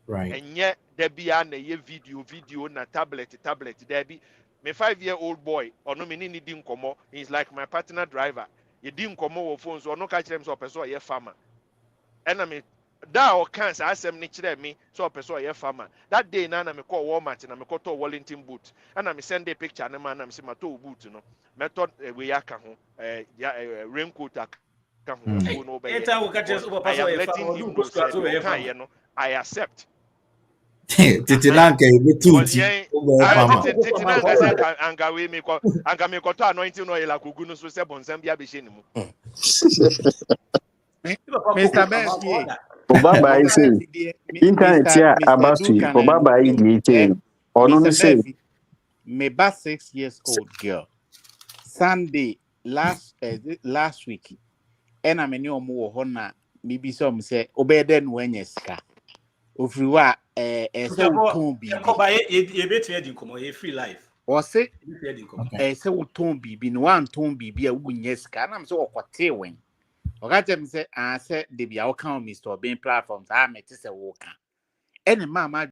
Right. And yet there be a video na tablet there be my 5-year-old boy or no meaning didn't come. He's like my partner driver. You didn't come over phones or no catch them so person a farmer. And I mean that or cancer I say me so person a farmer. That day now me call Walmart and I call to Wellington boot and I send a picture and man I'm say my to boot no method we yaka ho raincoat I am letting him know say I accept. Titilanka betuti Titilanka say anga we me ko anga me ko to anointing oil akugu no so se bonsam bia be hye ni mu. Mr. Bessie. Obaba I say internet here about to Obaba I say Mr. Bessie, me ba 6 years old girl. Sunday last week. And I'm any more hona maybe some say obey then when you ska. Ofriwa so ton bibi. You bet me come on free life. Or say so ton bibi no one ton bibi a wunye ska na so okote wen. Oga tell me say I say dey be our count Mr. Being platforms I met say woka. Any mama